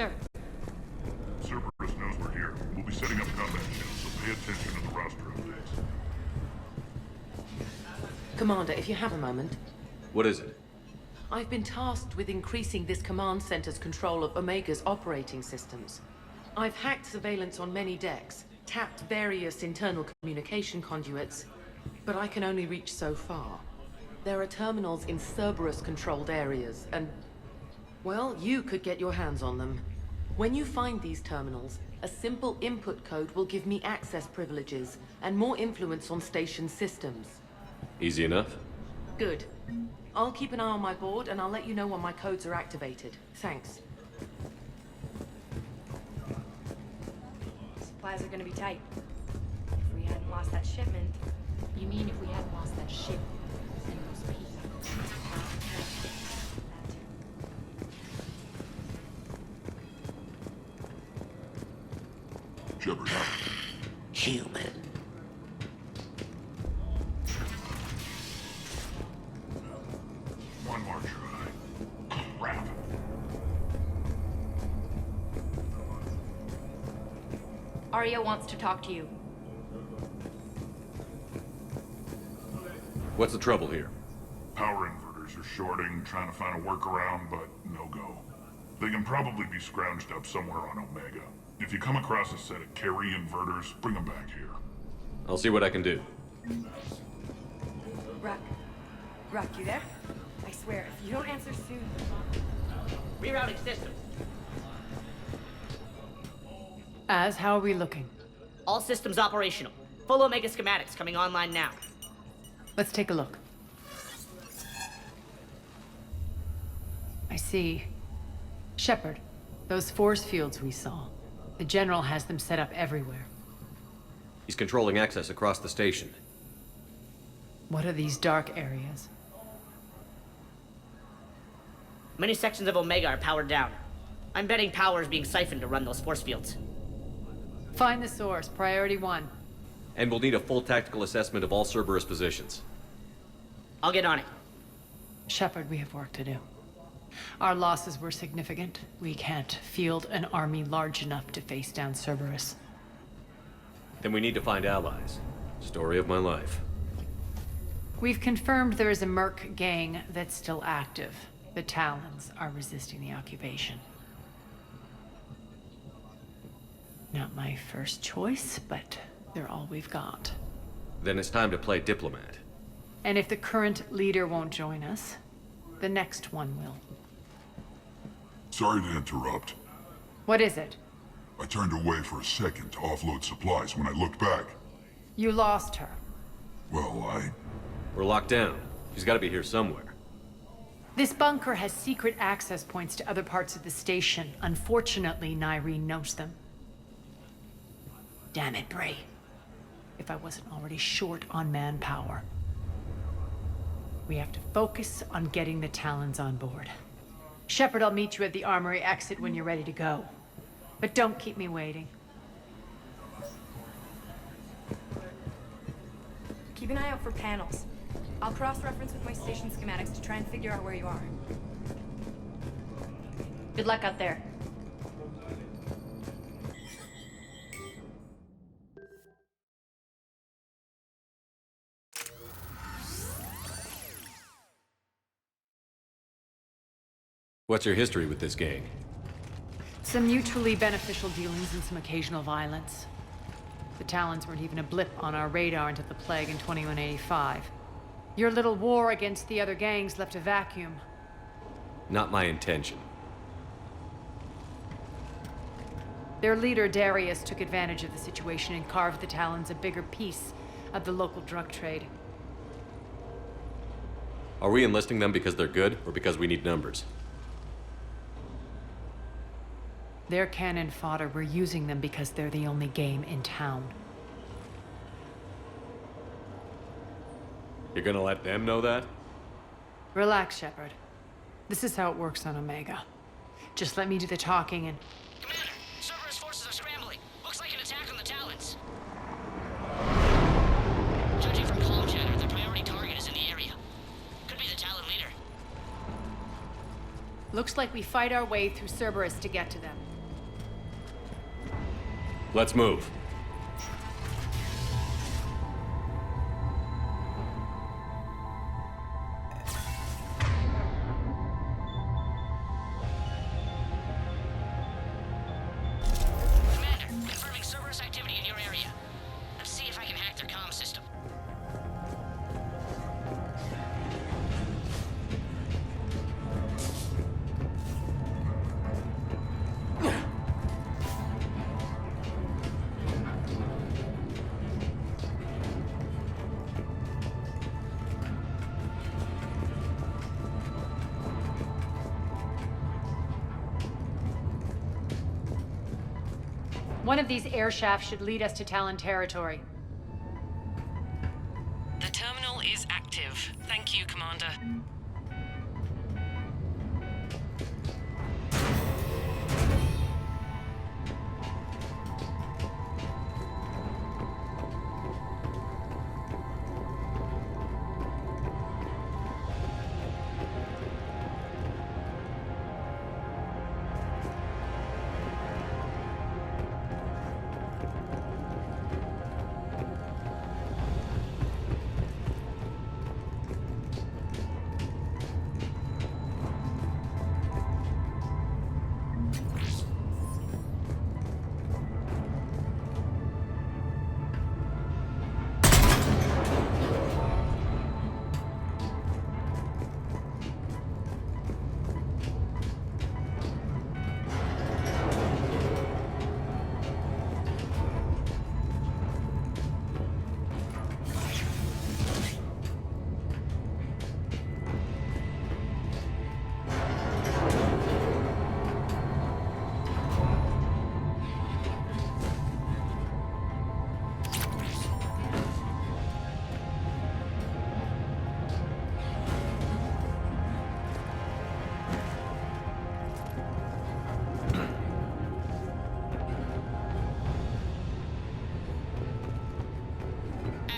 sir. Cerberus knows we're here. We'll be setting up combat shields, so pay attention to the roster updates. Commander, if you have a moment. What is it? I've been tasked with increasing this command center's control of Omega's operating systems. I've hacked surveillance on many decks, tapped various internal communication conduits, but I can only reach so far. There are terminals in Cerberus-controlled areas, and, well, you could get your hands on them. When you find these terminals, a simple input code will give me access privileges and more influence on station systems. Easy enough? Good. I'll keep an eye on my board, and I'll let you know when my codes are activated. Thanks. Supplies are gonna be tight. If we hadn't lost that shipment... You mean if we hadn't lost that ship and those people? Shepard, Human. one more try. Crap. Arya wants to talk to you. What's the trouble here? Power inverters are shorting, trying to find a workaround, but no go. They can probably be scrounged up somewhere on Omega. If you come across a set of carry inverters, bring them back here. I'll see what I can do. Ruck, you there? I swear, if you don't answer soon... Rerouting systems. How are we looking? All systems operational. Full Omega schematics coming online now. Let's take a look. I see. Shepard, those force fields we saw. The General has them set up everywhere. He's controlling access across the station. What are these dark areas? Many sections of Omega are powered down. I'm betting power is being siphoned to run those force fields. Find the source, priority 1. And we'll need a full tactical assessment of all Cerberus positions. I'll get on it. Shepard, we have work to do. Our losses were significant. We can't field an army large enough to face down Cerberus. Then we need to find allies. Story of my life. We've confirmed there is a Merc gang that's still active. The Talons are resisting the occupation. Not my first choice, but they're all we've got. Then it's time to play diplomat. And if the current leader won't join us, the next one will. Sorry to interrupt. What is it? I turned away for a second to offload supplies. When I looked back, You lost her. well, We're locked down. She's got to be here somewhere. This bunker has secret access points to other parts of the station. Unfortunately, Nyreen knows them. Damn it, Bray. If I wasn't already short on manpower. We have to focus on getting the Talons on board. Shepard, I'll meet you at the armory exit when you're ready to go. But don't keep me waiting. Keep an eye out for panels. I'll cross-reference with my station schematics to try and figure out where you are. Good luck out there. What's your history with this gang? Some mutually beneficial dealings and some occasional violence. The Talons weren't even a blip on our radar until the Plague in 2185. Your little war against the other gangs left a vacuum. Not my intention. Their leader, Darius, took advantage of the situation and carved the Talons a bigger piece of the local drug trade. Are we enlisting them because they're good, or because we need numbers? They're cannon fodder. We're using them because they're the only game in town. You're gonna let them know that? Relax, Shepard. This is how it works on Omega. Just let me do the talking and... Commander, Cerberus forces are scrambling. Looks like an attack on the Talons. Judging from comm chatter, their priority target is in the area. Could be the Talon leader. Looks like we fight our way through Cerberus to get to them. Let's move. Commander, confirming Cerberus activity in your area. Let's see if I can hack their comm system. One of these air shafts should lead us to Talon territory. The terminal is active. Thank you, Commander.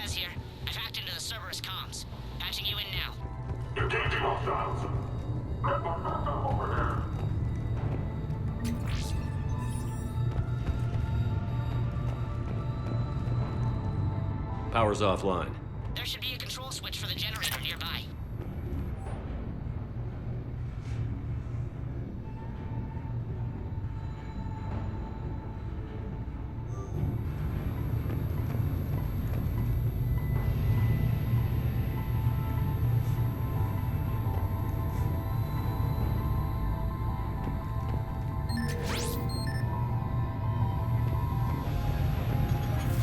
Az here. I've hacked into the Cerberus comms. Patching you in now. Engaging hostiles. Over there. Power's offline. There should be a control switch for the generator nearby.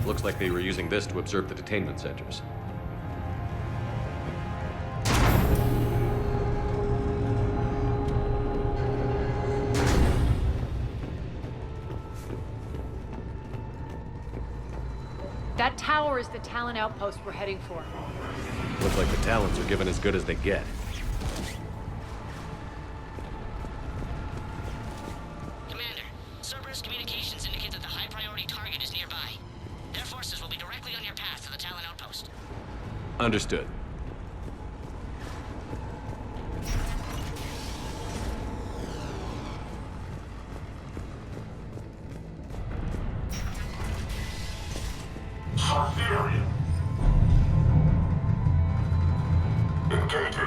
Looks like they were using this to observe the detainment centers. That tower is the Talon outpost we're heading for. Looks like the Talons are given as good as they get. Commander, Cerberus communications indicate that the high-priority target is nearby. Their forces will be directly on your path to the Talon outpost. Understood. Siberian. Engaging.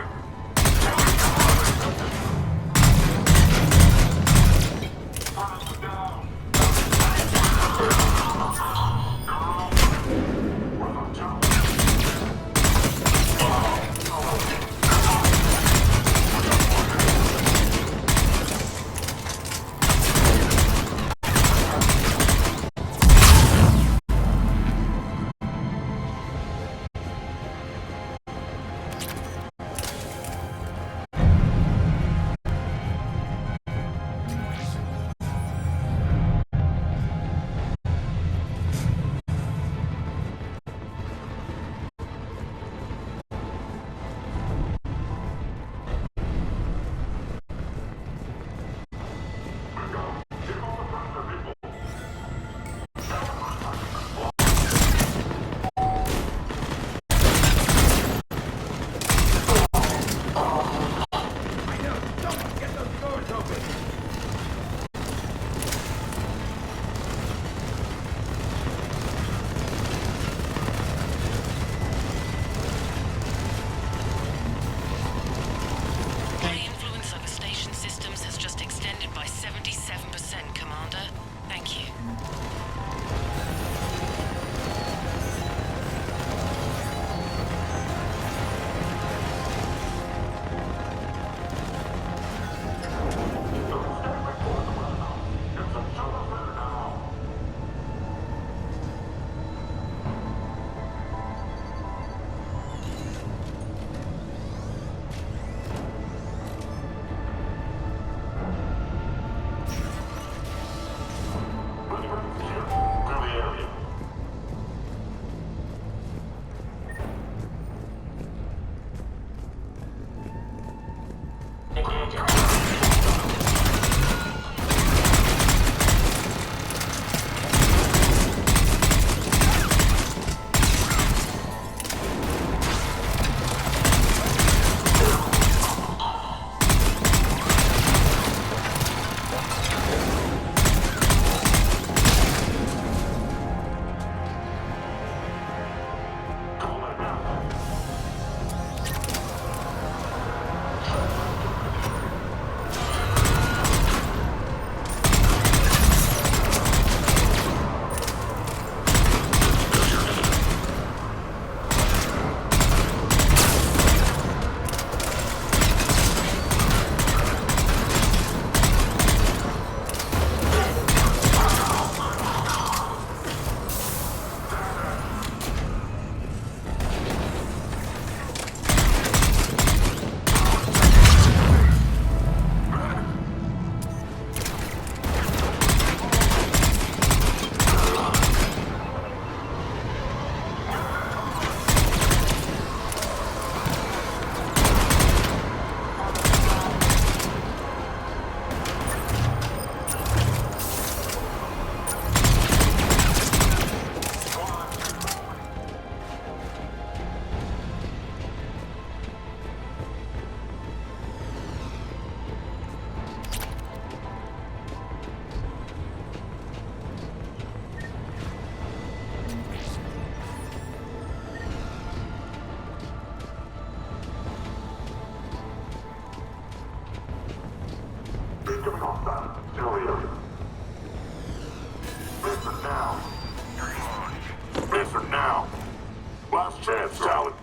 Last chance, Talon.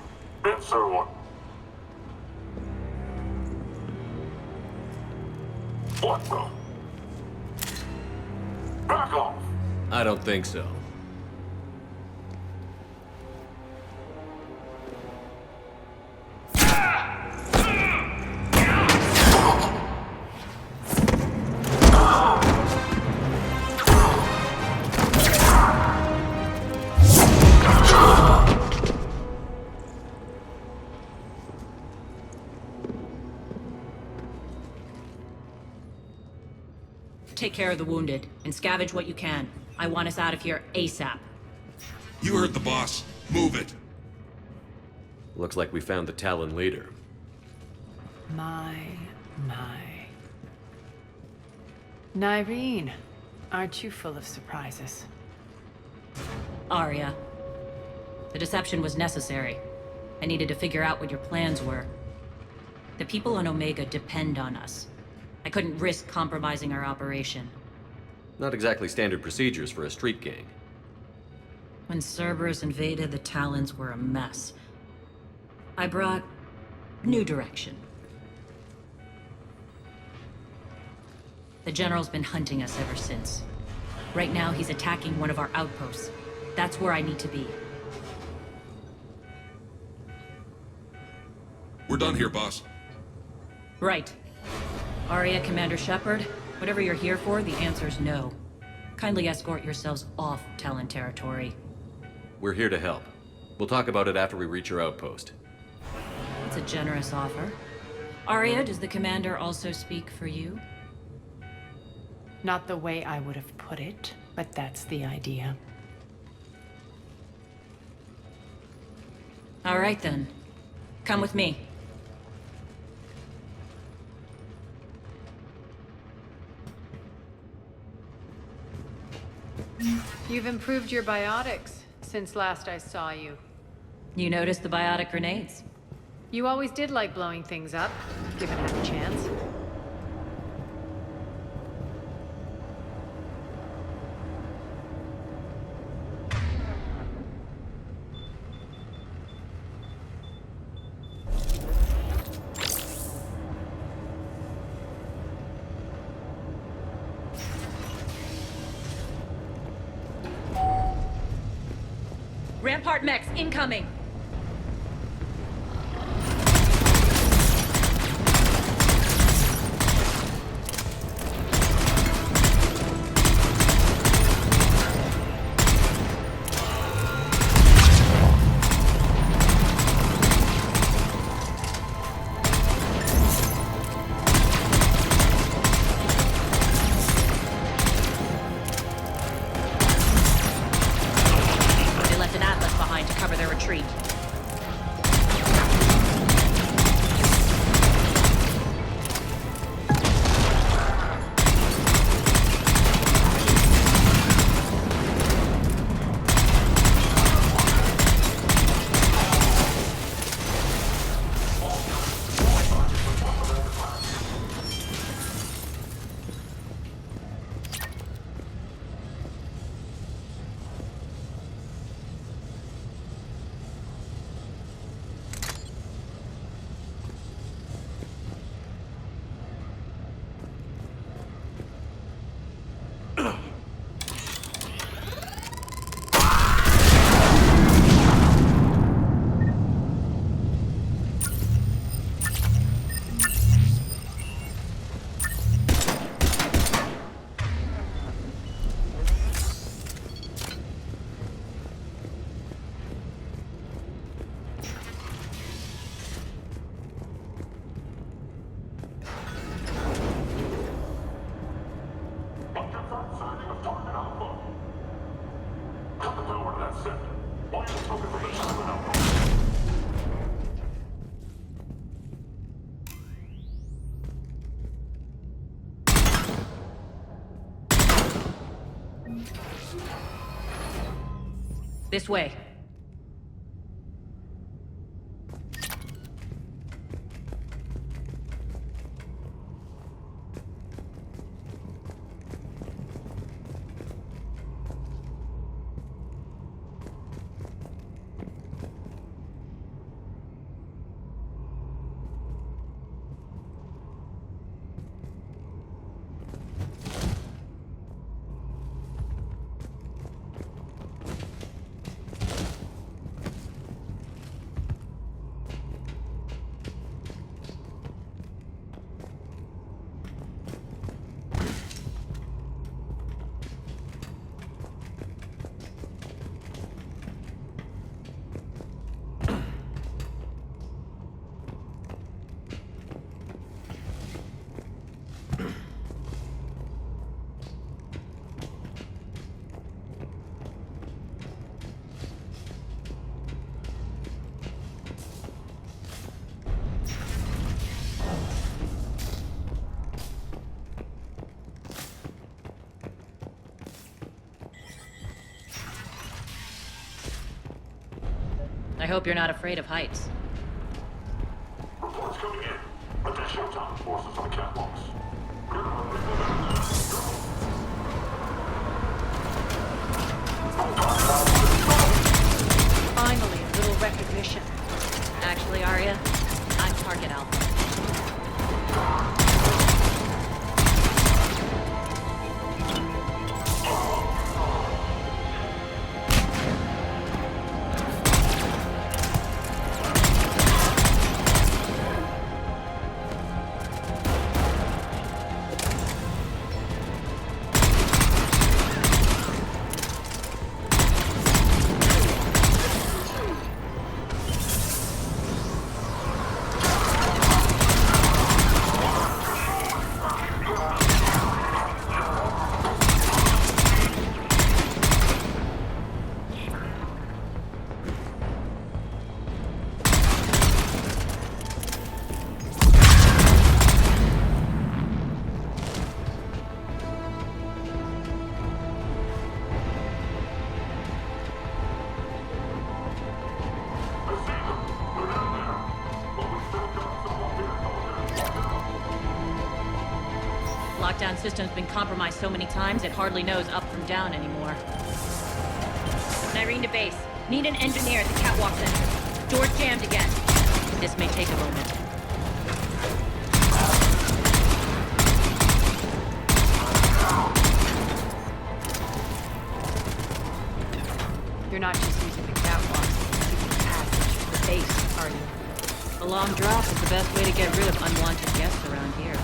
Answer one. What the? Back off! I don't think so. Take care of the wounded, and scavenge what you can. I want us out of here ASAP. You heard the boss. Move it. Looks like we found the Talon leader. My. Nyreen, aren't you full of surprises? Arya. The deception was necessary. I needed to figure out what your plans were. The people on Omega depend on us. I couldn't risk compromising our operation. Not exactly standard procedures for a street gang. When Cerberus invaded, the Talons were a mess. I brought new direction. The General's been hunting us ever since. Right now, he's attacking one of our outposts. That's where I need to be. We're done here, boss. Right. Arya, Commander Shepard, whatever you're here for, the answer's no. Kindly escort yourselves off Talon territory. We're here to help. We'll talk about it after we reach your outpost. It's a generous offer. Arya, does the Commander also speak for you? Not the way I would have put it, but that's the idea. All right then. Come with me. You've improved your biotics since last I saw you. You noticed the biotic grenades? You always did like blowing things up, given half a chance. Rampart mechs incoming! They left an Atlas behind to cover their retreat. This way. I hope you're not afraid of heights. Reports coming in. Attention, top forces on the catwalks. Finally, a little recognition. Actually, Arya, I'm target alpha. Lockdown system's been compromised so many times it hardly knows up from down anymore. Nyreen to base. Need an engineer at the catwalk center. Door's jammed again. This may take a moment. You're not just using the catwalk, you're using the passage to the base, are you? A long drop is the best way to get rid of unwanted guests around here.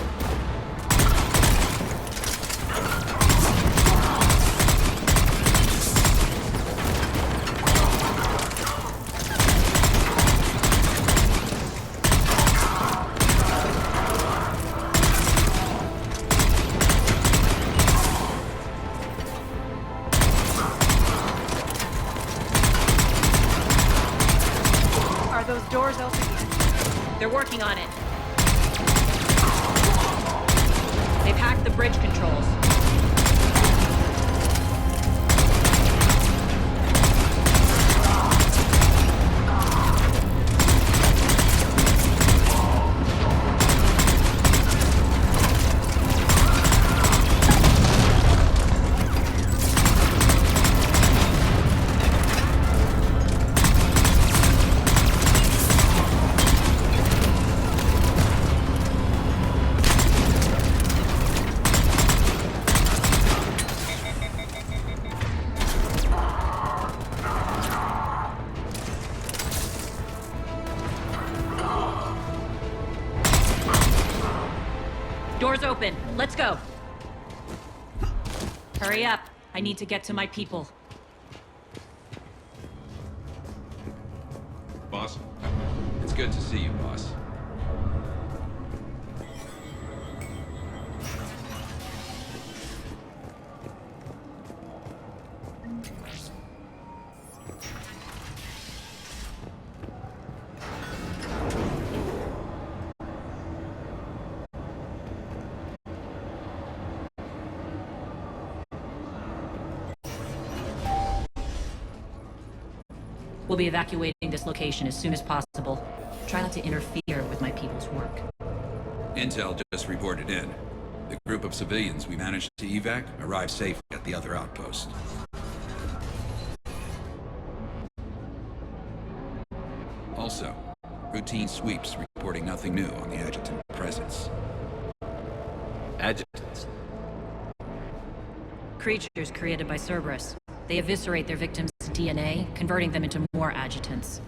Are those doors open yet? They're working on it. They've hacked the bridge controls. Doors open. Let's go. Hurry up. I need to get to my people. Boss? It's good to see you, boss. We'll be evacuating this location as soon as possible. Try not to interfere with my people's work. Intel just reported in. The group of civilians we managed to evac arrived safely at the other outpost. Also, routine sweeps reporting nothing new on the adjutant presence. Adjutants. Creatures created by Cerberus. They eviscerate their victims' DNA, converting them into more adjutants.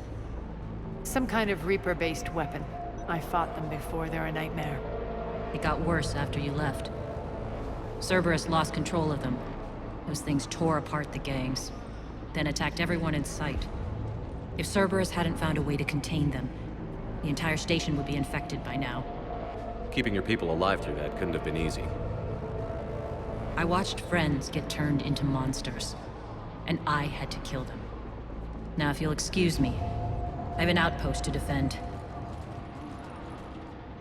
Some kind of Reaper-based weapon. I fought them before, they're a nightmare. It got worse after you left. Cerberus lost control of them. Those things tore apart the gangs, then attacked everyone in sight. If Cerberus hadn't found a way to contain them, the entire station would be infected by now. Keeping your people alive through that couldn't have been easy. I watched friends get turned into monsters, and I had to kill them. Now, if you'll excuse me, I have an outpost to defend.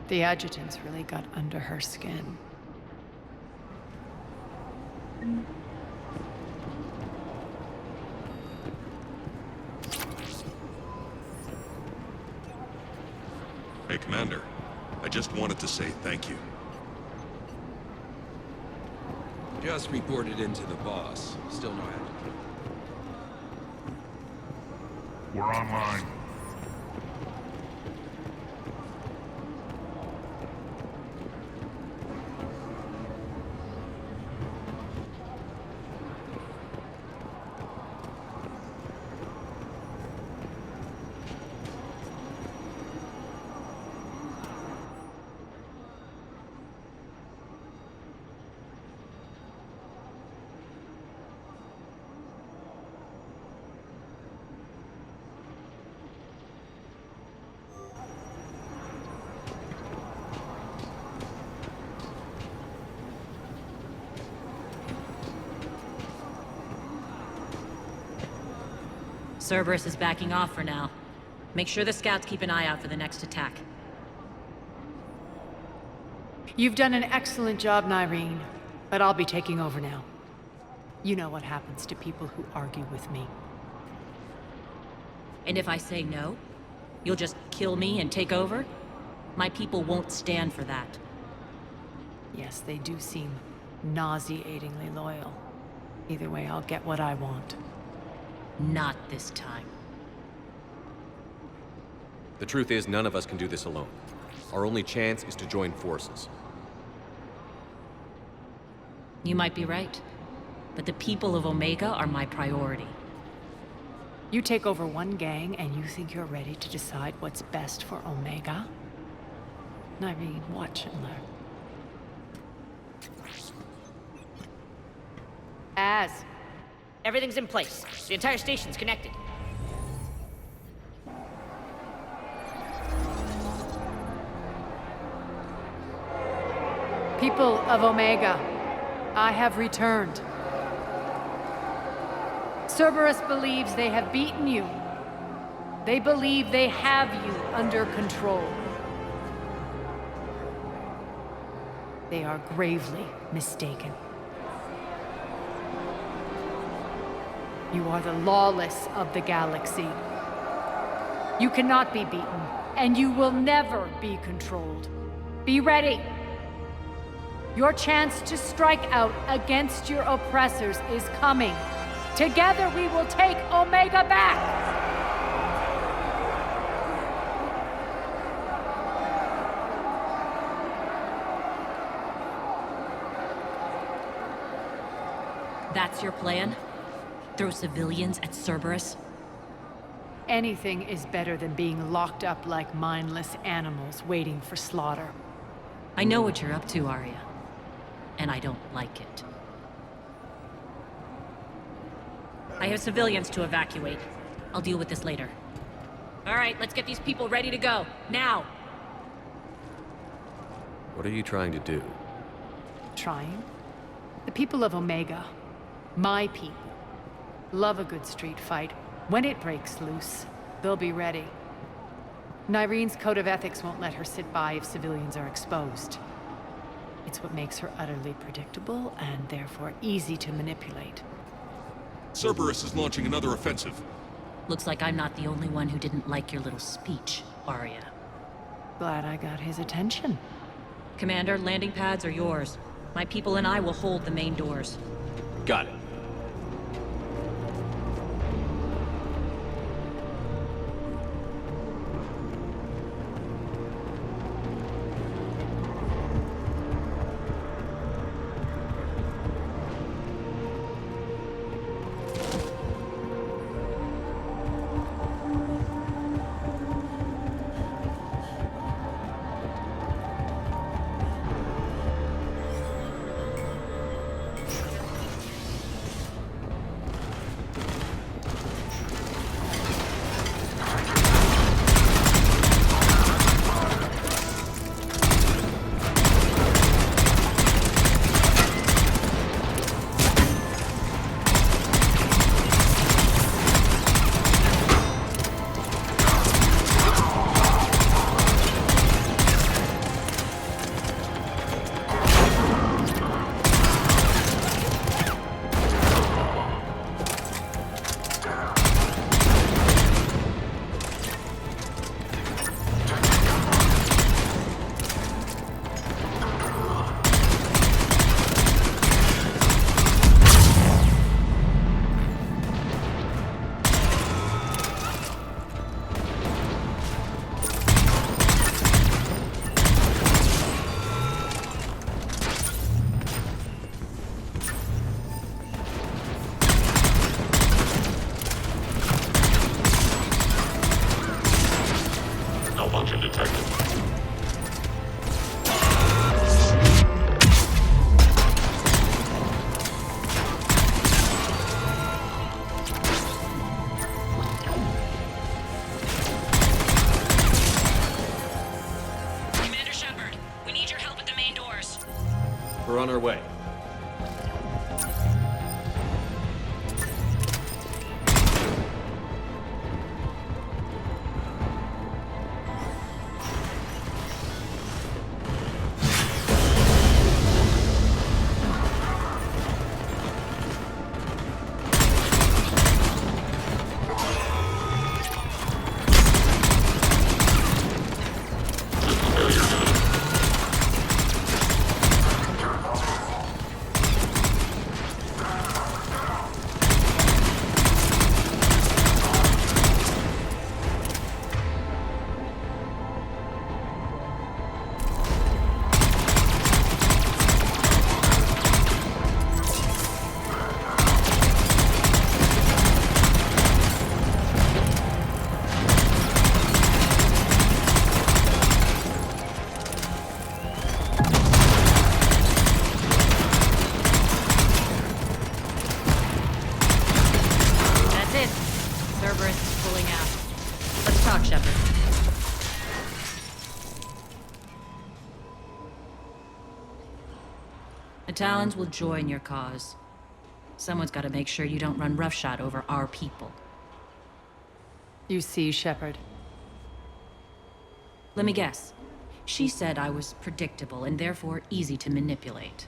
The adjutants really got under her skin. Hey, Commander. I just wanted to say thank you. Just reported in to the boss. Still no action. We're online. Cerberus is backing off for now. Make sure the scouts keep an eye out for the next attack. You've done an excellent job, Nyreen, but I'll be taking over now. You know what happens to people who argue with me. And if I say no, you'll just kill me and take over? My people won't stand for that. Yes, they do seem nauseatingly loyal. Either way, I'll get what I want. Not this time. The truth is, none of us can do this alone. Our only chance is to join forces. You might be right, but the people of Omega are my priority. You take over one gang and you think you're ready to decide what's best for Omega? Nyreen, watch and learn. Everything's in place. The entire station's connected. People of Omega, I have returned. Cerberus believes they have beaten you. They believe they have you under control. They are gravely mistaken. You are the lawless of the galaxy. You cannot be beaten, and you will never be controlled. Be ready. Your chance to strike out against your oppressors is coming. Together we will take Omega back! That's your plan? Throw civilians at Cerberus? Anything is better than being locked up like mindless animals waiting for slaughter. I know what you're up to, Arya. And I don't like it. I have civilians to evacuate. I'll deal with this later. All right, let's get these people ready to go. Now! What are you trying to do? Trying? The people of Omega, my people, love a good street fight. When it breaks loose, they'll be ready. Nyreen's code of ethics won't let her sit by if civilians are exposed. It's what makes her utterly predictable and therefore easy to manipulate. Cerberus is launching another offensive. Looks like I'm not the only one who didn't like your little speech, Arya. Glad I got his attention. Commander, landing pads are yours. My people and I will hold the main doors. Got it. Malfunction detected. Commander Shepard, we need your help at the main doors. We're on our way. That's it. Cerberus is pulling out. Let's talk, Shepard. The Talons will join your cause. Someone's got to make sure you don't run roughshod over our people. You see, Shepard. Let me guess. She said I was predictable and therefore easy to manipulate.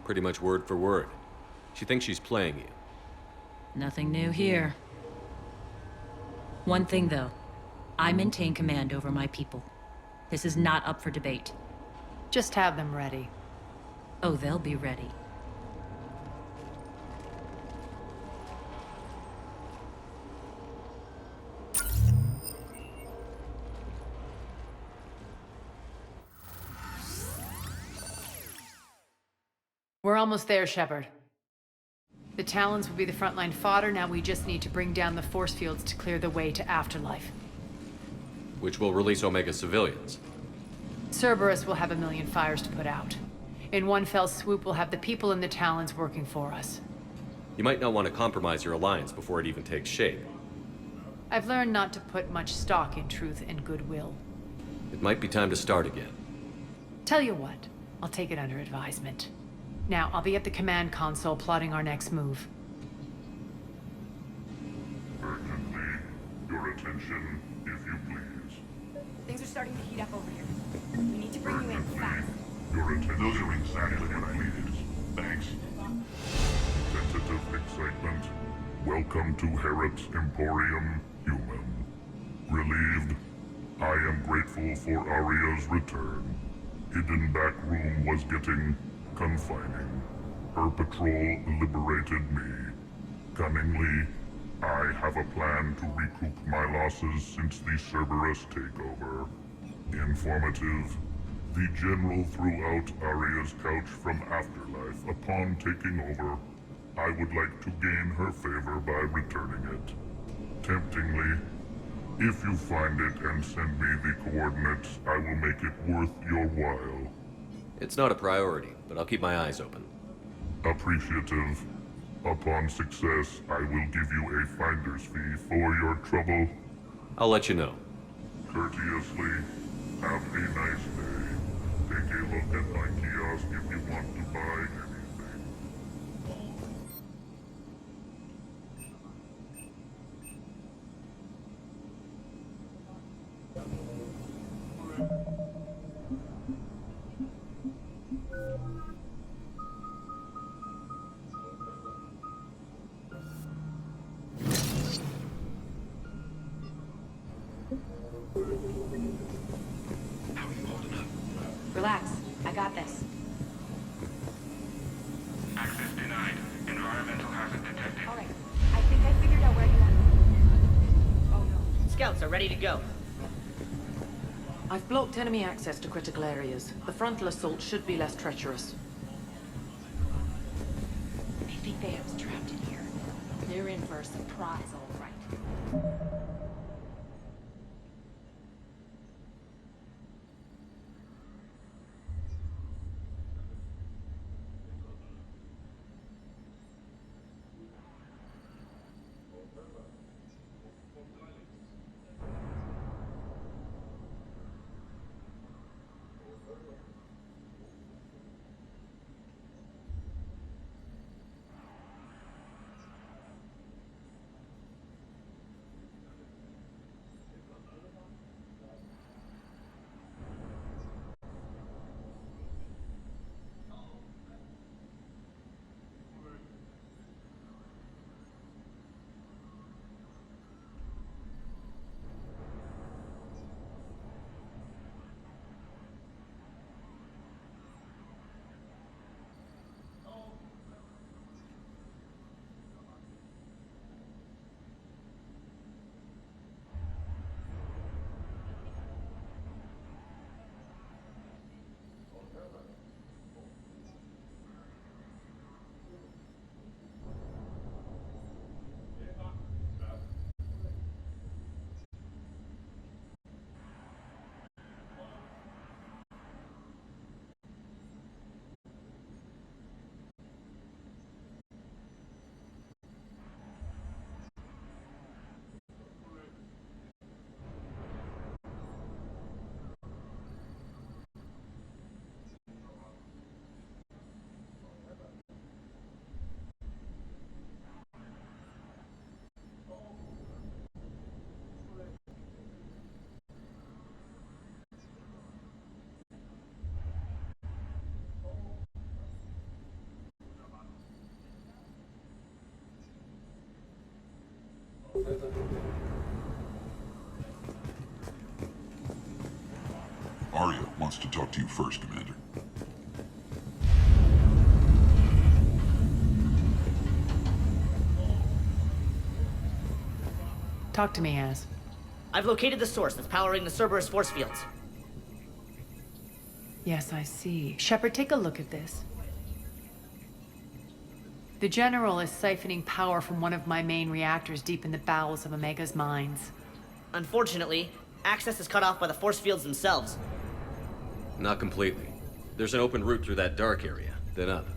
Pretty much word for word. She thinks she's playing you. Nothing new here. One thing, though. I maintain command over my people. This is not up for debate. Just have them ready. Oh, they'll be ready. We're almost there, Shepard. The Talons will be the frontline fodder, now we just need to bring down the force fields to clear the way to Afterlife. Which will release Omega civilians. Cerberus will have a million fires to put out. In one fell swoop, we'll have the people in the Talons working for us. You might not want to compromise your alliance before it even takes shape. I've learned not to put much stock in truth and goodwill. It might be time to start again. Tell you what, I'll take it under advisement. Now, I'll be at the command console plotting our next move. Urgently, your attention, if you please. Things are starting to heat up over here. We need to bring you in fast. Your attention. Those are exactly what I needed. Thanks. Tentative excitement. Welcome to Harrot's Emporium, human. Relieved. I am grateful for Aria's return. Hidden back room was getting confining. Her patrol liberated me. Cunningly, I have a plan to recoup my losses since the Cerberus takeover. Informative. The General threw out Aria's couch from Afterlife upon taking over. I would like to gain her favor by returning it. Temptingly, if you find it and send me the coordinates, I will make it worth your while. It's not a priority, but I'll keep my eyes open. Appreciative. Upon success, I will give you a finder's fee for your trouble. I'll let you know. Courteously, have a nice day. Take a look at my kiosk if you want to buy anything. Relax. I got this. Access denied. Environmental hazard detected. All right. I think I figured out where you are. Oh no. Scouts are ready to go. I've blocked enemy access to critical areas. The frontal assault should be less treacherous. I think they have us trapped in here. They're in for a surprise, all right. wants to talk to you first, Commander. Talk to me, Az. I've located the source that's powering the Cerberus force fields. Yes, I see. Shepard, take a look at this. The General is siphoning power from one of my main reactors deep in the bowels of Omega's mines. Unfortunately, access is cut off by the force fields themselves. Not completely. There's an open route through that dark area, then up.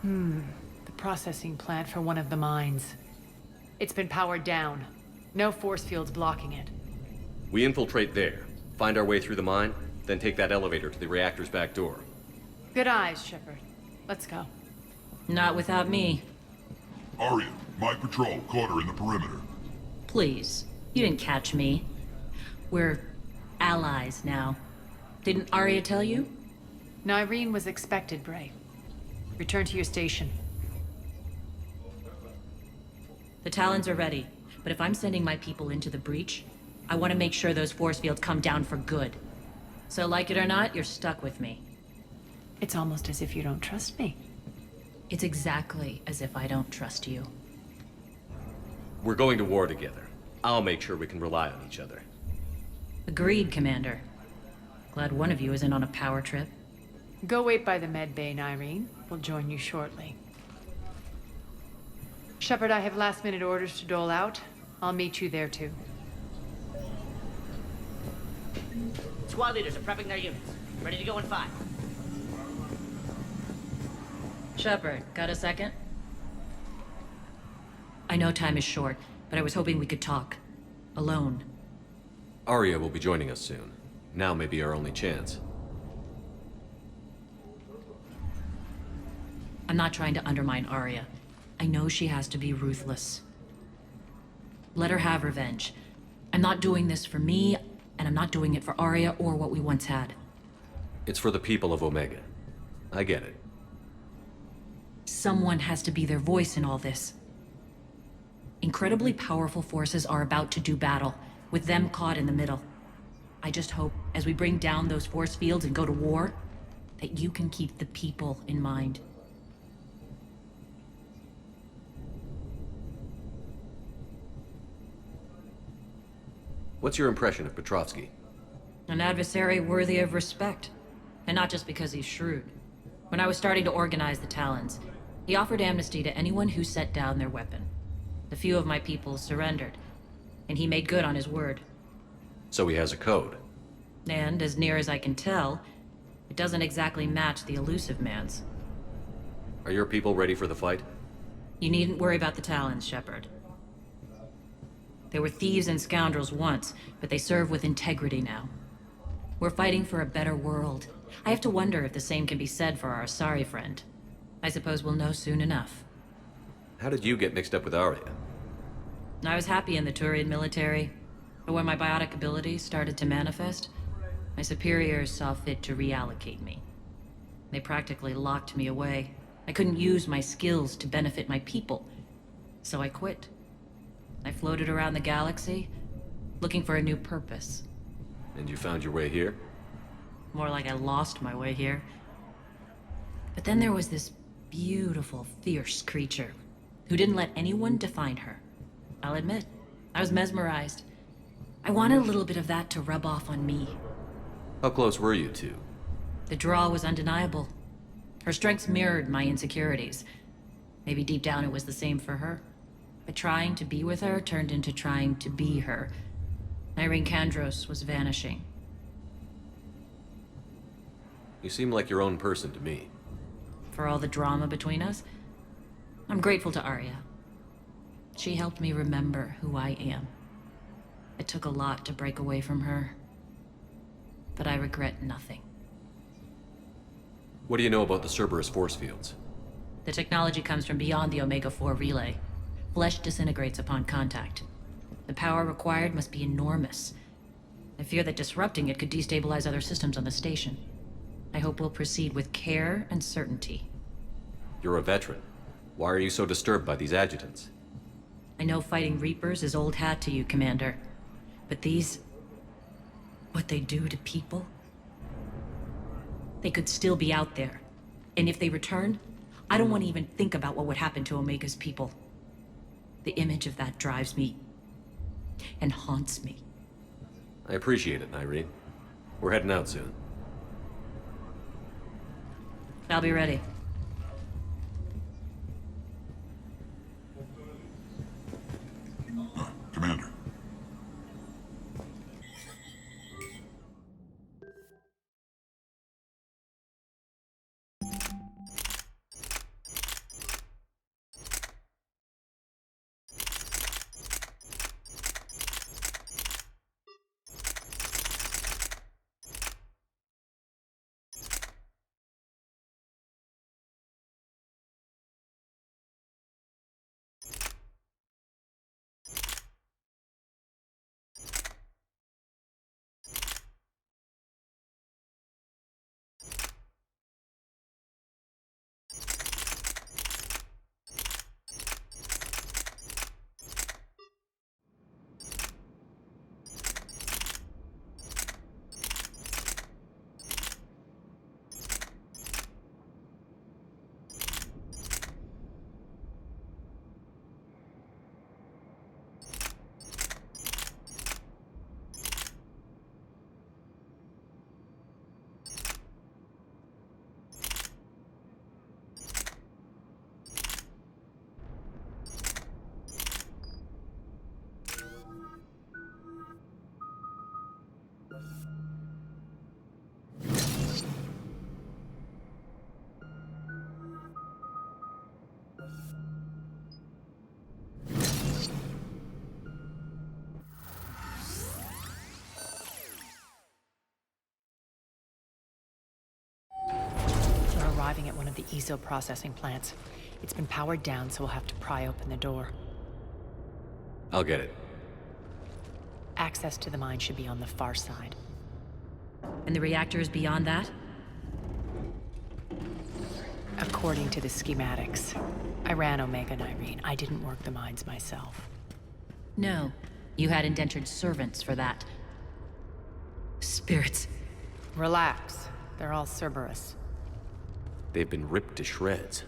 The processing plant for one of the mines. It's been powered down. No force fields blocking it. We infiltrate there, find our way through the mine, then take that elevator to the reactor's back door. Good eyes, Shepard. Let's go. Not without me. Arya, my patrol caught her in the perimeter. Please. You didn't catch me. We're allies now. Didn't Arya tell you? Nyreen was expected, Bray. Return to your station. The Talons are ready, but if I'm sending my people into the breach, I want to make sure those force fields come down for good. So like it or not, you're stuck with me. It's almost as if you don't trust me. It's exactly as if I don't trust you. We're going to war together. I'll make sure we can rely on each other. Agreed, Commander. Glad one of you isn't on a power trip. Go wait by the med bay, Nyreen. We'll join you shortly. Shepard, I have last-minute orders to dole out. I'll meet you there, too. Squad leaders are prepping their units. Ready to go in 5. Shepard, got a second? I know time is short, but I was hoping we could talk. Alone. Arya will be joining us soon. Now may be our only chance. I'm not trying to undermine Arya. I know she has to be ruthless. Let her have revenge. I'm not doing this for me, and I'm not doing it for Arya or what we once had. It's for the people of Omega. I get it. Someone has to be their voice in all this. Incredibly powerful forces are about to do battle, with them caught in the middle. I just hope, as we bring down those force fields and go to war, that you can keep the people in mind. What's your impression of Petrovsky? An adversary worthy of respect. And not just because he's shrewd. When I was starting to organize the Talons, he offered amnesty to anyone who set down their weapon. A few of my people surrendered, and he made good on his word. So he has a code. And, as near as I can tell, it doesn't exactly match the Elusive Man's. Are your people ready for the fight? You needn't worry about the Talons, Shepard. They were thieves and scoundrels once, but they serve with integrity now. We're fighting for a better world. I have to wonder if the same can be said for our Asari friend. I suppose we'll know soon enough. How did you get mixed up with Arya? I was happy in the Turian military, but when my biotic abilities started to manifest, my superiors saw fit to reallocate me. They practically locked me away. I couldn't use my skills to benefit my people, so I quit. I floated around the galaxy, looking for a new purpose. And you found your way here? More like I lost my way here. But then there was this beautiful, fierce creature who didn't let anyone define her. I'll admit, I was mesmerized. I wanted a little bit of that to rub off on me. How close were you two? The draw was undeniable. Her strengths mirrored my insecurities. Maybe deep down it was the same for her. But trying to be with her turned into trying to be her. Nyreen Kandros was vanishing. You seem like your own person to me. For all the drama between us, I'm grateful to Arya. She helped me remember who I am. It took a lot to break away from her, but I regret nothing. What do you know about the Cerberus force fields? The technology comes from beyond the Omega-4 relay. Flesh disintegrates upon contact. The power required must be enormous. I fear that disrupting it could destabilize other systems on the station. I hope we'll proceed with care and certainty. You're a veteran. Why are you so disturbed by these adjutants? I know fighting Reapers is old hat to you, Commander. But these... what they do to people? They could still be out there. And if they return, I don't want to even think about what would happen to Omega's people. The image of that drives me and haunts me. I appreciate it, Irene. We're heading out soon. I'll be ready. Commander. Arriving at one of the ESO processing plants. It's been powered down, so we'll have to pry open the door. I'll get it. Access to the mine should be on the far side. And the reactor is beyond that? According to the schematics. I ran Omega and Irene. I didn't work the mines myself. No. You had indentured servants for that. Spirits. Relax. They're all Cerberus. They've been ripped to shreds.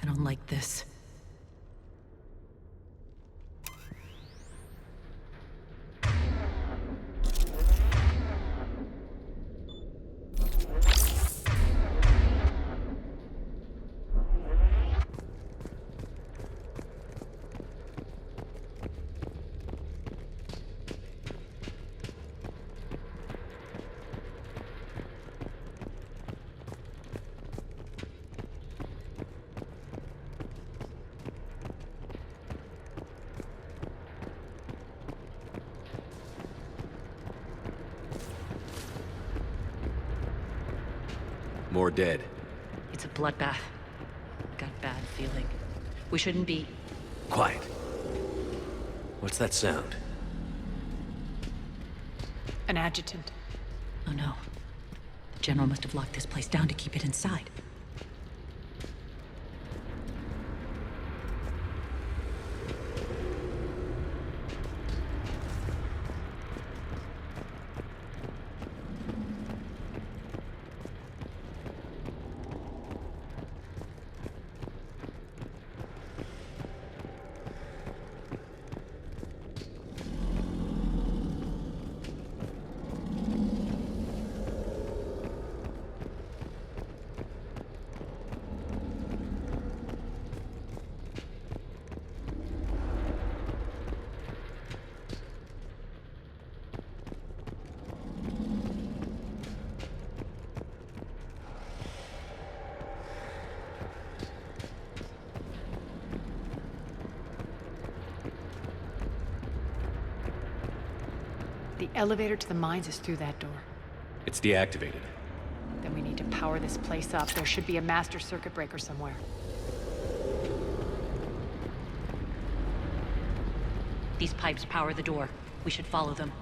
I don't like this. More dead. It's a bloodbath. I got a bad feeling. We shouldn't be... Quiet. What's that sound? An adjutant. Oh no. The General must have locked this place down to keep it inside. The elevator to the mines is through that door. It's deactivated. Then we need to power this place up. There should be a master circuit breaker somewhere. These pipes power the door. We should follow them.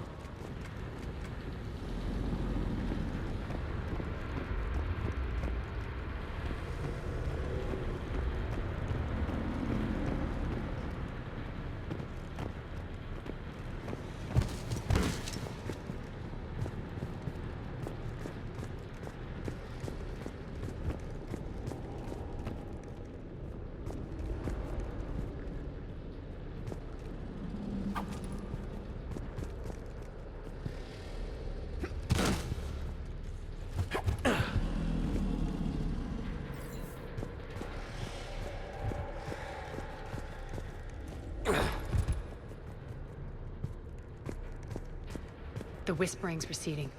The whispering's receding.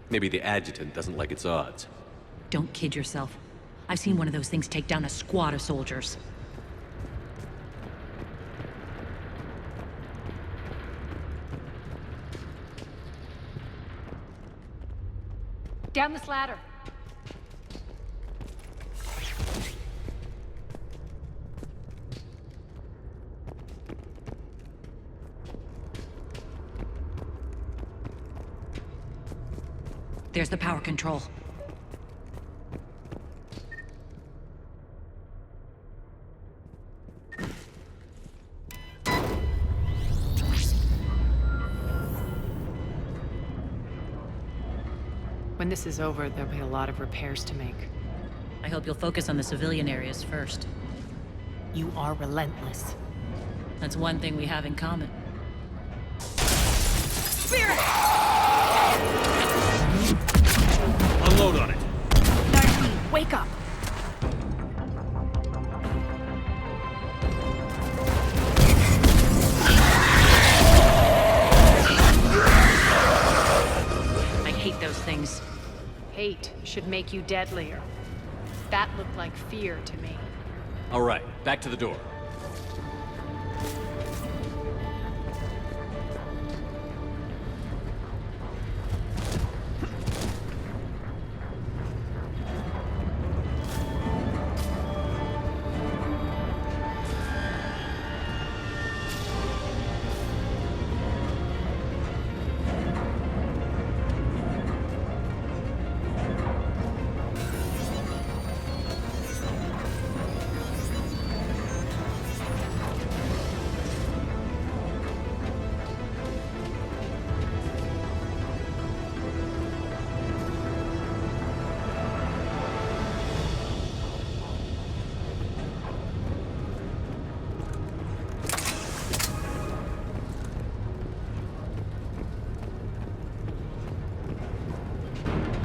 Maybe the adjutant doesn't like its odds. Don't kid yourself. I've seen one of those things take down a squad of soldiers. Down this ladder. There's the power control. When this is over, there'll be a lot of repairs to make. I hope you'll focus on the civilian areas first. You are relentless. That's one thing we have in common. Spirit! Unload on it. Nardi, wake up! I hate those things. Hate should make you deadlier. That looked like fear to me. All right, back to the door.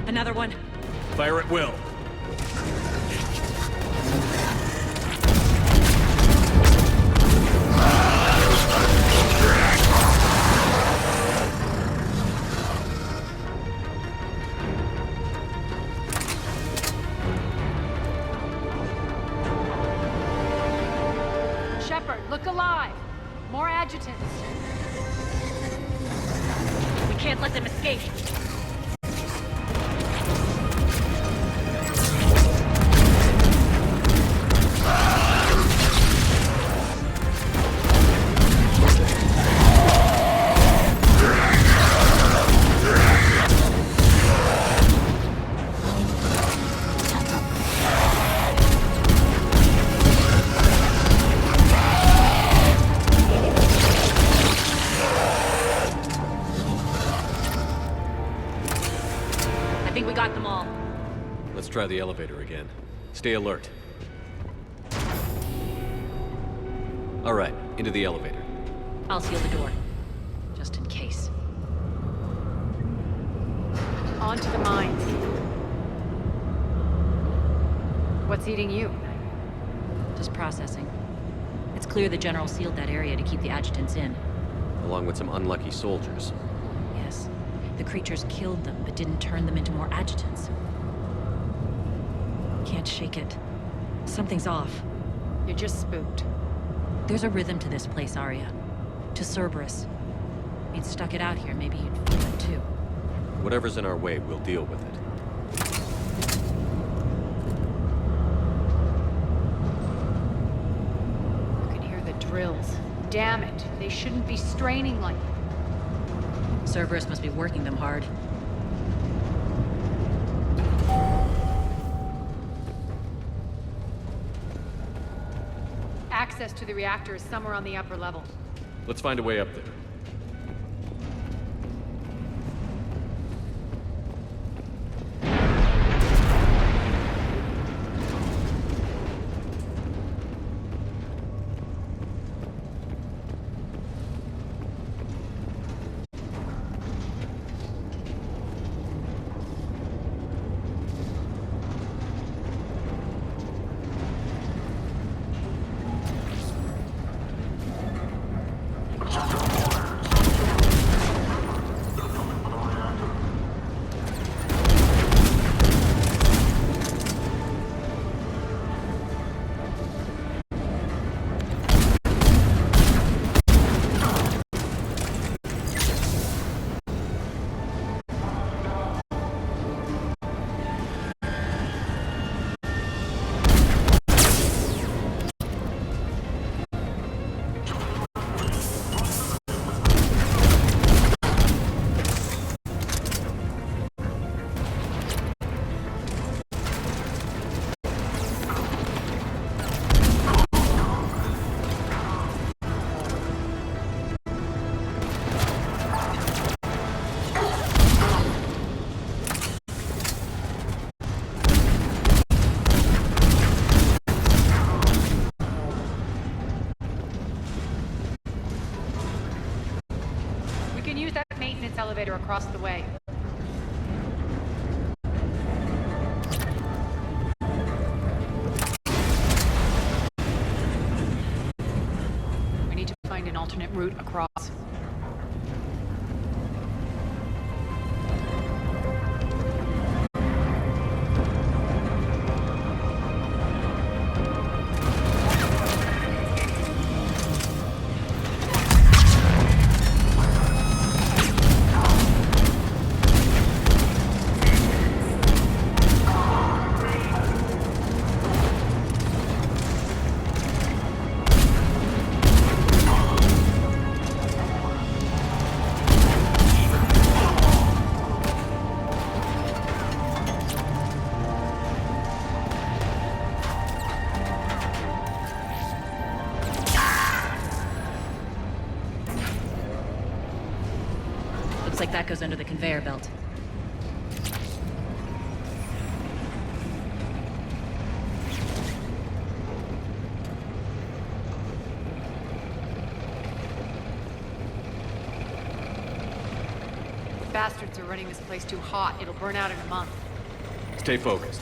Another one. Fire at will. Shepard, look alive! More adjutants. We can't let them escape. I think we got them all. Let's try the elevator again. Stay alert. All right, into the elevator. I'll seal the door. Just in case. On to the mines. What's eating you? Just processing. It's clear the General sealed that area to keep the adjutants in. Along with some unlucky soldiers. Yes. The creatures killed them, but didn't turn them into more adjutants. Can't shake it. Something's off. You're just spooked. There's a rhythm to this place, Arya. To Cerberus. If you'd stuck it out here, maybe you'd feel it too. Whatever's in our way, we'll deal with it. You can hear the drills. Damn it. They shouldn't be straining like that. Cerberus must be working them hard. Access to the reactor is somewhere on the upper level. Let's find a way up there. maintenance elevator across the way. We need to find an alternate route across. Looks like that goes under the conveyor belt. Bastards are running this place too hot. It'll burn out in a month. Stay focused.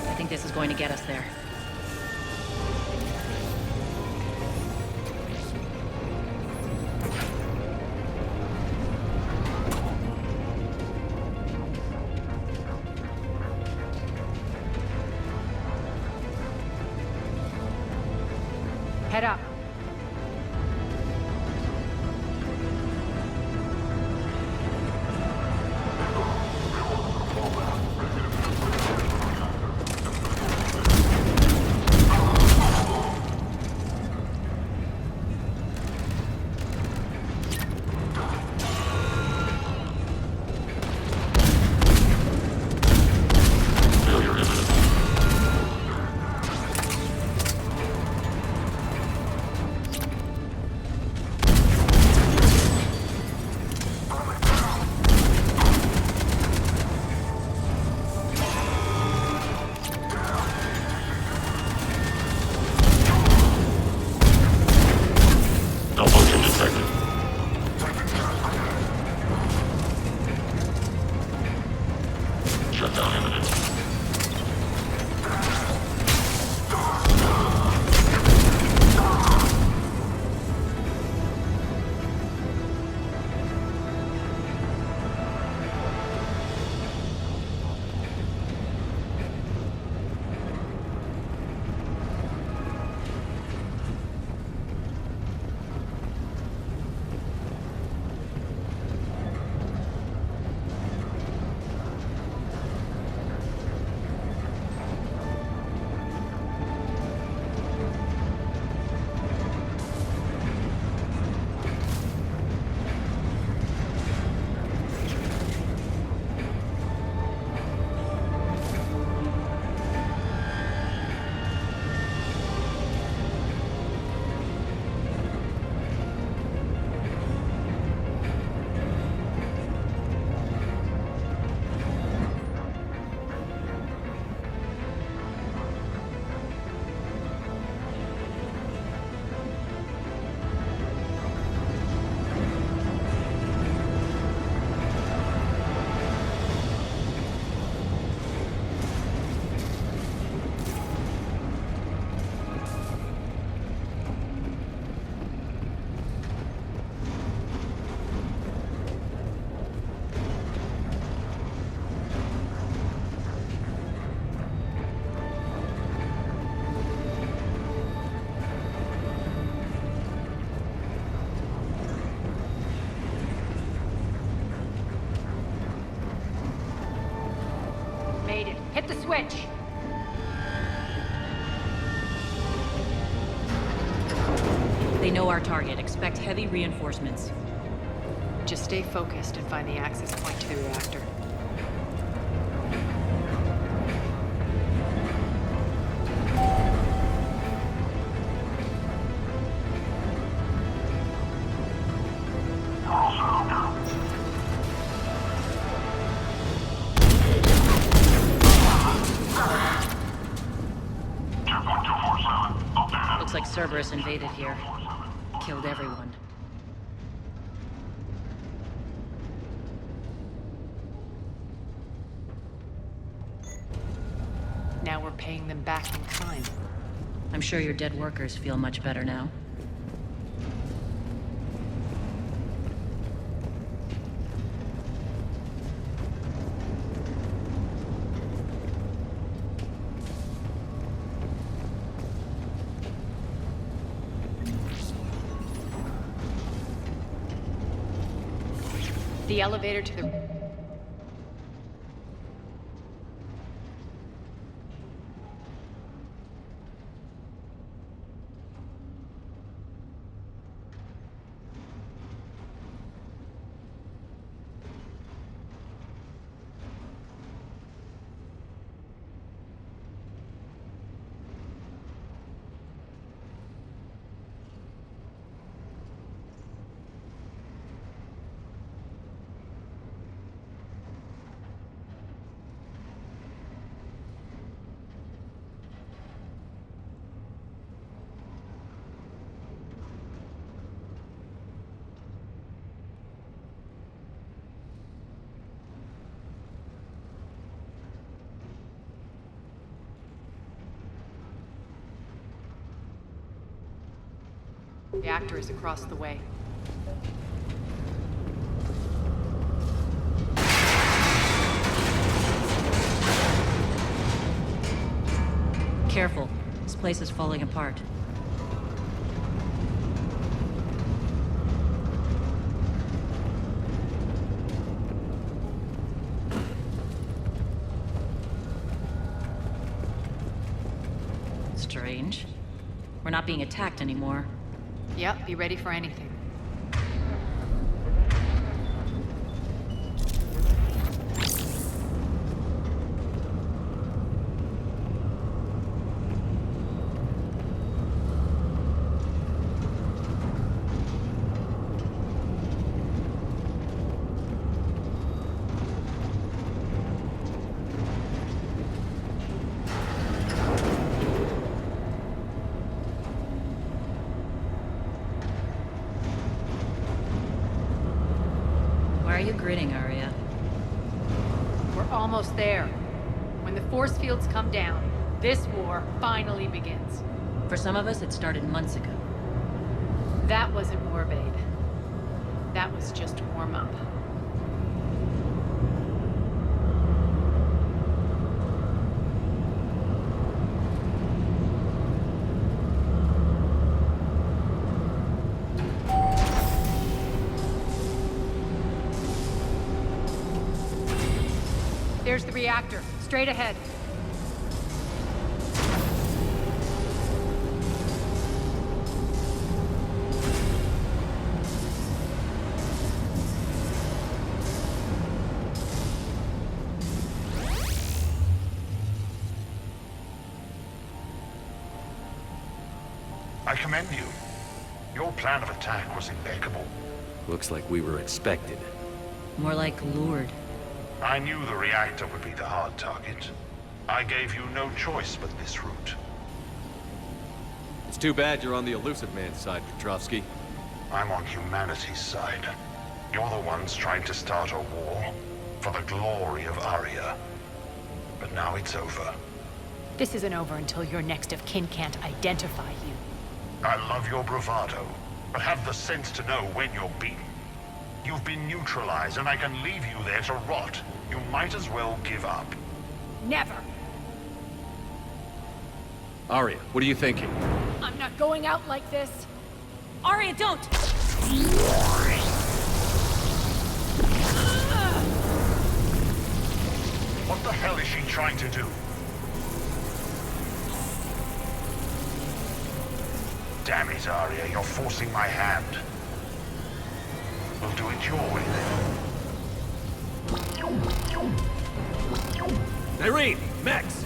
I think this is going to get us there. Head up. Malfunction detected. Shutdown imminent. Made it. Hit the switch. They know our target. Expect heavy reinforcements. Just stay focused and find the access point to the reactor. Cerberus invaded here. Killed everyone. Now we're paying them back in kind. I'm sure your dead workers feel much better now. The elevator to the... reactor is across the way. Careful. This place is falling apart. Strange. We're not being attacked anymore. Yep, be ready for anything. Why are you grinning, Arya? We're almost there. When the force fields come down, this war finally begins. For some of us, it started months ago. That wasn't war, babe. That was just warm up. There's the reactor, straight ahead. I commend you. Your plan of attack was impeccable. Looks like we were expected. More like lured. I knew the reactor would be the hard target. I gave you no choice but this route. It's too bad you're on the Illusive Man's side, Petrovsky. I'm on humanity's side. You're the ones trying to start a war for the glory of Arya. But now it's over. This isn't over until your next of kin can't identify you. I love your bravado, but have the sense to know when you're beaten. You've been neutralized, and I can leave you there to rot. You might as well give up. Never! Arya, what are you thinking? I'm not going out like this! Arya, don't! What the hell is she trying to do? Damn it, Arya, you're forcing my hand. We'll do it your way, then. Irene! Max!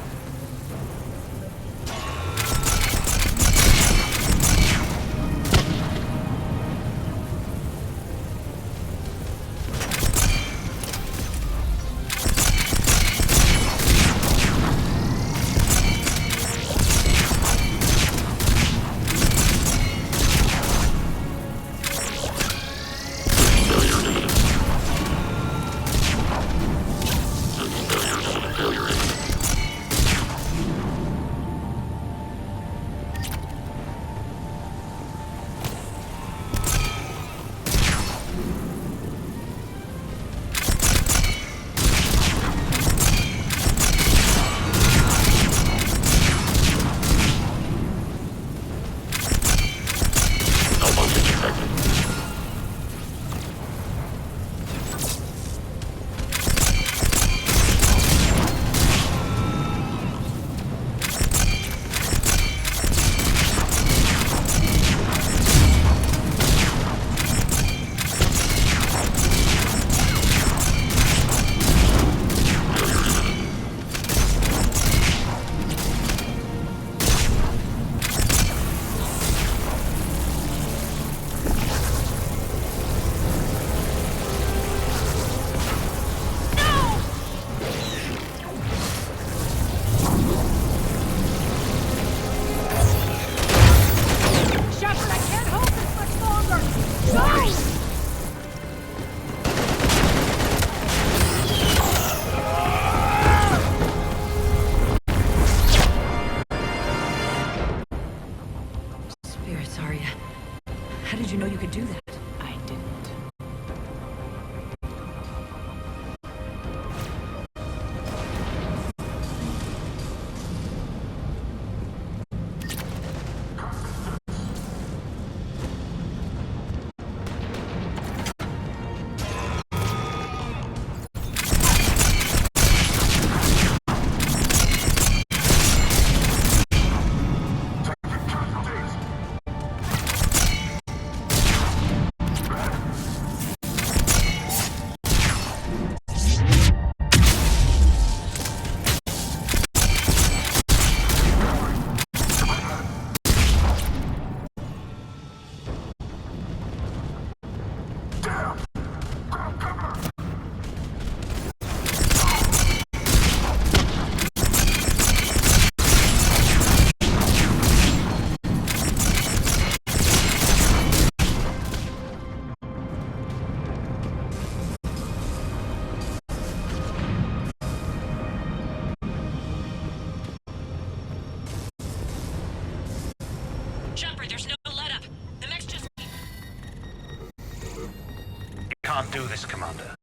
can't do this, Commander.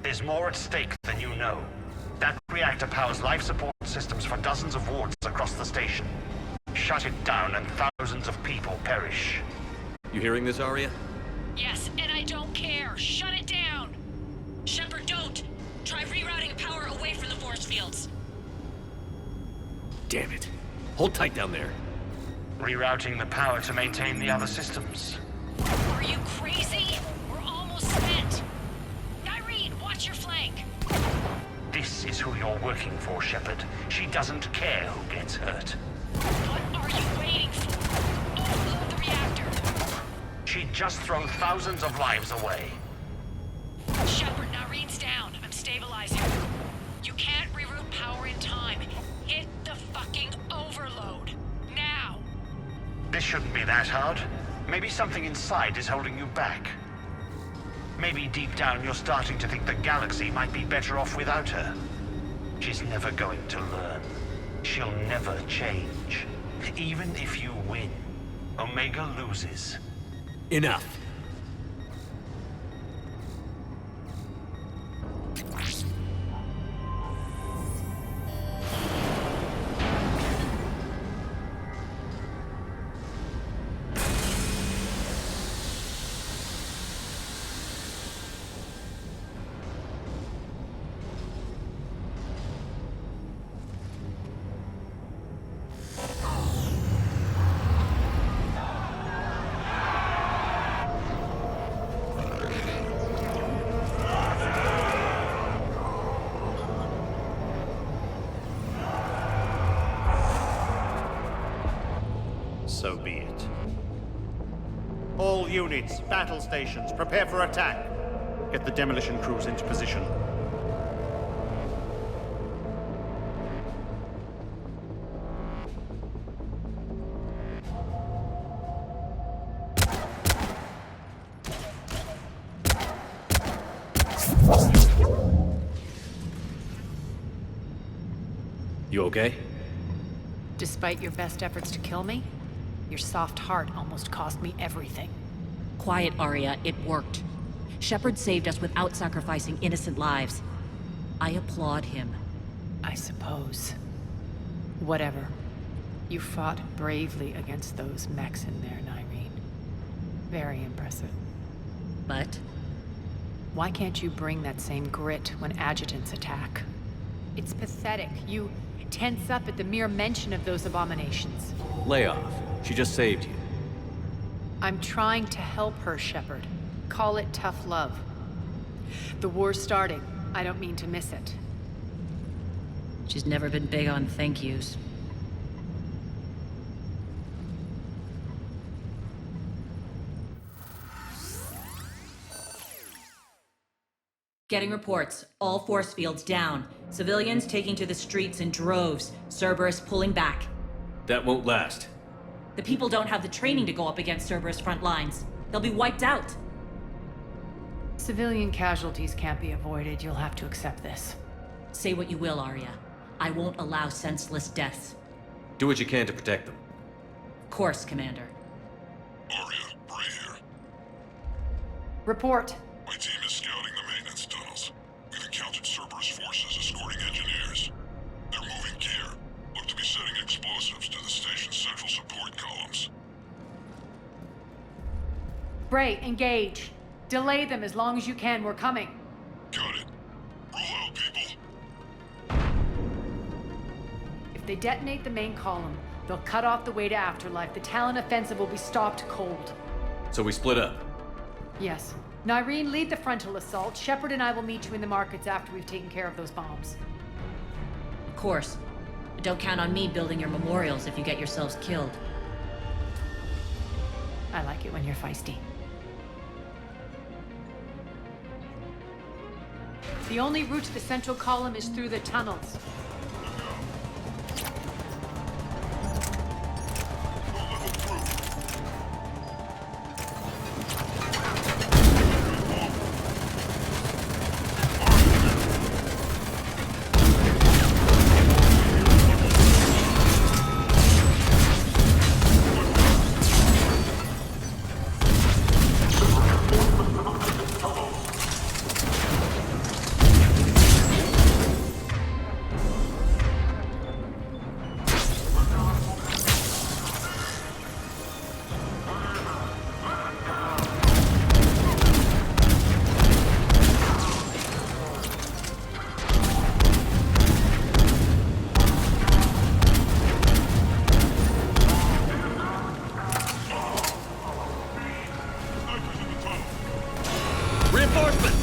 There's more at stake than you know. That reactor powers life support systems for dozens of wards across the station. Shut it down and thousands of people perish. You hearing this, Arya? Yes, and I don't care. Shut it down! Shepard, don't! Try rerouting power away from the force fields. Damn it. Hold tight down there. Rerouting the power to maintain the other systems. Are you crazy? We're almost spent. Nyreen, watch your flank. This is who you're working for, Shepard. She doesn't care who gets hurt. What are you waiting for? Offload the reactor. She'd just throw thousands of lives away. Shepard, Nyreen's down. I'm stabilizing. You can't reroute power in time. Hit the fucking overload. Now! This shouldn't be that hard. Maybe something inside is holding you back. Maybe deep down you're starting to think the galaxy might be better off without her. She's never going to learn. She'll never change. Even if you win, Omega loses. Enough. So be it. All units, battle stations, prepare for attack. Get the demolition crews into position. You okay? Despite your best efforts to kill me, your soft heart almost cost me everything. Quiet, Arya. It worked. Shepard saved us without sacrificing innocent lives. I applaud him. I suppose. Whatever. You fought bravely against those mechs in there, Nyreen. Very impressive. But? Why can't you bring that same grit when adjutants attack? It's pathetic. You tense up at the mere mention of those abominations. Lay off. She just saved you. I'm trying to help her, Shepard. Call it tough love. The war's starting. I don't mean to miss it. She's never been big on thank yous. Getting reports. All force fields down. Civilians taking to the streets in droves. Cerberus pulling back. That won't last. The people don't have the training to go up against Cerberus front lines. They'll be wiped out. Civilian casualties can't be avoided. You'll have to accept this. Say what you will, Arya. I won't allow senseless deaths. Do what you can to protect them. Of course, Commander. Arya, Bray here. Report. My team is scouting the maintenance tunnels. We've encountered Cerberus forces escorting engineers. They're moving gear. Look to be setting explosives to the station's central support columns. Bray, engage. Delay them as long as you can. We're coming. Got it. Roll out, people. If they detonate the main column, they'll cut off the way to Afterlife. The Talon offensive will be stopped cold. So we split up. Yes. Nyreen, lead the frontal assault. Shepard and I will meet you in the markets after we've taken care of those bombs. Of course. But don't count on me building your memorials if you get yourselves killed. I like it when you're feisty. The only route to the central column is through the tunnels. Reinforcements!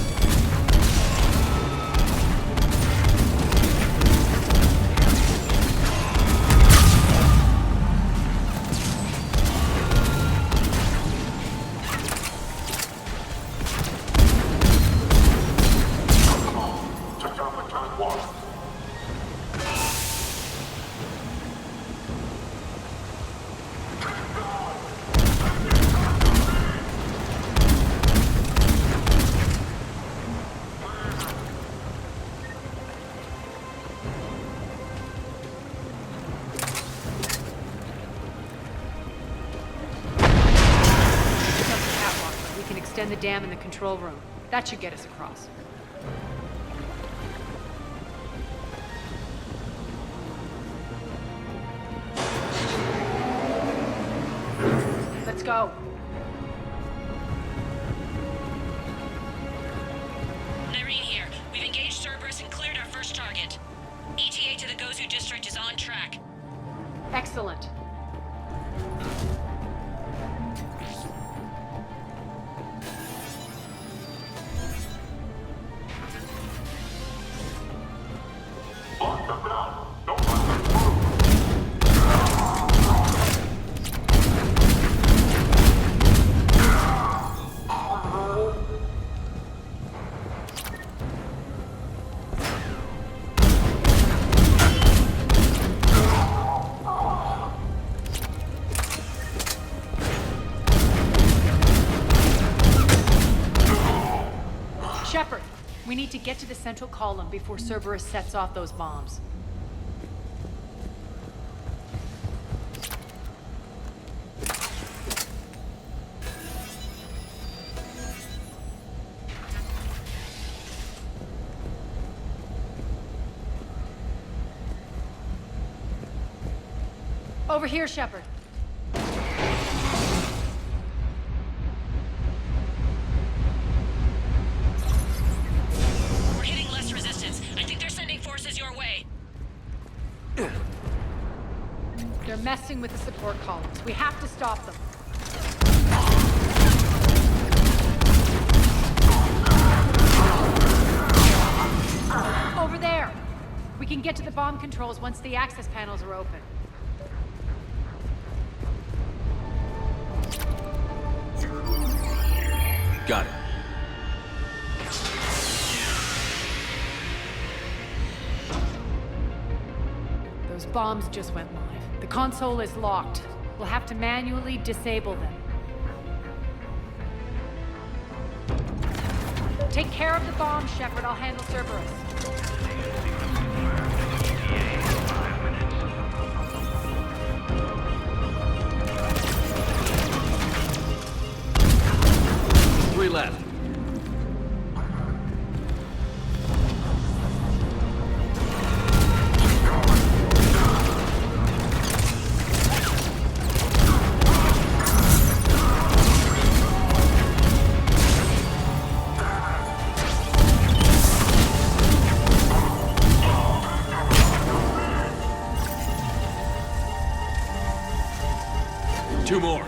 Extend the dam in the control room. That should get us across. Let's go. Irene here. We've engaged Cerberus and cleared our first target. ETA to the Gozu district is on track. Excellent. Shepard, we need to get to the central column before Cerberus sets off those bombs. Over here, Shepard. We're hitting less resistance. I think they're sending forces your way. They're messing with the support columns. We have to stop them. Over there! We can get to the bomb controls once the access panels are open. Got it. Those bombs just went live. The console is locked. We'll have to manually disable them. Take care of the bombs, Shepard. I'll handle Cerberus. Three left. Two more.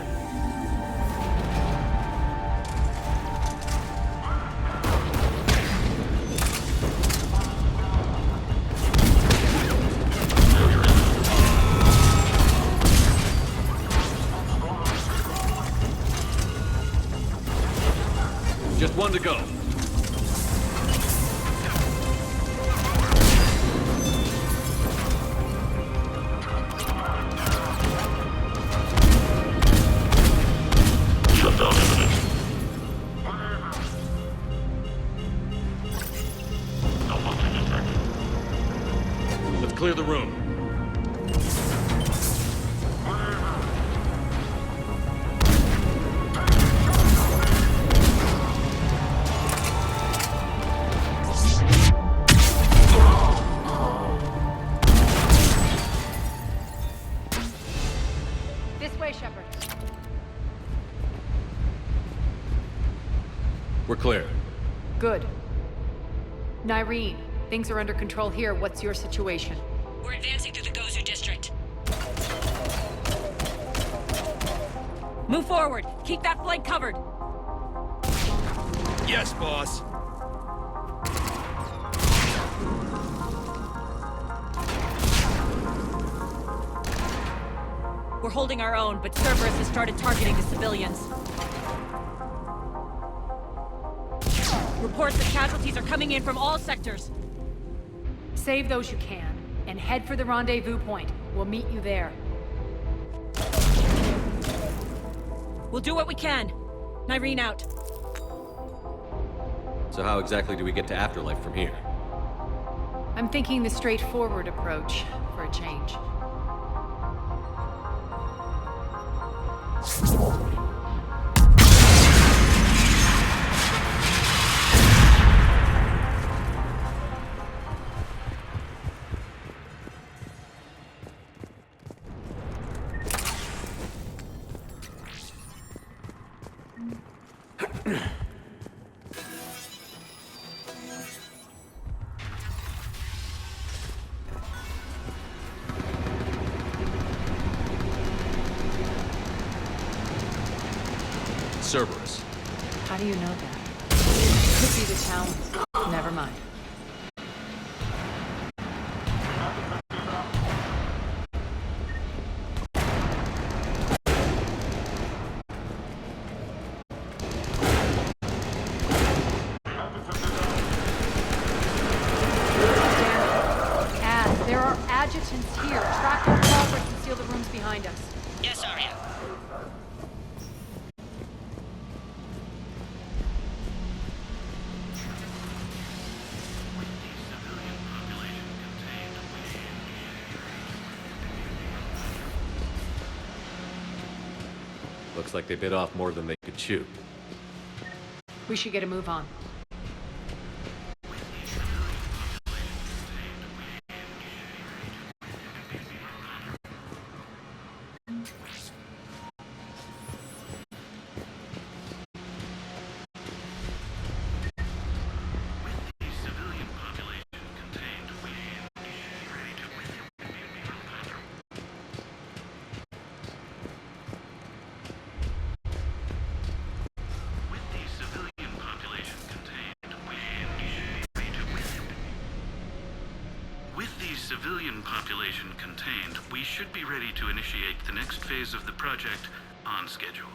Just one to go. Shut down imminent. Almost detected. Let's clear the room. This way, Shepard. We're clear. Good. Nyreen, things are under control here. What's your situation? We're advancing through the Gozu district. Move forward. Keep that flank covered. Yes, boss. We're holding our own, but Cerberus has started targeting the civilians. Reports that casualties are coming in from all sectors. Save those you can, and head for the rendezvous point. We'll meet you there. We'll do what we can. Nyreen out. So how exactly do we get to Afterlife from here? I'm thinking the straightforward approach, for a change. Cerberus. How do you know that? Could be the Talons. Never mind. There are adjutants here. Track their progress and seal the rooms behind us. Yes, Arya. Looks like they bit off more than they could chew. We should get a move on. Civilian population contained, we should be ready to initiate the next phase of the project on schedule.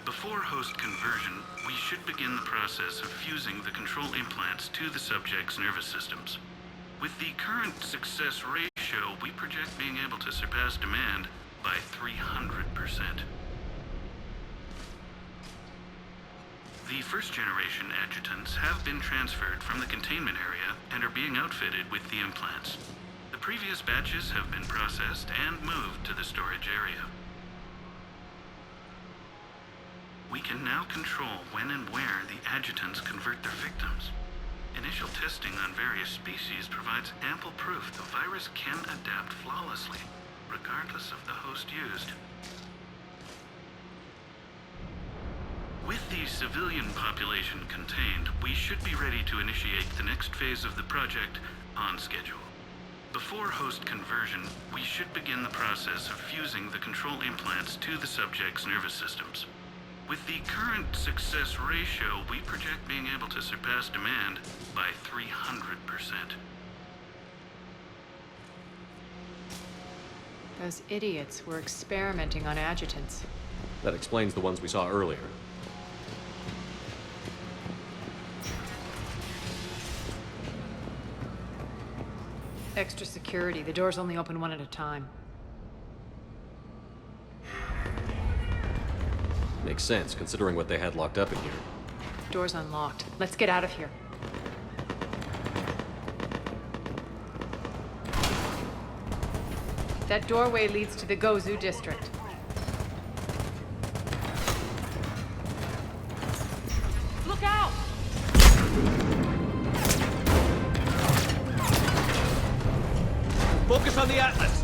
Before host conversion, we should begin the process of fusing the control implants to the subject's nervous systems. With the current success ratio, we project being able to surpass demand by 300%. The first-generation adjutants have been transferred from the containment area and are being outfitted with the implants. The previous batches have been processed and moved to the storage area. We can now control when and where the adjutants convert their victims. Initial testing on various species provides ample proof the virus can adapt flawlessly, regardless of the host used. With the civilian population contained, we should be ready to initiate the next phase of the project on schedule. Before host conversion, we should begin the process of fusing the control implants to the subject's nervous systems. With the current success ratio, we project being able to surpass demand by 300%. Those idiots were experimenting on adjutants. That explains the ones we saw earlier. Extra security. The doors only open one at a time. Makes sense, considering what they had locked up in here. Door's unlocked. Let's get out of here. That doorway leads to the Gozu district. Look out! Focus on the Atlas!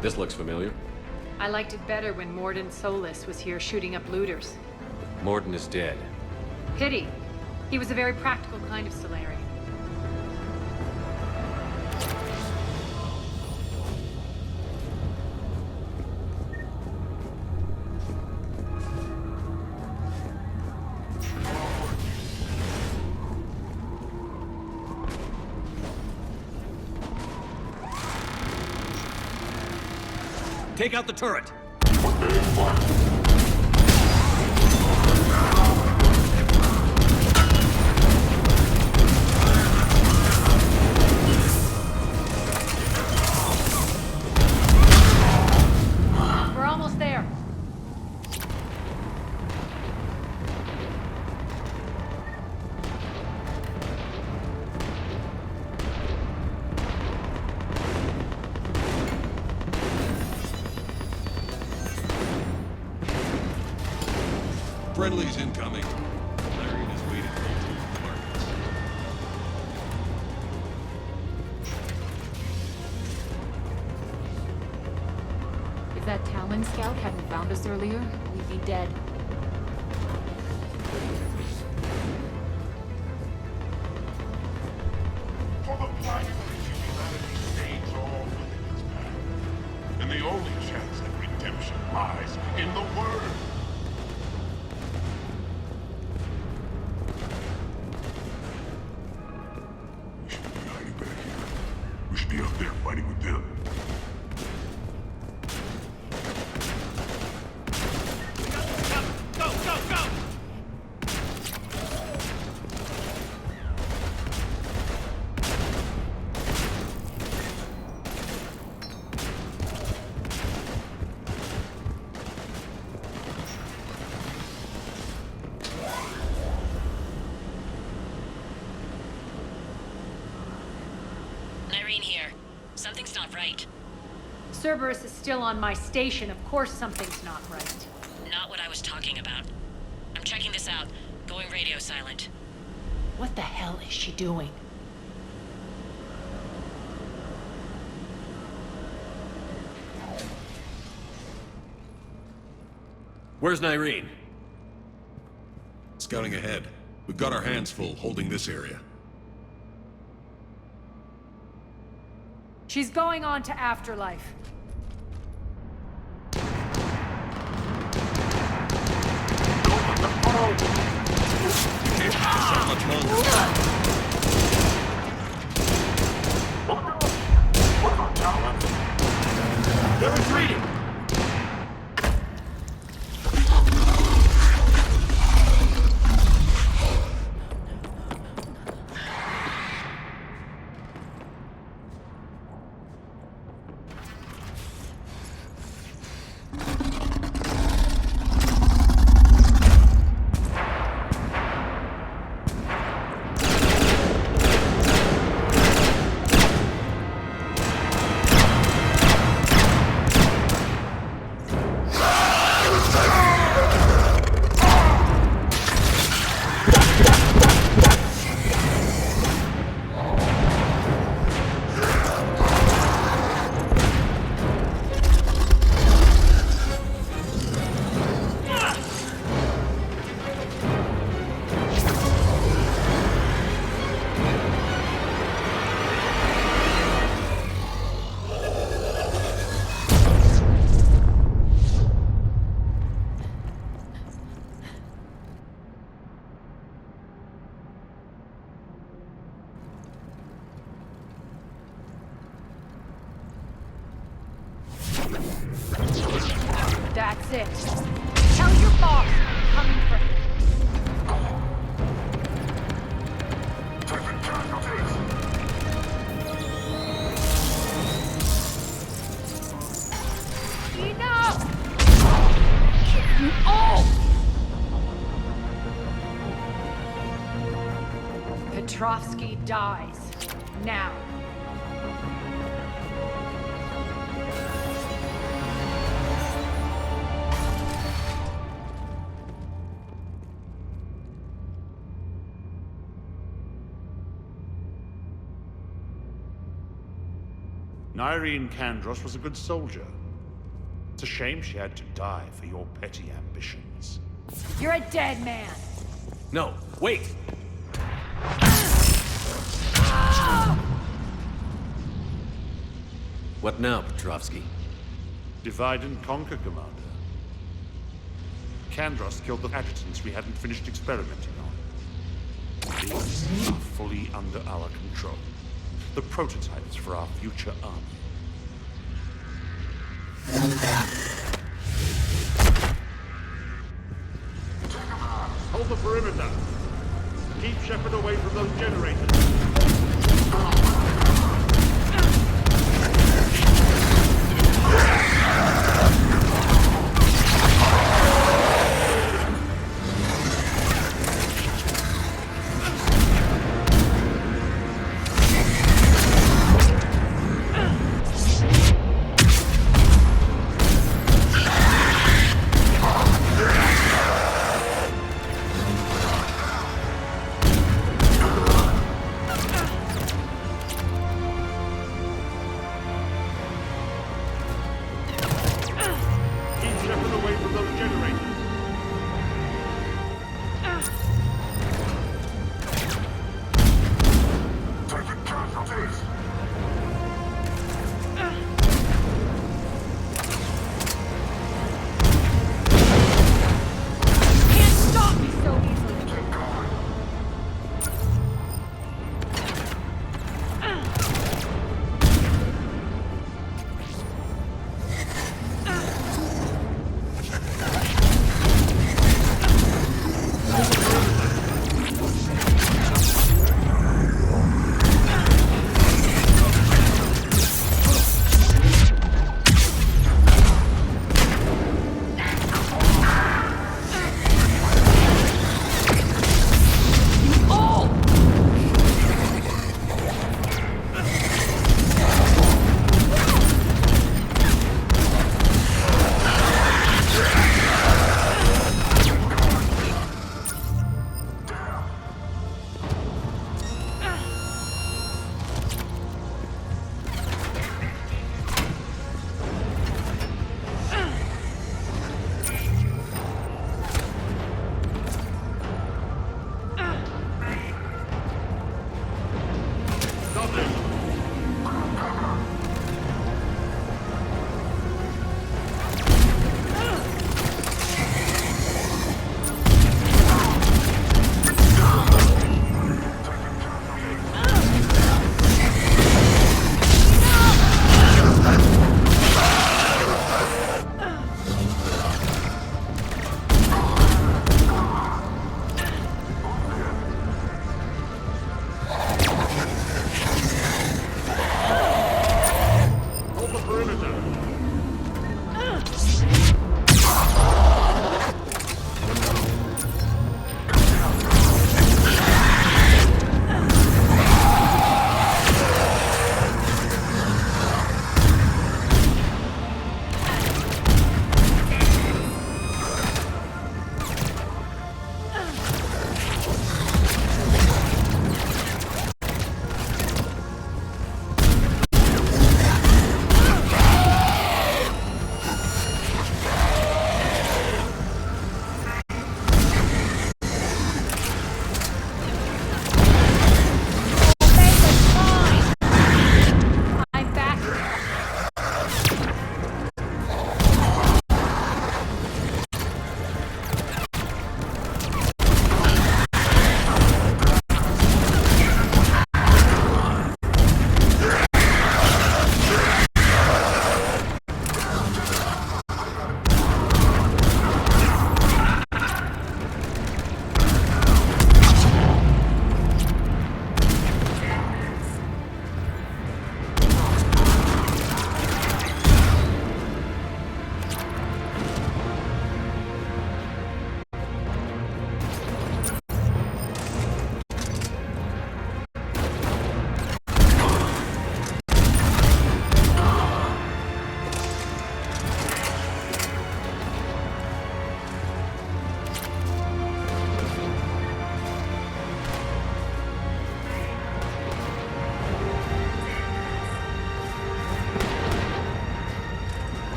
This looks familiar. I liked it better when Mordin Solus was here shooting up looters. Mordin is dead. Pity. He was a very practical kind of Solarian. Take out the turret! We're almost there. Friendly's incoming. Larian is waiting for you to mark. If that Talon scout hadn't found us earlier, we'd be dead. For the plight of humanity stays all within its path. And the only chance at redemption lies in the Word. We shouldn't be hiding back here. We should be up there fighting with them. Go, go, go! Irene here. Something's not right. Cerberus is still on my station. Of course something's not right. Not what I was talking about. I'm checking this out. Going radio silent. What the hell is she doing? Where's Nyreen? Scouting ahead. We've got our hands full holding this area. She's going on to Afterlife. Not much longer. They're retreating! That's it. Tell your boss I'm coming for him. Enough! Oh! Petrovsky dies. Now. Nyreen Kandros was a good soldier. It's a shame she had to die for your petty ambitions. You're a dead man! No, wait! What now, Petrovsky? Divide and conquer, Commander. Kandros killed the adjutants we hadn't finished experimenting on. These are fully under our control. The prototypes for our future army. Hold the perimeter. Keep Shepard away from those generators.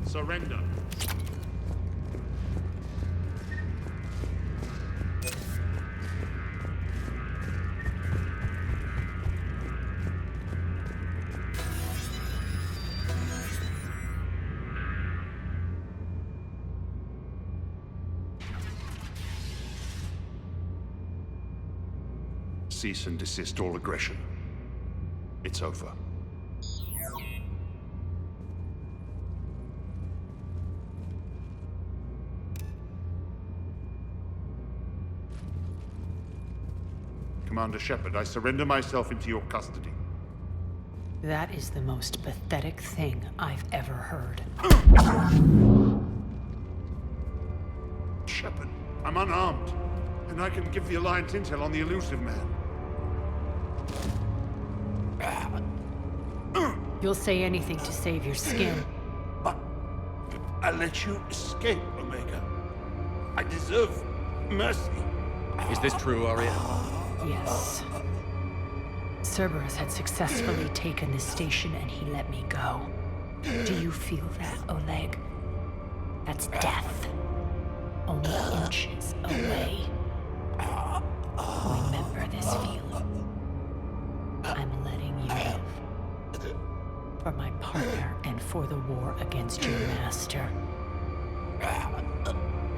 Surrender. Cease and desist all aggression. It's over. Commander Shepard, I surrender myself into your custody. That is the most pathetic thing I've ever heard. Shepard, I'm unarmed, and I can give the Alliance intel on the elusive man. You'll say anything to save your skin. But I let you escape, Omega. I deserve mercy. Is this true, Aria? Yes. Cerberus had successfully taken this station and he let me go. Do you feel that, Oleg? That's death. Only inches away. Remember this feeling. I'm letting you live. For my partner and for the war against your master.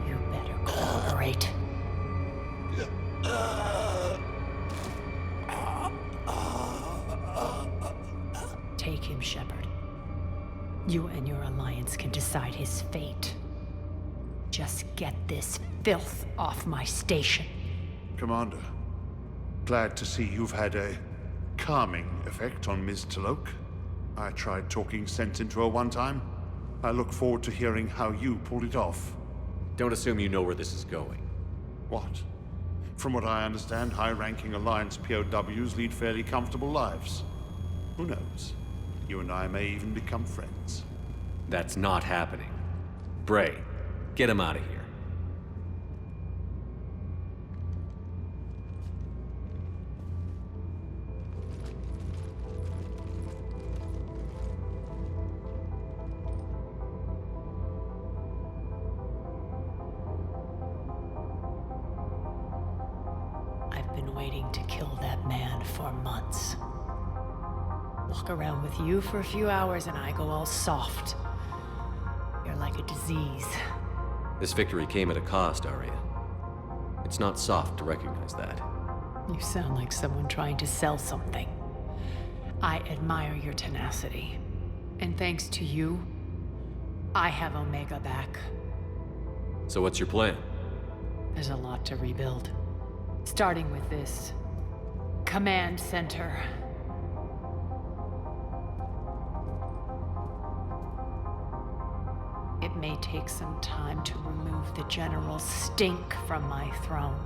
You better cooperate. Take him, Shepard. You and your Alliance can decide his fate. Just get this filth off my station. Commander, glad to see you've had a calming effect on Ms. T'Loak. I tried talking sense into her one time. I look forward to hearing how you pulled it off. Don't assume you know where this is going. What? From what I understand, high-ranking Alliance POWs lead fairly comfortable lives. Who knows? You and I may even become friends. That's not happening. Bray, get him out of here. I've been waiting to kill that man for months. Walk around with you for a few hours and I go all soft. You're like a disease. This victory came at a cost, Aria. It's not soft to recognize that. You sound like someone trying to sell something. I admire your tenacity. And thanks to you, I have Omega back. So what's your plan? There's a lot to rebuild. Starting with this command center. It may take some time to remove the general's stink from my throne.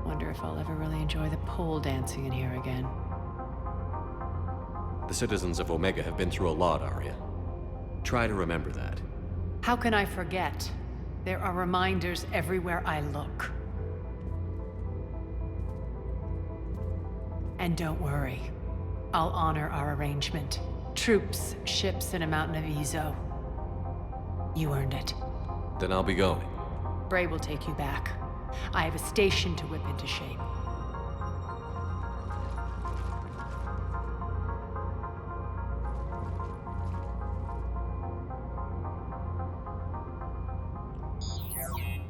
Wonder if I'll ever really enjoy the pole dancing in here again. The citizens of Omega have been through a lot, Aria. Try to remember that. How can I forget? There are reminders everywhere I look. And don't worry, I'll honor our arrangement. Troops, ships, and a mountain of Ezo. You earned it. Then I'll be going. Bray will take you back. I have a station to whip into shape.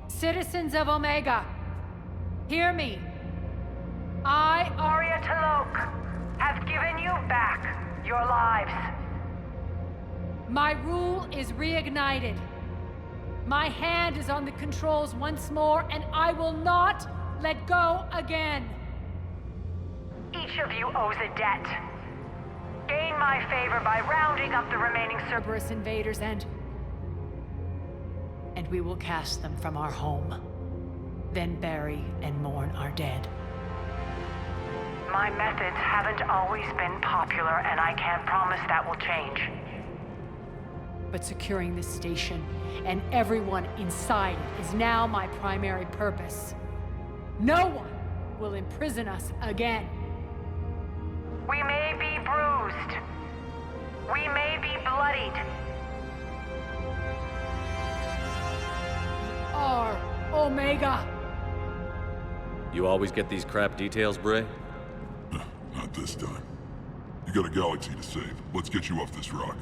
Citizens of Omega, hear me. I, Aria T'Loak, have given you back your lives. My rule is reignited. My hand is on the controls once more, and I will not let go again. Each of you owes a debt. Gain my favor by rounding up the remaining Cerberus invaders and we will cast them from our home. Then bury and mourn our dead. My methods haven't always been popular, and I can't promise that will change. But securing this station and everyone inside it is now my primary purpose. No one will imprison us again. We may be bruised. We may R. Omega! You always get these crap details, Bray? Not this time. You got a galaxy to save. Let's get you off this rock.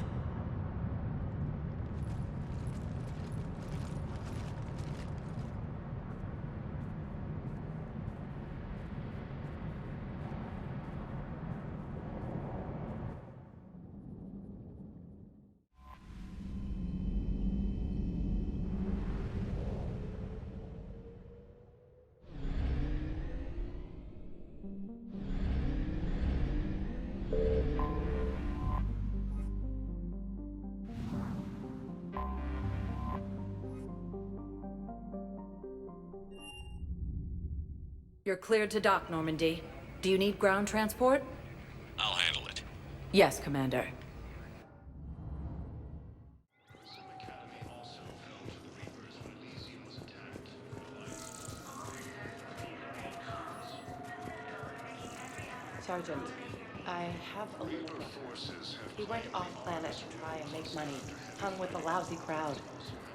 You're cleared to dock, Normandy. Do you need ground transport? I'll handle it. Yes, Commander. Sergeant, I have a little brother. He went off-planet to try and make money, hung with a lousy crowd.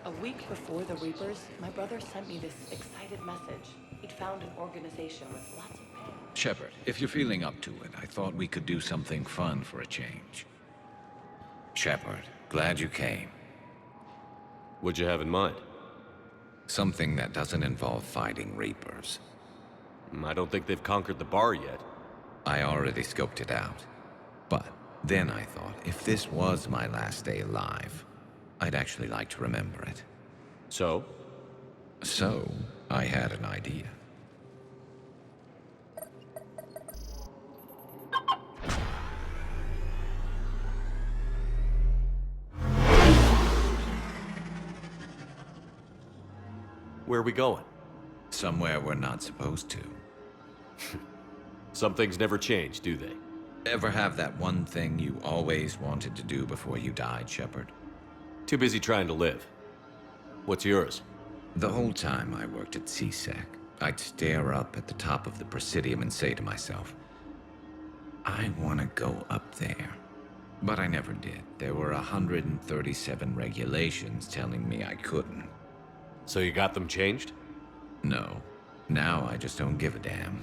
A week before the Reapers, my brother sent me this excited message. He'd found an organization with lots of pay. Shepard, if you're feeling up to it, I thought we could do something fun for a change. Shepard, glad you came. What'd you have in mind? Something that doesn't involve fighting Reapers. I don't think they've conquered the bar yet. I already scoped it out. But then I thought, if this was my last day alive, I'd actually like to remember it. So? So, I had an idea. Where are we going? Somewhere we're not supposed to. Some things never change, do they? Ever have that one thing you always wanted to do before you died, Shepard? Too busy trying to live. What's yours? The whole time I worked at CSEC, I'd stare up at the top of the Presidium and say to myself, I want to go up there. But I never did. There were 137 regulations telling me I couldn't. So you got them changed? No. Now I just don't give a damn.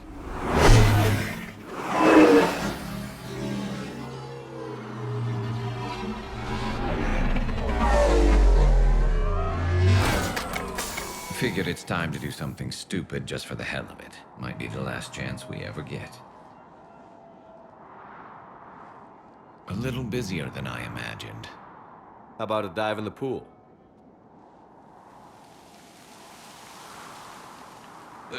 Figured it's time to do something stupid just for the hell of it. Might be the last chance we ever get. A little busier than I imagined. How about a dive in the pool?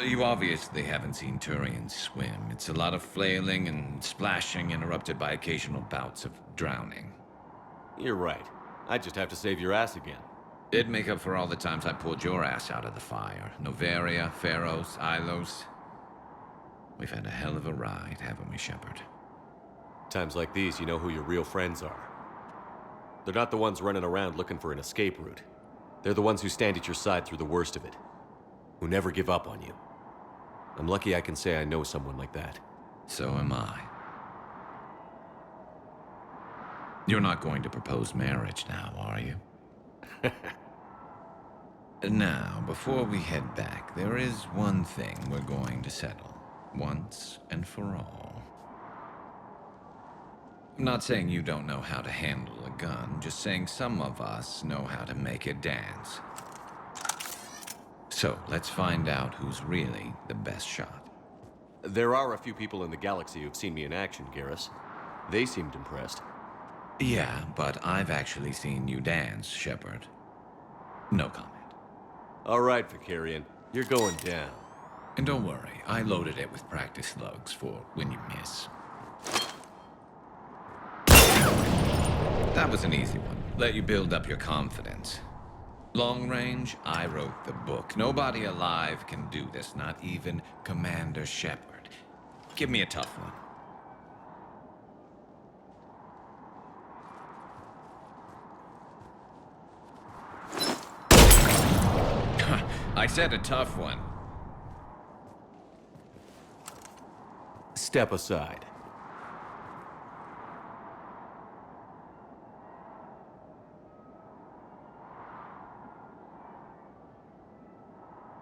You obviously haven't seen Turians swim. It's a lot of flailing and splashing interrupted by occasional bouts of drowning. You're right. I just have to save your ass again. It'd make up for all the times I pulled your ass out of the fire. Noveria, Pharos, Ilos. We've had a hell of a ride, haven't we, Shepard? Times like these, you know who your real friends are. They're not the ones running around looking for an escape route. They're the ones who stand at your side through the worst of it. Who never give up on you. I'm lucky I can say I know someone like that. So am I. You're not going to propose marriage now, are you? Now, before we head back, there is one thing we're going to settle. Once and for all. I'm not saying you don't know how to handle a gun, just saying some of us know how to make it dance. So, let's find out who's really the best shot. There are a few people in the galaxy who've seen me in action, Garrus. They seemed impressed. Yeah, but I've actually seen you dance, Shepard. No comment. All right, Vakarian. You're going down. And don't worry, I loaded it with practice slugs for when you miss. That was an easy one. Let you build up your confidence. Long range, I wrote the book. Nobody alive can do this, not even Commander Shepard. Give me a tough one. I said a tough one. Step aside.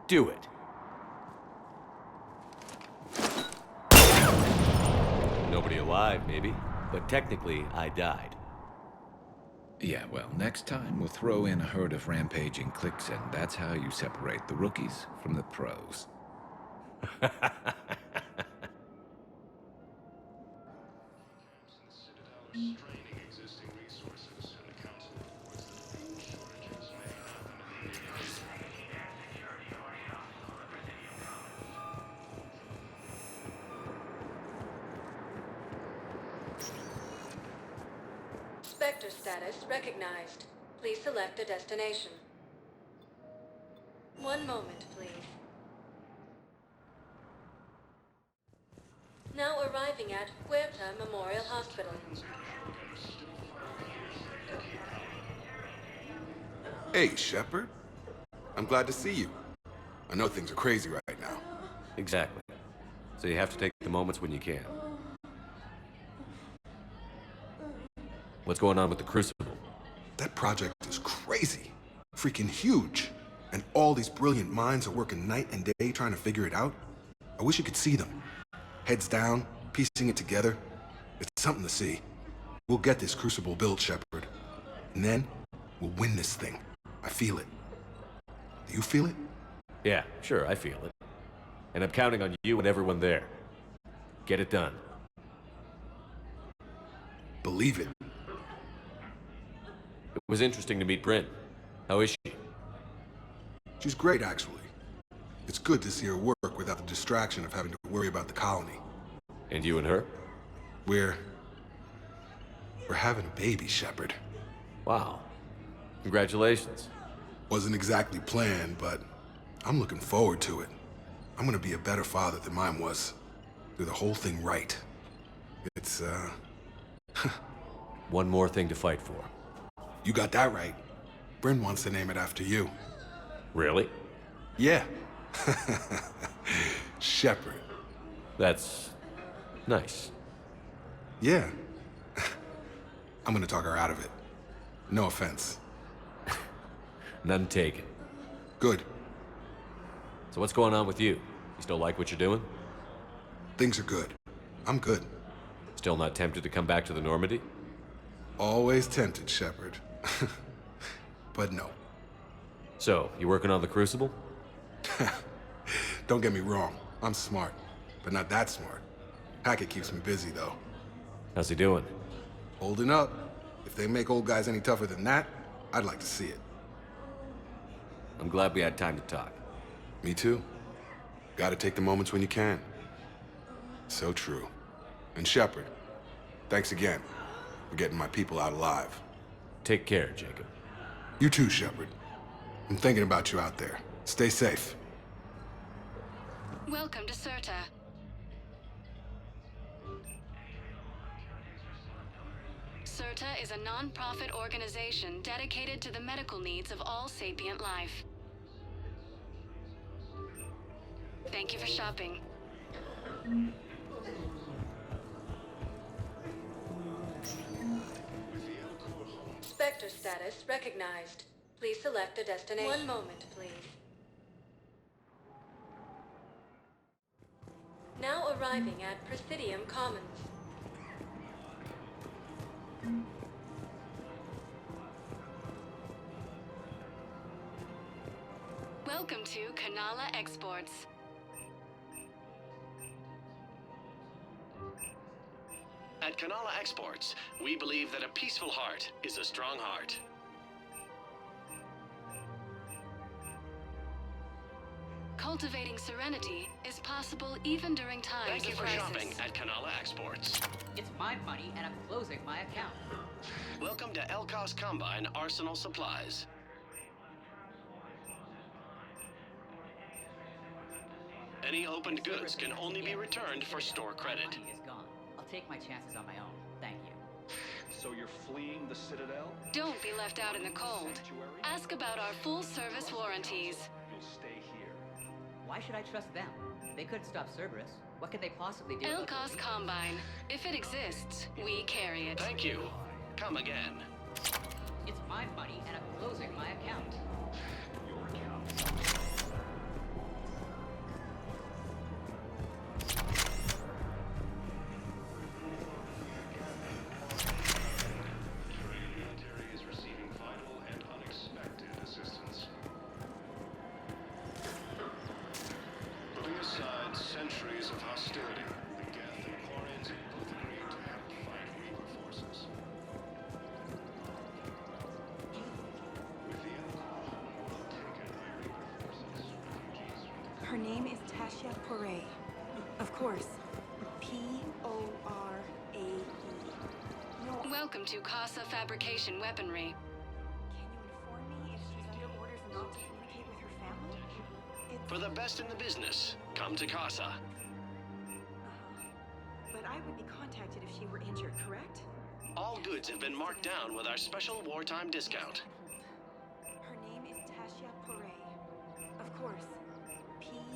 Do it. Nobody alive, maybe. But technically, I died. Yeah, well, next time we'll throw in a herd of rampaging cliques, and that's how you separate the rookies from the pros. Spectre status recognized. Please select a destination. One moment, please. Now arriving at Huerta Memorial Hospital. Hey, Shepard. I'm glad to see you. I know things are crazy right now. Exactly. So you have to take the moments when you can. What's going on with the Crucible? That project is crazy. Freaking huge. And all these brilliant minds are working night and day trying to figure it out. I wish you could see them. Heads down, piecing it together. It's something to see. We'll get this Crucible built, Shepard. And then, we'll win this thing. I feel it. Do you feel it? Yeah, sure, I feel it. And I'm counting on you and everyone there. Get it done. Believe it. It was interesting to meet Bryn. How is she? She's great, actually. It's good to see her work without the distraction of having to worry about the colony. And you and her? We're having a baby, Shepard. Wow. Congratulations. Wasn't exactly planned, but I'm looking forward to it. I'm gonna be a better father than mine was. Do the whole thing right. It's, One more thing to fight for. You got that right. Bryn wants to name it after you. Really? Yeah. Shepard. That's nice. Yeah. I'm gonna talk her out of it. No offense. None taken. Good. So what's going on with you? You still like what you're doing? Things are good. I'm good. Still not tempted to come back to the Normandy? Always tempted, Shepard. But no. So, you working on the Crucible? Don't get me wrong. I'm smart. But not that smart. Hackett keeps me busy, though. How's he doing? Holding up. If they make old guys any tougher than that, I'd like to see it. I'm glad we had time to talk. Me too. Gotta take the moments when you can. So true. And Shepard, thanks again for getting my people out alive. Take care, Jacob. You too, Shepard. I'm thinking about you out there. Stay safe. Welcome to Certa. Certa is a non-profit organization dedicated to the medical needs of all sapient life. Thank you for shopping. Spectre status recognized. Please select a destination. One moment, please. Now arriving at Presidium Commons. Welcome to Kanala Exports. At Kanala Exports, we believe that a peaceful heart is a strong heart. Cultivating serenity is possible even during times Thank you of for crisis. shopping at Kanala Exports. It's my money, and I'm closing my account. Welcome to Elkos Combine Arsenal Supplies. Any opened goods can only be returned for store credit. Money is gone. I'll take my chances on my own. Thank you. So you're fleeing the Citadel? Don't be left out in the cold. Ask about our full-service warranties. You'll stay here. Why should I trust them? They couldn't stop Cerberus. What could they possibly do? Elkos Combine. If it exists, we carry it. Thank you. Come again. It's my money, and I'm closing my account. Her name is Tasha Poray. Of course. P-O-R-A-E. No. Welcome to Casa Fabrication Weaponry. Can you inform me if she's under orders not to communicate with her family? For the best in the business, come to Casa. But I would be contacted if she were injured, correct? All goods have been marked down with our special wartime discount. Her name is Tasha Poray. Of course.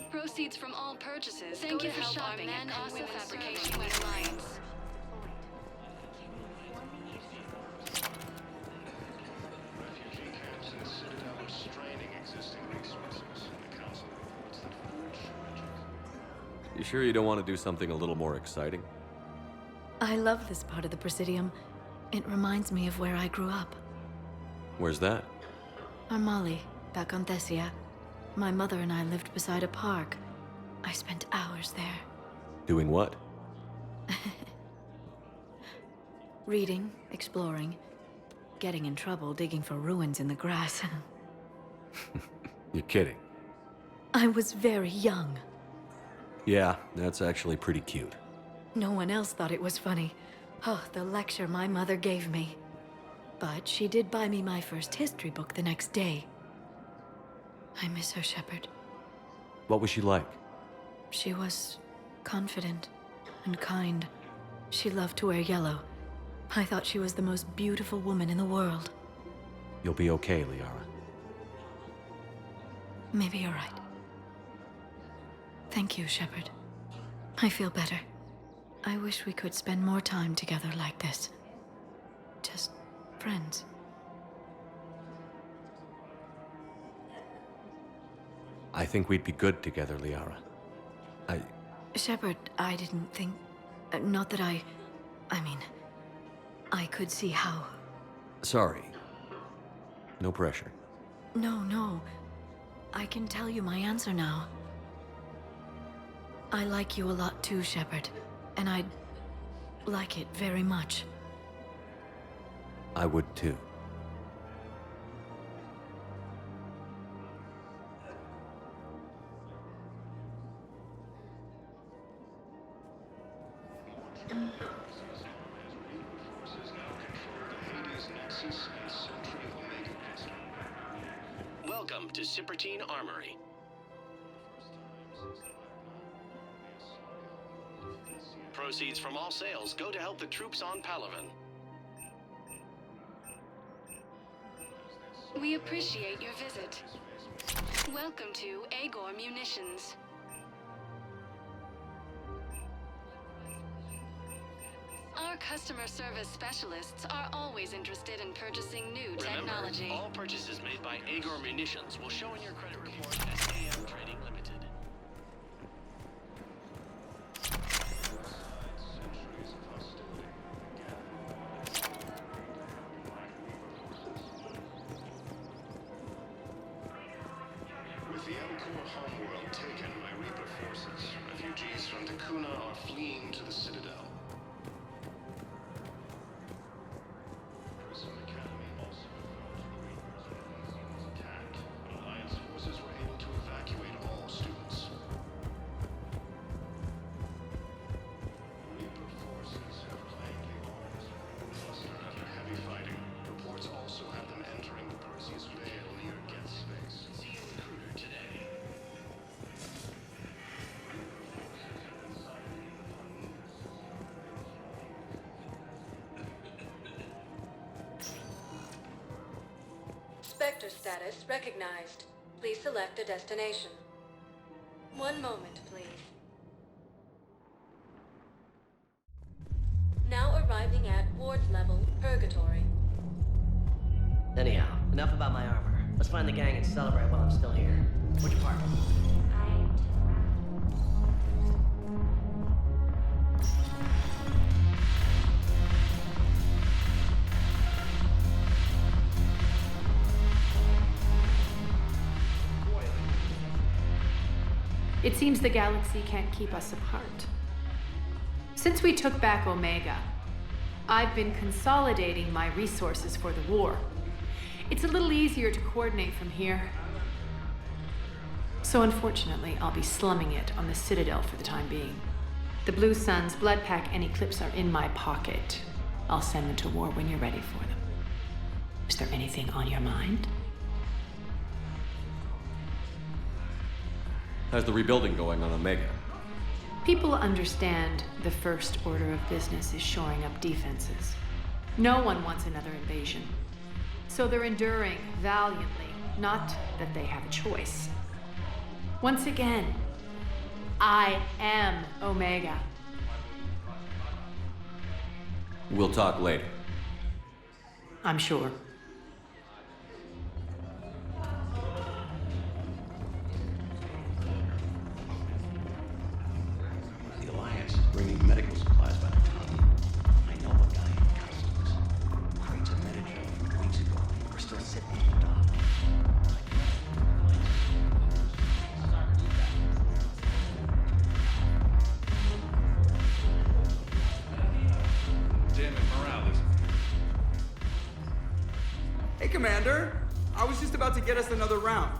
Proceeds from all purchases Thank go you to for help our shopping men at and Casa women's Fabrication Service Alliance. Refugee camps in the Citadel are straining existing resources. The Council reports that food shortages. You sure you don't want to do something a little more exciting? I love this part of the Presidium. It reminds me of where I grew up. Where's that? Armali, back on Thessia. My mother and I lived beside a park. I spent hours there. Doing what? Reading, exploring, getting in trouble digging for ruins in the grass. You're kidding. I was very young. Yeah, that's actually pretty cute. No one else thought it was funny. Oh, the lecture my mother gave me. But she did buy me my first history book the next day. I miss her, Shepard. What was she like? She was confident and kind. She loved to wear yellow. I thought she was the most beautiful woman in the world. You'll be okay, Liara. Maybe you're right. Thank you, Shepard. I feel better. I wish we could spend more time together like this. Just friends. I think we'd be good together, Liara. Shepard, I didn't think... not that I mean... I could see how... Sorry. No pressure. No. I can tell you my answer now. I like you a lot too, Shepard. And I'd like it very much. I would too. Welcome to Cipertine Armory. Proceeds from all sales go to help the troops on Palaven. We appreciate your visit. Welcome to Agor Munitions. Our customer service specialists are always interested in purchasing new technology. Remember, all purchases made by Agor Munitions will show in your credit report as AM Trading Limited. With the Elcor homeworld taken by Reaper forces, refugees from Takuna are fleeing to the Citadel. Prism Academy also felt the Reapers' was attacked, but Alliance forces were able to evacuate all students. Reaper forces have claimed the arms cluster after heavy fighting. Reports also have them entering the Perseus Vale near Get Space. See a recruiter today. Spectre status recognized. Please select a destination. One moment, please. Now arriving at Ward's level, Purgatory. Anyhow, enough about my armor. Let's find the gang and celebrate while I'm still here. Where'd you park? It seems the galaxy can't keep us apart. Since we took back Omega, I've been consolidating my resources for the war. It's a little easier to coordinate from here. So unfortunately, I'll be slumming it on the Citadel for the time being. The Blue Suns, Blood Pack, and Eclipse are in my pocket. I'll send them to war when you're ready for them. Is there anything on your mind? How's the rebuilding going on Omega? People understand the first order of business is shoring up defenses. No one wants another invasion. So they're enduring valiantly, not that they have a choice. Once again, I am Omega. We'll talk later. I'm sure. The Alliance is bringing medical supplies by the ton. I know a guy in customs. Crates of Medicaid from weeks ago are still sitting in the dock. Damn it, Morales. Hey, Commander. I was just about to get us another round.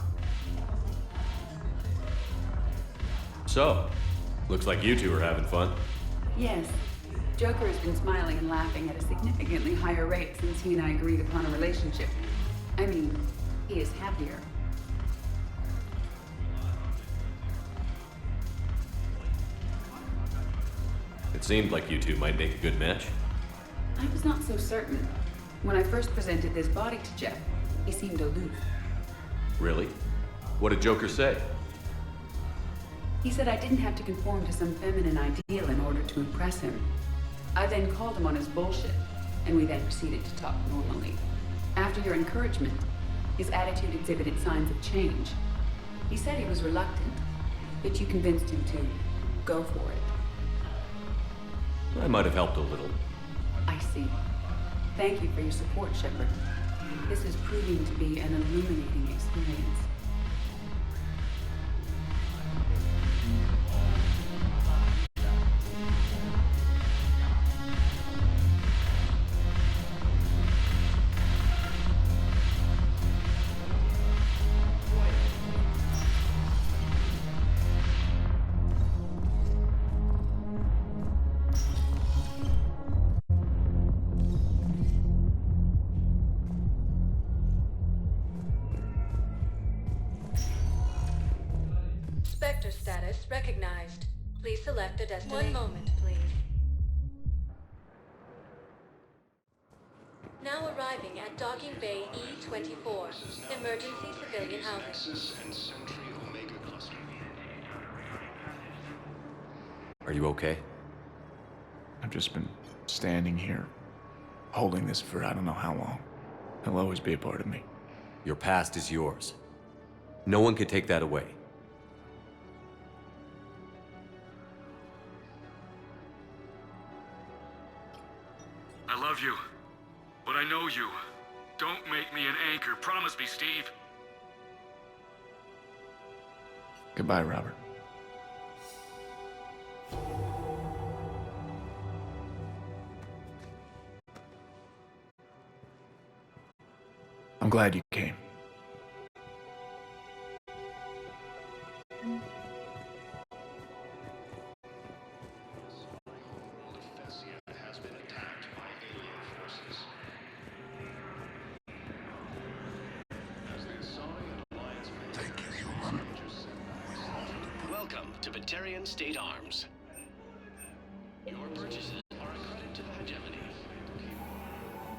So, looks like you two are having fun. Yes. Joker has been smiling and laughing at a significantly higher rate since he and I agreed upon a relationship. I mean, he is happier. It seemed like you two might make a good match. I was not so certain. When I first presented this body to Jeff, he seemed aloof. Really? What did Joker say? He said I didn't have to conform to some feminine ideal in order to impress him. I then called him on his bullshit, and we then proceeded to talk normally. After your encouragement, his attitude exhibited signs of change. He said he was reluctant, but you convinced him to go for it. I might have helped a little. I see. Thank you for your support, Shepard. This is proving to be an illuminating experience. Spectre status recognized. Please select a destination. 1 moment, please. Now arriving at Docking Bay E-24. Emergency civilian housing. Are you okay? I've just been standing here, holding this for I don't know how long. It'll always be a part of me. Your past is yours. No one can take that away. I love you, but I know you. Don't make me an anchor. Promise me, Steve. Goodbye, Robert. I'm glad you came. Welcome to Batarian State Arms. Your purchases are a credit to the hegemony.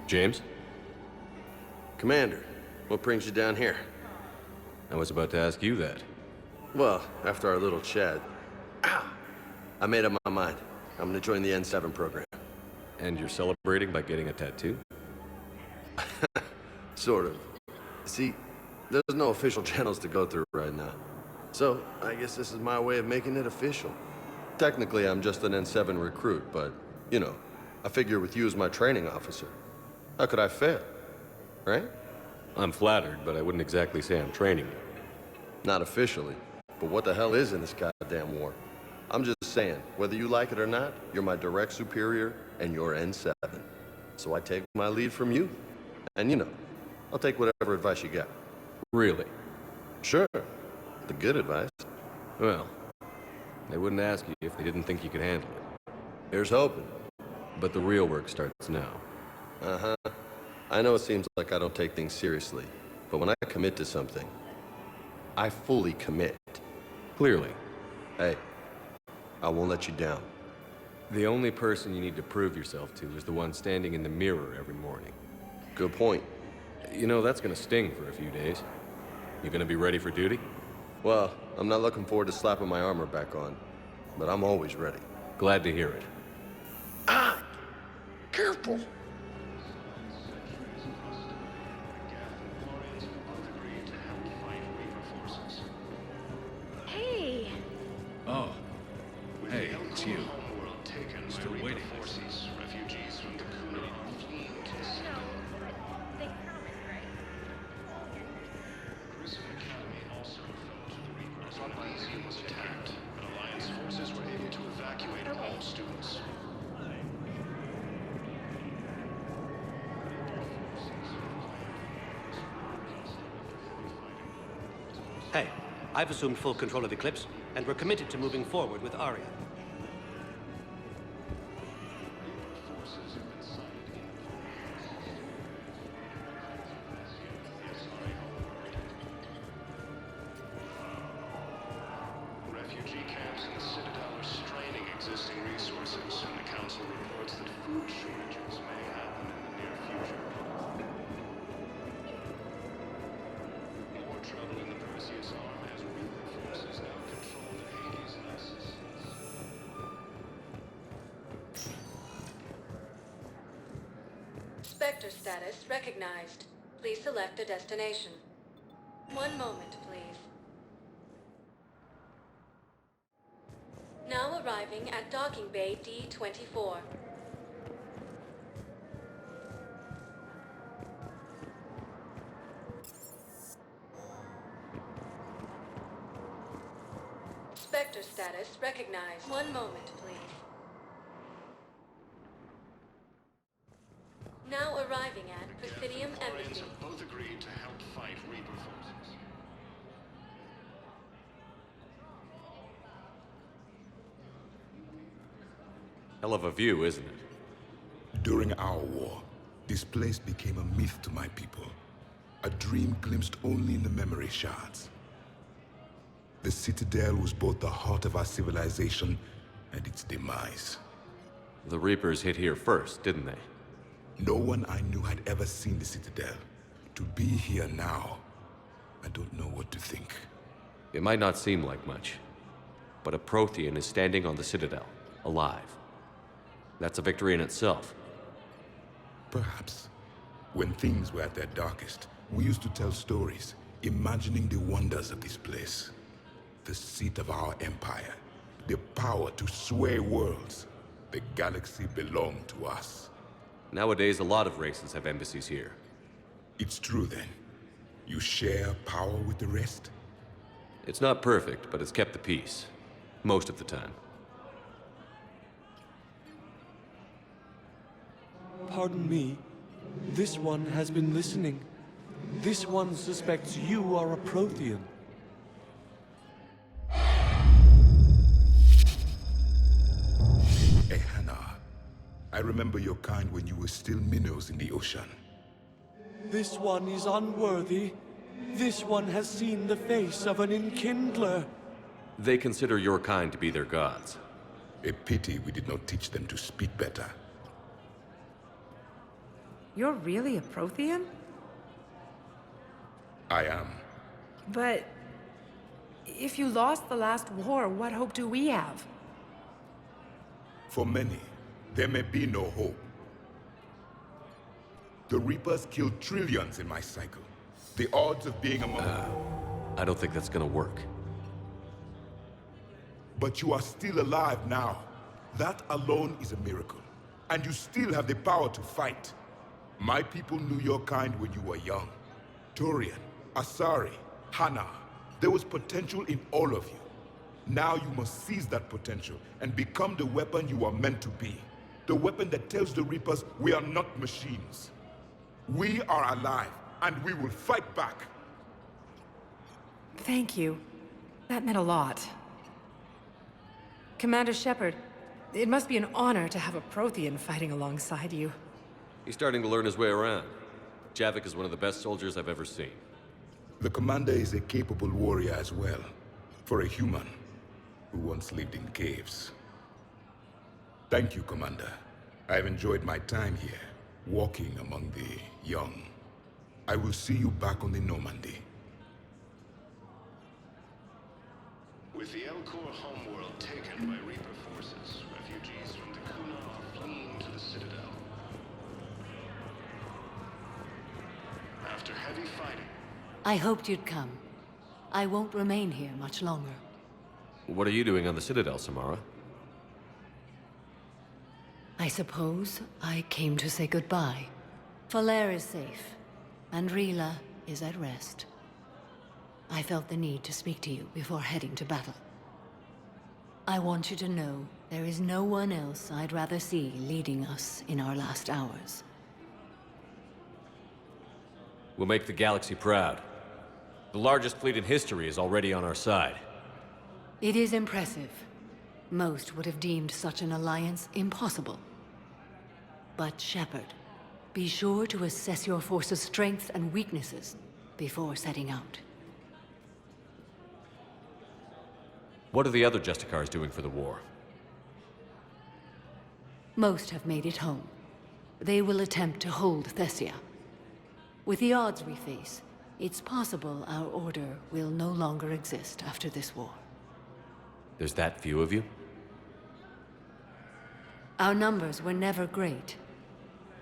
James? Commander, what brings you down here? I was about to ask you that. Well, after our little chat, I made up my mind. I'm gonna join the N7 program. And you're celebrating by getting a tattoo? Sort of. See, there's no official channels to go through right now. So, I guess this is my way of making it official. Technically, I'm just an N7 recruit, but, you know, I figure with you as my training officer, how could I fail? Right? I'm flattered, but I wouldn't exactly say I'm training you. Not officially, but what the hell is in this goddamn war? I'm just saying, whether you like it or not, you're my direct superior, and you're N7. So I take my lead from you. And you know, I'll take whatever advice you got. Really? Sure. The good advice. Well, they wouldn't ask you if they didn't think you could handle it. Here's hoping. But the real work starts now. Uh-huh. I know it seems like I don't take things seriously, but when I commit to something, I fully commit. Clearly. Hey, I won't let you down. The only person you need to prove yourself to is the one standing in the mirror every morning. Good point. You know, that's gonna sting for a few days. You gonna be ready for duty? Well, I'm not looking forward to slapping my armor back on, but I'm always ready. Glad to hear it. Ah! Careful! Hey! Oh. Hey, it's you. Still waiting. Refugees from the Kuna are fleeing to the city. Crucible Academy also fell to the Reapers when the museum was attacked, but Alliance forces were able to evacuate all students. Hey, I've assumed full control of Eclipse, and we're committed to moving forward with Aria. Refugee camps in the Citadel are straining existing resources, and the Council reports that food shortages may happen in the near future. More trouble in the Perseus arm as Reaper forces now control the Hades Nexus. Spectre status recognized. Please select a destination. One moment, please. Now arriving at Docking Bay D-24. Spectre status recognized. One moment, please. Now arriving at Presidium Embassy. Have both agreed to help fight Reaper forces. Hell of a view, isn't it? During our war, this place became a myth to my people. A dream glimpsed only in the memory shards. The Citadel was both the heart of our civilization and its demise. The Reapers hit here first, didn't they? No one I knew had ever seen the Citadel. To be here now, I don't know what to think. It might not seem like much, but a Prothean is standing on the Citadel, alive. That's a victory in itself. Perhaps. When things were at their darkest, we used to tell stories, imagining the wonders of this place. The seat of our empire, the power to sway worlds. The galaxy belonged to us. Nowadays, a lot of races have embassies here. It's true then. You share power with the rest? It's not perfect, but it's kept the peace. Most of the time. Pardon me. This one has been listening. This one suspects you are a Prothean. Ehana, I remember your kind when you were still minnows in the ocean. This one is unworthy. This one has seen the face of an Enkindler. They consider your kind to be their gods. A pity we did not teach them to speak better. You're really a Prothean? I am. But if you lost the last war, what hope do we have? For many, there may be no hope. The Reapers killed trillions in my cycle. The odds of being among... I don't think that's gonna work. But you are still alive now. That alone is a miracle. And you still have the power to fight. My people knew your kind when you were young. Turian, Asari, Hana. There was potential in all of you. Now you must seize that potential and become the weapon you are meant to be. The weapon that tells the Reapers we are not machines. We are alive, and we will fight back. Thank you. That meant a lot. Commander Shepard, it must be an honor to have a Prothean fighting alongside you. He's starting to learn his way around. Javik is one of the best soldiers I've ever seen. The commander is a capable warrior as well, for a human who once lived in caves. Thank you, Commander. I've enjoyed my time here, walking among the young. I will see you back on the Normandy. With the Elcor homeworld taken by Reaper forces, refugees from the Kuna are fleeing to the Citadel. After heavy fighting, I hoped you'd come. I won't remain here much longer. What are you doing on the Citadel, Samara? I suppose I came to say goodbye. Falere is safe, and Rila is at rest. I felt the need to speak to you before heading to battle. I want you to know there is no one else I'd rather see leading us in our last hours. We'll make the galaxy proud. The largest fleet in history is already on our side. It is impressive. Most would have deemed such an alliance impossible. But Shepard, be sure to assess your force's strengths and weaknesses before setting out. What are the other Justicars doing for the war? Most have made it home. They will attempt to hold Thessia. With the odds we face, it's possible our order will no longer exist after this war. There's that few of you? Our numbers were never great.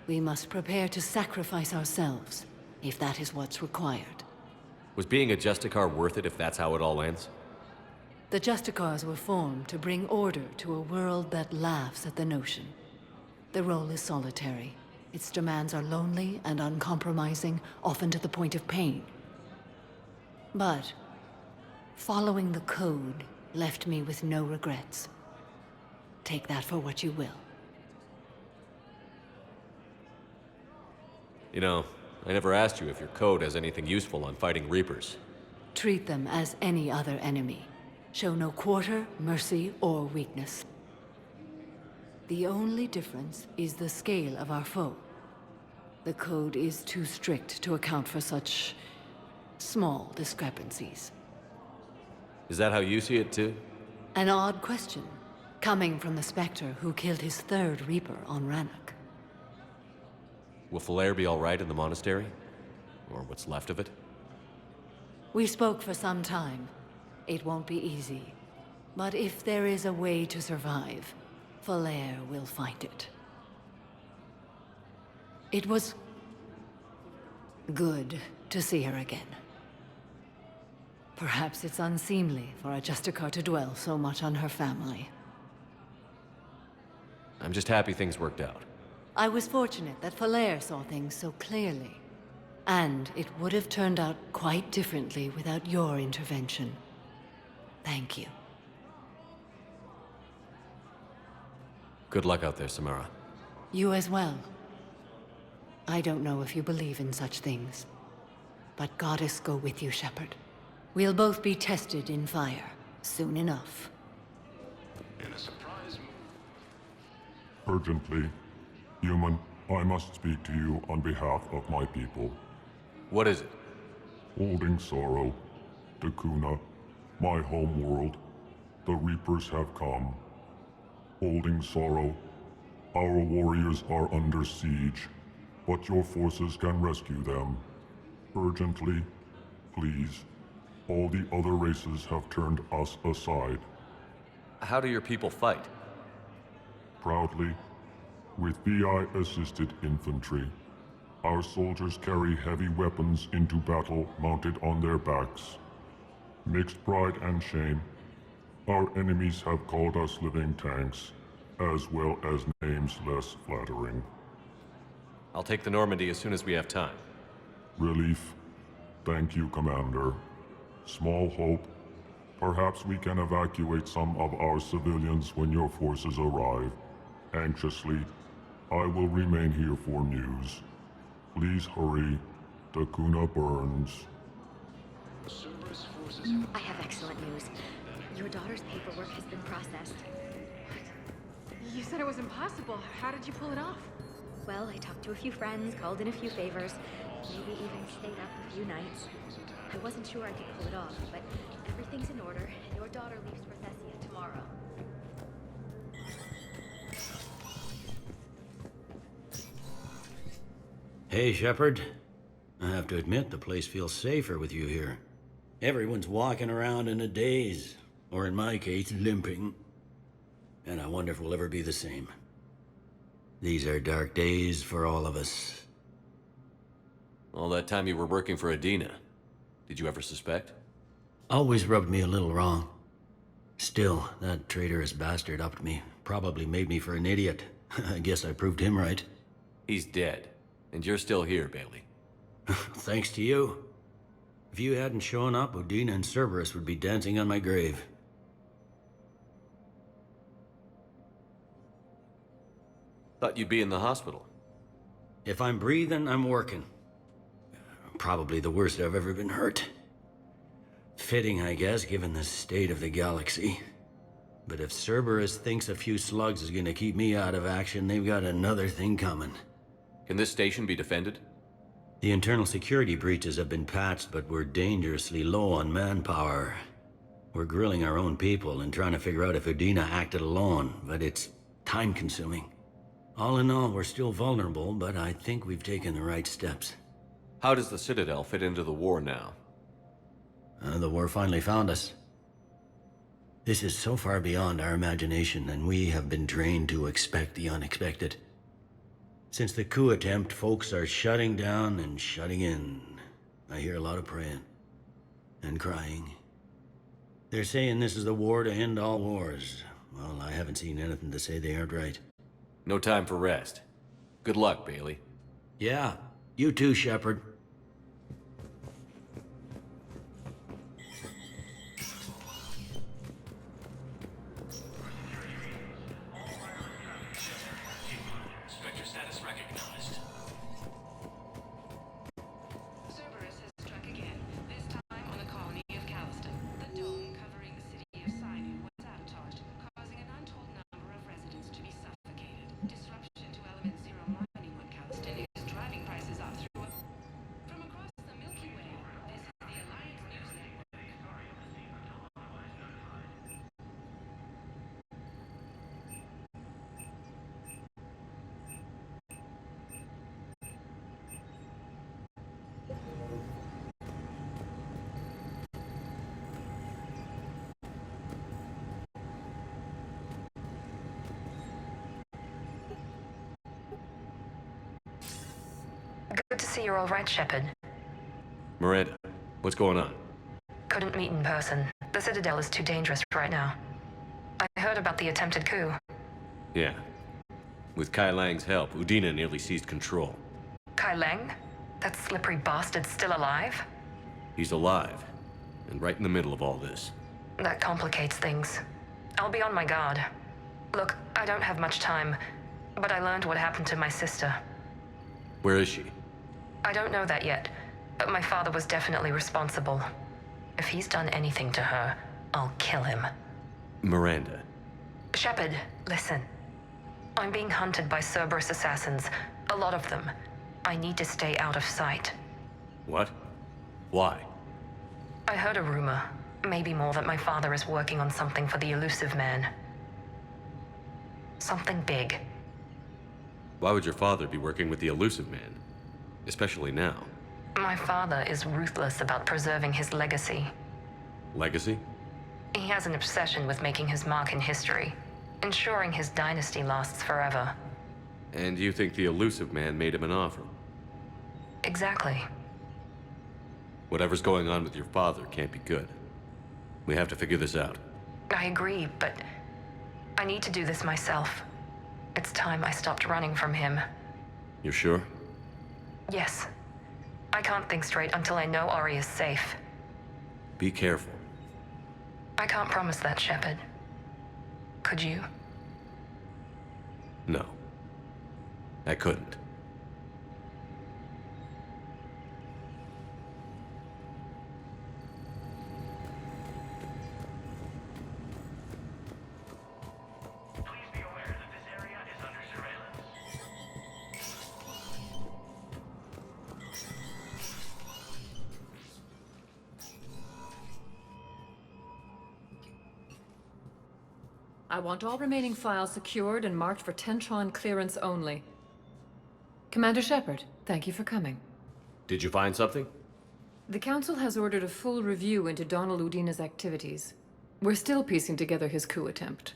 We must prepare to sacrifice ourselves, if that is what's required. Was being a Justicar worth it if that's how it all ends? The Justicars were formed to bring order to a world that laughs at the notion. The role is solitary. Its demands are lonely and uncompromising, often to the point of pain. But following the code left me with no regrets. Take that for what you will. You know, I never asked you if your code has anything useful on fighting Reapers. Treat them as any other enemy. Show no quarter, mercy, or weakness. The only difference is the scale of our foe. The code is too strict to account for such small discrepancies. Is that how you see it too? An odd question, coming from the Spectre who killed his third Reaper on Rannoch. Will Falere be all right in the monastery? Or what's left of it? We spoke for some time. It won't be easy. But if there is a way to survive, Falere will find it. It was good to see her again. Perhaps it's unseemly for a Justicar to dwell so much on her family. I'm just happy things worked out. I was fortunate that Falere saw things so clearly. And it would have turned out quite differently without your intervention. Thank you. Good luck out there, Samara. You as well. I don't know if you believe in such things, but Goddess go with you, Shepard. We'll both be tested in fire, soon enough. in a surprise Urgently, human, I must speak to you on behalf of my people. What is it? Holding Sorrow, Dakuna, my home world, the Reapers have come. Holding Sorrow, our warriors are under siege, but your forces can rescue them. Urgently, please. All the other races have turned us aside. How do your people fight? Proudly, with VI-assisted infantry. Our soldiers carry heavy weapons into battle mounted on their backs. Mixed pride and shame, our enemies have called us living tanks, as well as names less flattering. I'll take the Normandy as soon as we have time. Relief. Thank you, Commander. Small hope. Perhaps we can evacuate some of our civilians when your forces arrive. Anxiously, I will remain here for news. Please hurry. Dakuna burns. Cerberus forces have... I have excellent news. Your daughter's paperwork has been processed. You said it was impossible. How did you pull it off? Well, I talked to a few friends, called in a few favors, maybe even stayed up a few nights. I wasn't sure I could pull it off, but everything's in order, and your daughter leaves for Thessia tomorrow. Hey, Shepard. I have to admit, the place feels safer with you here. Everyone's walking around in a daze, or in my case, limping. And I wonder if we'll ever be the same. These are dark days for all of us. All that time you were working for Adina, did you ever suspect? Always rubbed me a little wrong. Still, that traitorous bastard upped me. Probably made me for an idiot. I guess I proved him right. He's dead, and you're still here, Bailey. Thanks to you. If you hadn't shown up, Udina and Cerberus would be dancing on my grave. Thought you'd be in the hospital. If I'm breathing, I'm working. Probably the worst I've ever been hurt. Fitting, I guess, given the state of the galaxy. But if Cerberus thinks a few slugs is gonna keep me out of action, they've got another thing coming. Can this station be defended? The internal security breaches have been patched, but we're dangerously low on manpower. We're grilling our own people and trying to figure out if Udina acted alone, but it's time-consuming. All in all, we're still vulnerable, but I think we've taken the right steps. How does the Citadel fit into the war now? The war finally found us. This is so far beyond our imagination, and we have been trained to expect the unexpected. Since the coup attempt, folks are shutting down and shutting in. I hear a lot of praying. And crying. They're saying this is the war to end all wars. Well, I haven't seen anything to say they aren't right. No time for rest. Good luck, Bailey. Yeah, you too, Shepard. Spectre status recognized. Cerberus has struck again, this time on the colony of Calliston. The dome covering the city of Sinai was sabotaged, causing an untold number of residents to be suffocated. Disruption to Element Zero mining on Calliston is driving prices up through from across the Milky Way. This is the Alliance News Network. Good to see you're all right, Shepard. Miranda, what's going on? Couldn't meet in person. The Citadel is too dangerous right now. I heard about the attempted coup. Yeah. With Kai Lang's help, Udina nearly seized control. Kai Lang? That slippery bastard's still alive? He's alive, and right in the middle of all this. That complicates things. I'll be on my guard. Look, I don't have much time, but I learned what happened to my sister. Where is she? I don't know that yet, but my father was definitely responsible. If he's done anything to her, I'll kill him. Miranda. Shepard, listen. I'm being hunted by Cerberus assassins. A lot of them. I need to stay out of sight. What? Why? I heard a rumor, maybe more, that my father is working on something for the Elusive Man. Something big. Why would your father be working with the Elusive Man? Especially now. My father is ruthless about preserving his legacy. Legacy? He has an obsession with making his mark in history, ensuring his dynasty lasts forever. And you think the Elusive Man made him an offer? Exactly. Whatever's going on with your father can't be good. We have to figure this out. I agree, but I need to do this myself. It's time I stopped running from him. You're sure? Yes. I can't think straight until I know Ori is safe. Be careful. I can't promise that, Shepard. Could you? No. I couldn't. I want all remaining files secured and marked for Tentron clearance only. Commander Shepard, thank you for coming. Did you find something? The Council has ordered a full review into Donald Udina's activities. We're still piecing together his coup attempt.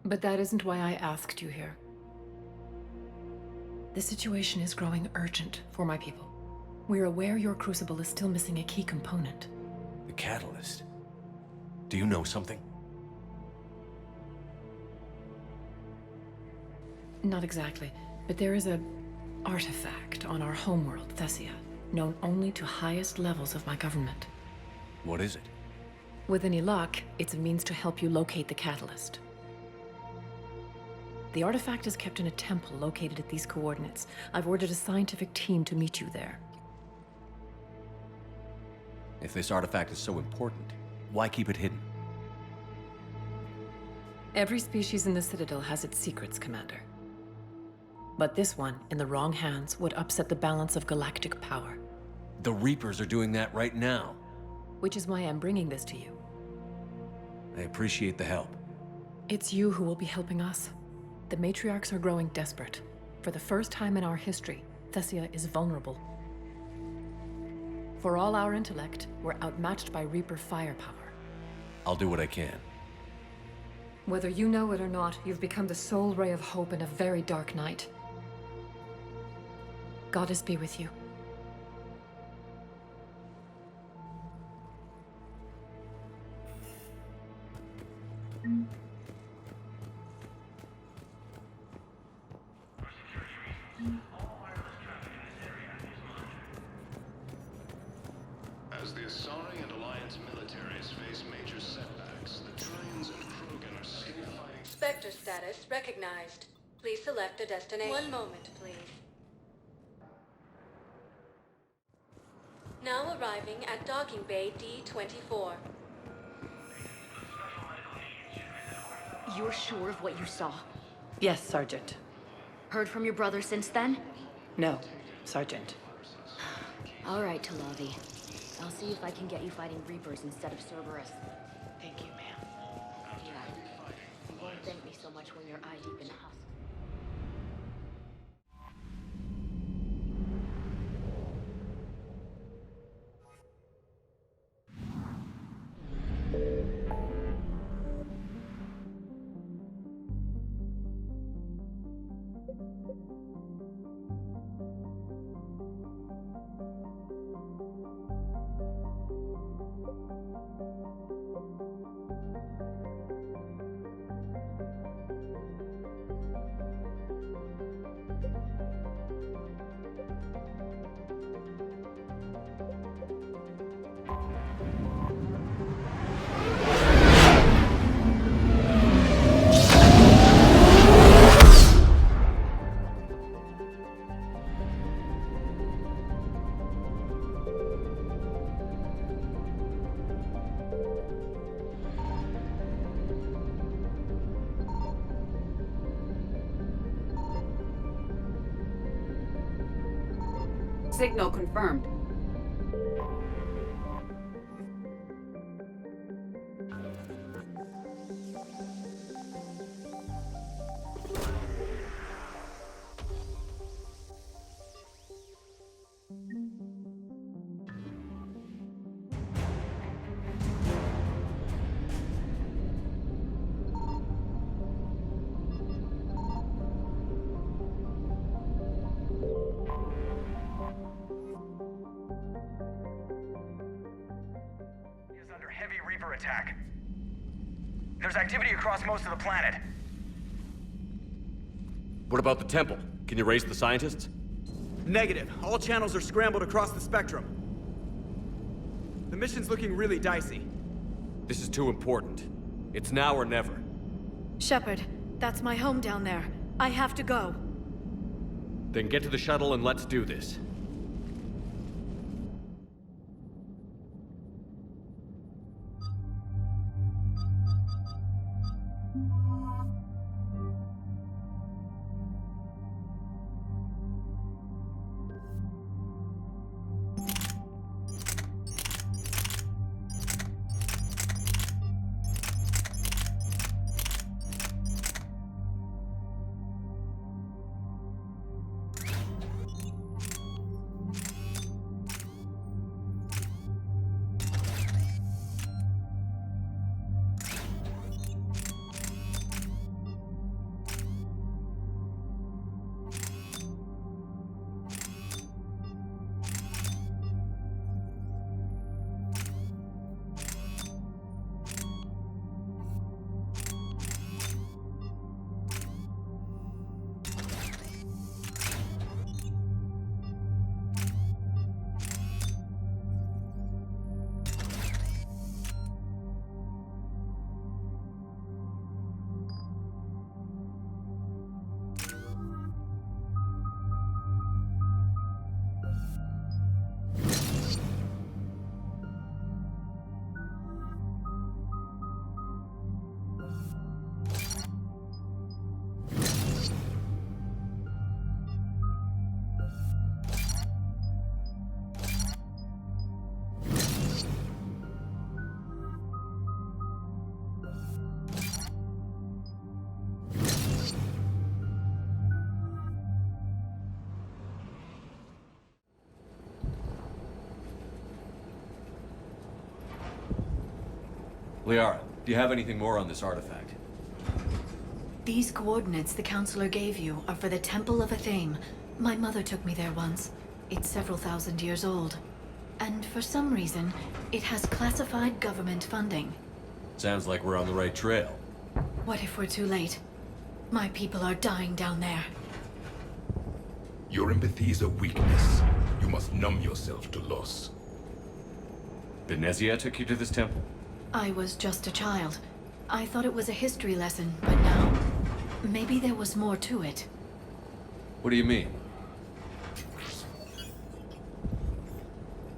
But that isn't why I asked you here. The situation is growing urgent for my people. We're aware your crucible is still missing a key component. The catalyst. Do you know something? Not exactly, but there is a artifact on our homeworld, Thessia, known only to highest levels of my government. What is it? With any luck, it's a means to help you locate the catalyst. The artifact is kept in a temple located at these coordinates. I've ordered a scientific team to meet you there. If this artifact is so important, why keep it hidden? Every species in the Citadel has its secrets, Commander. But this one, in the wrong hands, would upset the balance of galactic power. The Reapers are doing that right now. Which is why I'm bringing this to you. I appreciate the help. It's you who will be helping us. The matriarchs are growing desperate. For the first time in our history, Thessia is vulnerable. For all our intellect, we're outmatched by Reaper firepower. I'll do what I can. Whether you know it or not, you've become the sole ray of hope in a very dark night. Goddess be with you. As the Asari and Alliance militaries face major setbacks, the Tryans and Krogan are still fighting. Spectre status recognized. Please select a destination. One moment, please. Now arriving at docking bay D-24. You're sure of what you saw? Yes, Sergeant. Heard from your brother since then? No, Sergeant. All right, Talavi. I'll see if I can get you fighting Reapers instead of Cerberus. Thank you, ma'am. Yeah. You won't thank me so much when you're eye-deep in husk. Signal confirmed. Attack. There's activity across most of the planet. What about the temple? Can you raise the scientists? Negative. All channels are scrambled across the spectrum. The mission's looking really dicey. This is too important. It's now or never. Shepard, that's my home down there. I have to go. Then get to the shuttle and let's do this. Liara, do you have anything more on this artifact? These coordinates the Counselor gave you are for the Temple of Athame. My mother took me there once. It's several thousand years old. And for some reason, it has classified government funding. Sounds like we're on the right trail. What if we're too late? My people are dying down there. Your empathy is a weakness. You must numb yourself to loss. Benezia took you to this temple? I was just a child. I thought it was a history lesson, but now... maybe there was more to it. What do you mean?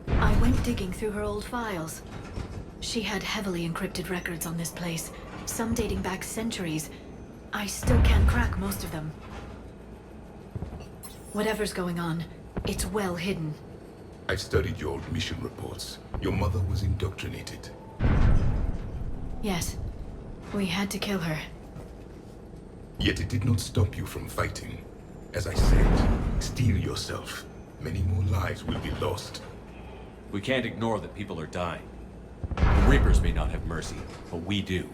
I went digging through her old files. She had heavily encrypted records on this place, some dating back centuries. I still can't crack most of them. Whatever's going on, it's well hidden. I've studied your old mission reports. Your mother was indoctrinated. Yes, we had to kill her. Yet it did not stop you from fighting. As I said, steel yourself. Many more lives will be lost. We can't ignore that people are dying. The Reapers may not have mercy, but we do.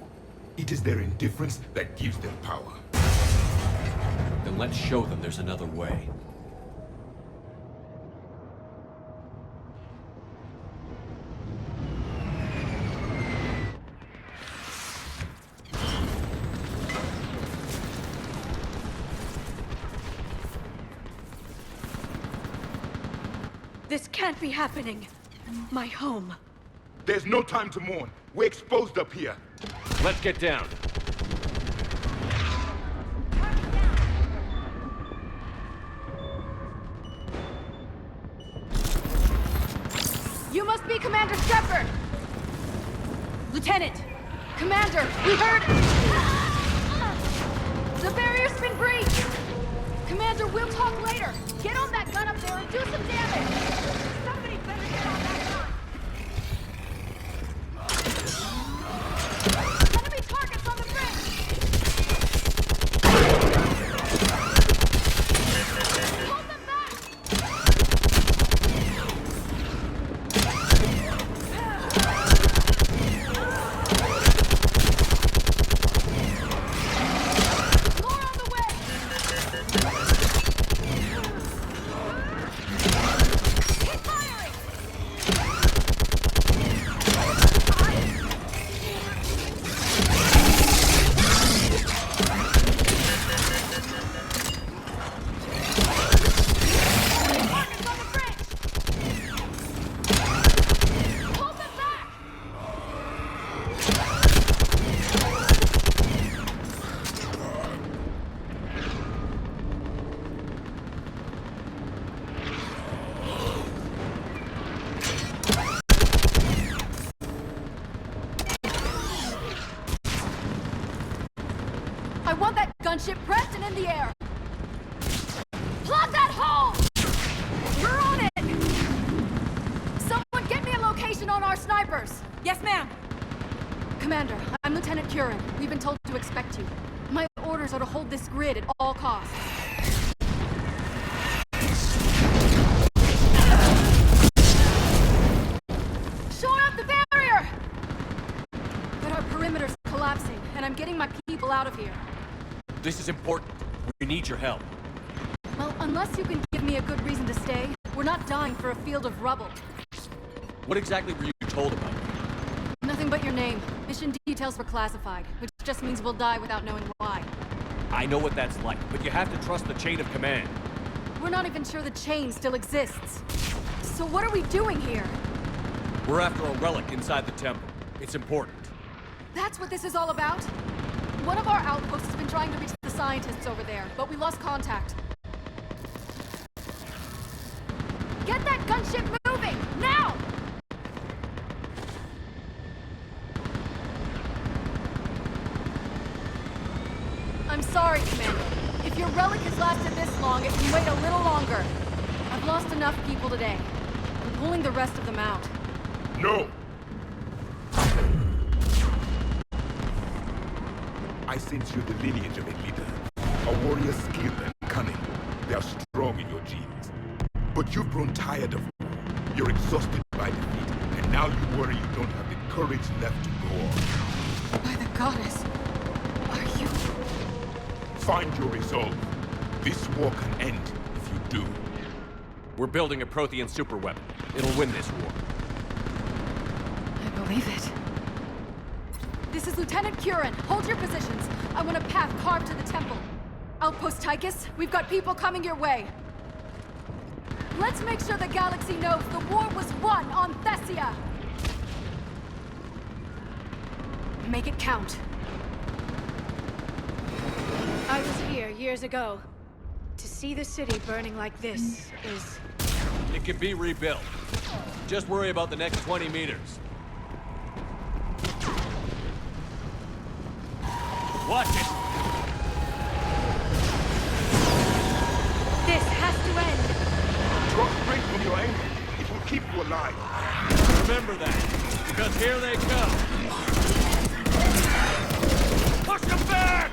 It is their indifference that gives them power. Then let's show them there's another way. This can't be happening. My home. There's no time to mourn. We're exposed up here. Let's get down. You must be Commander Shepard! Lieutenant! Commander, we heard... The barrier's been breached! Commander, we'll talk later! Get on that gun up there and do some damage! Somebody better get on that gun! Enemy targets on the bridge! Hold them back! More on the way! Keep firing! Targets on the bridge! Hold them back! I want that gunship pressed and in the air! Plot that hole! We're on it! Someone get me a location on our snipers! Yes, ma'am! Commander, I'm Lieutenant Curran. We've been told to expect you. My orders are to hold this grid at all costs. Shore up the barrier! But our perimeter's collapsing, and I'm getting my people out of here. This is important. We need your help. Well, unless you can give me a good reason to stay, we're not dying for a field of rubble. What exactly were you told about? Nothing but your name. Mission details were classified, which just means we'll die without knowing why. I know what that's like, but you have to trust the chain of command. We're not even sure the chain still exists. So what are we doing here? We're after a relic inside the temple. It's important. That's what this is all about? One of our outposts has been trying to reach the scientists over there, but we lost contact. Get that gunship moving! Now! I'm sorry, Commander. If your relic has lasted this long, it can wait a little longer. I've lost enough people today. I'm pulling the rest of them out. No! I sense you're the lineage of a leader. A warrior skilled and cunning. They are strong in your genes. But you've grown tired of war. You're exhausted by defeat, and now you worry you don't have the courage left to go on. By the goddess, are you... Find your resolve. This war can end if you do. We're building a Prothean superweapon. It'll win this war. I believe it. This is Lieutenant Curran. Hold your positions. I want a path carved to the temple. Outpost Tychus, we've got people coming your way. Let's make sure the galaxy knows the war was won on Thessia! Make it count. I was here years ago. To see the city burning like this is... It can be rebuilt. Just worry about the next 20 meters. Watch it! This has to end! Draw straight from your aim. It will keep you alive. Remember that, because here they come. Push them back!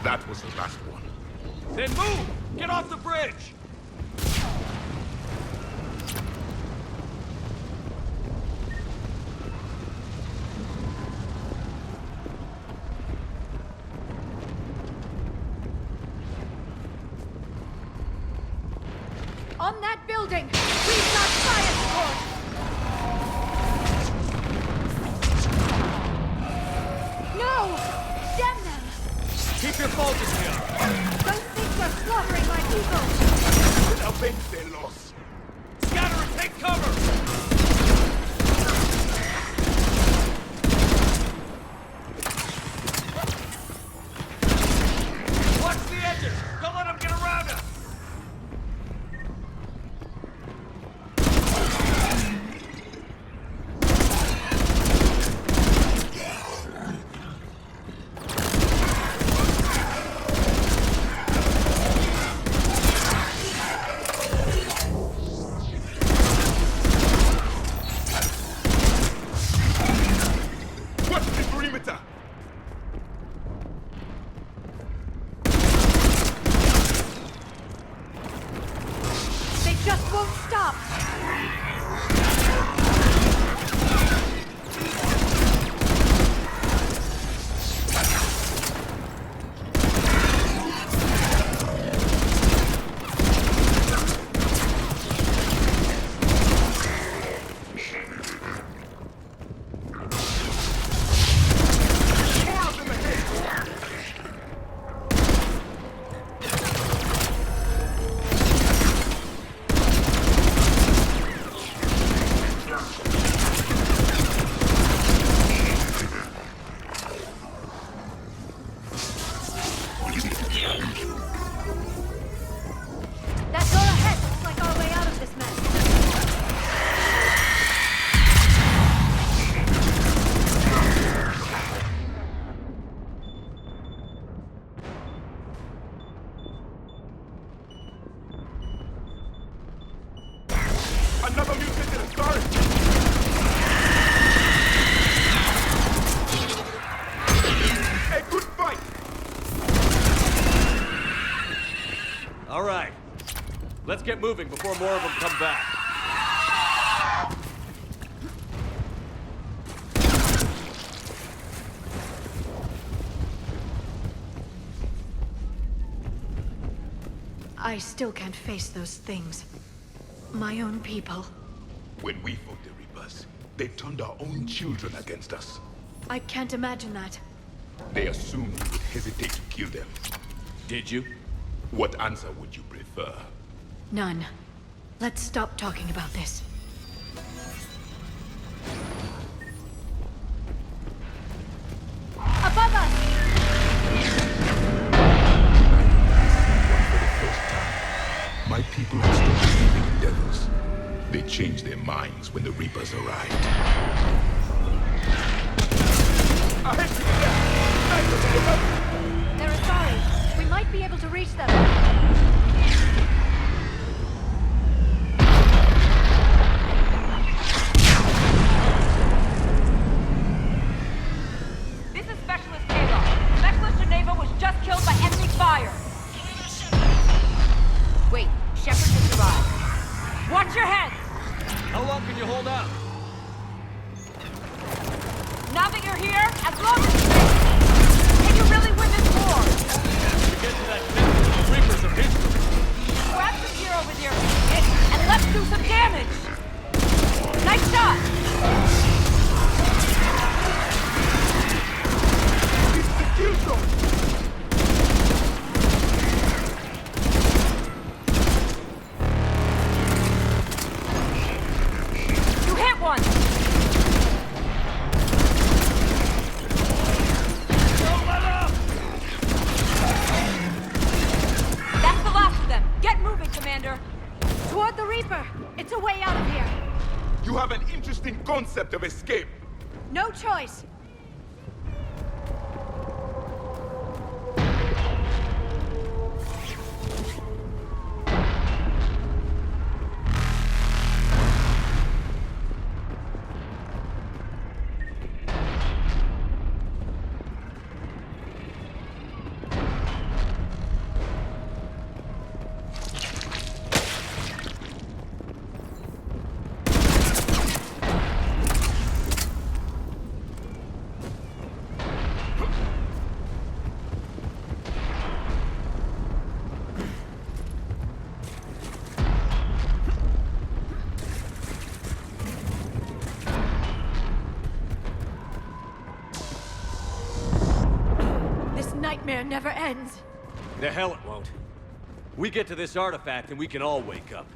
That was the last one. Then move! Get off the bridge! On that building! We've got fire support! No! Damn them! Keep your focus here! Those things are slaughtering my people! We'll avenge their loss. Scatter and take cover! Watch the edges! Don't let them get around us! Watch the perimeter. They just won't stop! That door ahead looks like our way out of this mess. Another mutant is started. A good fight. All right. Let's get moving before more of them come back. I still can't face those things. My own people. When we fought the Reapers, they turned our own children against us. I can't imagine that. They assumed we would hesitate to kill them. Did you? What answer would you prefer? None. Let's stop talking about this. Above us! For the first time, my people have stopped believing devils. They changed their minds when the Reapers arrived. Ahead to the left! They're sorry. We might be able to reach them. This is Specialist Kayla. Specialist Geneva was concept of escape. No choice. Nightmare never ends. The hell it won't. We get to this artifact and we can all wake up.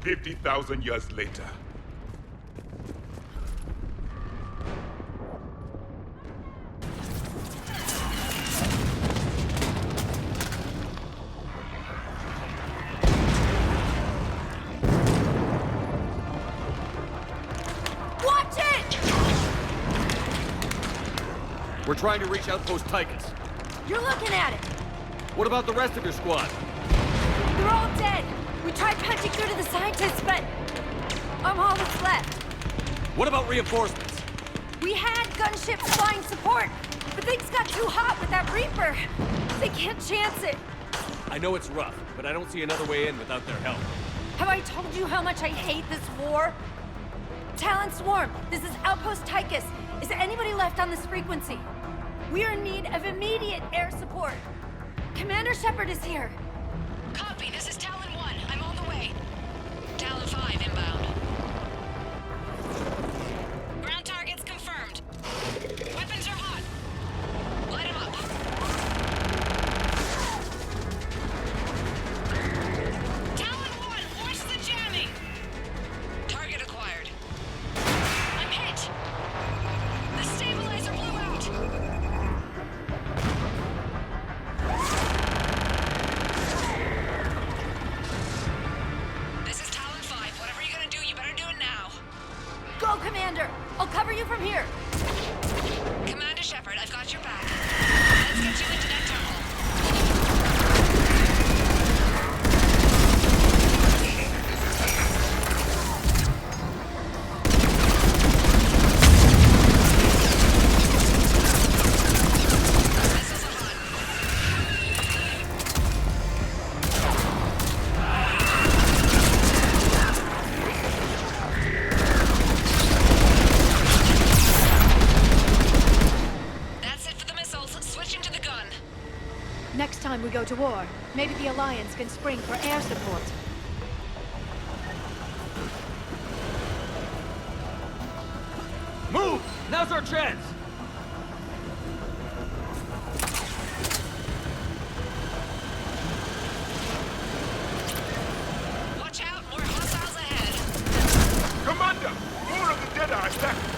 50,000 years later. Watch it! We're trying to reach Outpost Tychus. You're looking at it! What about the rest of your squad? They're all dead! We tried punching through to the scientists, but I'm all that's left. What about reinforcements? We had gunships flying support, but things got too hot with that Reaper. They can't chance it. I know it's rough, but I don't see another way in without their help. Have I told you how much I hate this war? Talon Swarm, this is Outpost Tychus. Is there anybody left on this frequency? We are in need of immediate air support. Commander Shepard is here. Copy, this is Talon 1. I'm on the way. Talon 5 inbound. Ground targets confirmed. Weapons are hot. Light 'em up. Talon 1, watch the jamming. Target acquired. I'm hit. The stabilizer blew out. This is Talon 5. Whatever you're gonna do, you better do it now. Go, Commander! I'll cover you from here. Commander Shepard, I've got your back. Let's get you into that terminal. That's it for the missiles. Switching to the gun. Next time we go to war, maybe the Alliance can spring for air support. Move! Now's our chance! Watch out, more hostiles ahead. Commander! More of the Dead are attacking!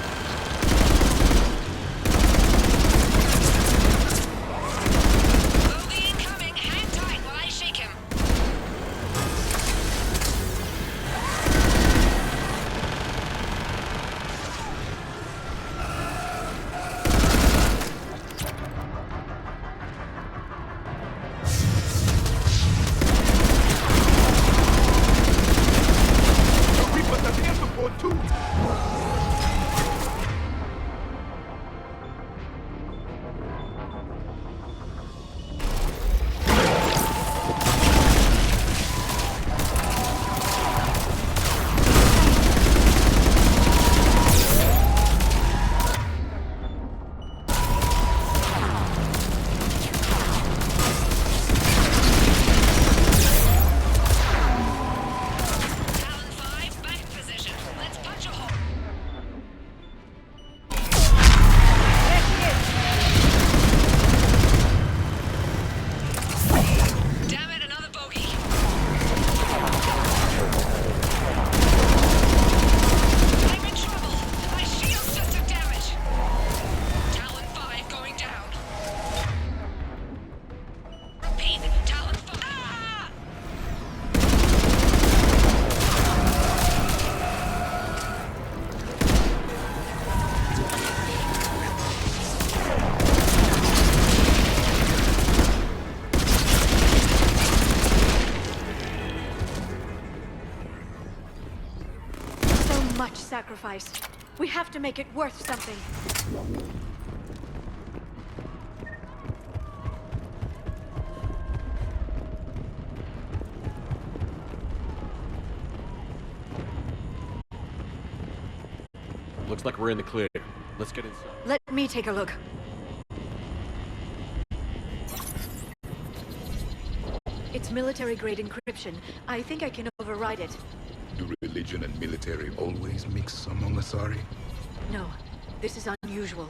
Bogey incoming. Hang tight while I shake him. sacrifice. We have to make it worth something. Looks like we're in the clear. Let's get inside. Let me take a look. It's military-grade encryption. I think I can override it. Do religion and military always mix among Asari? No, this is unusual.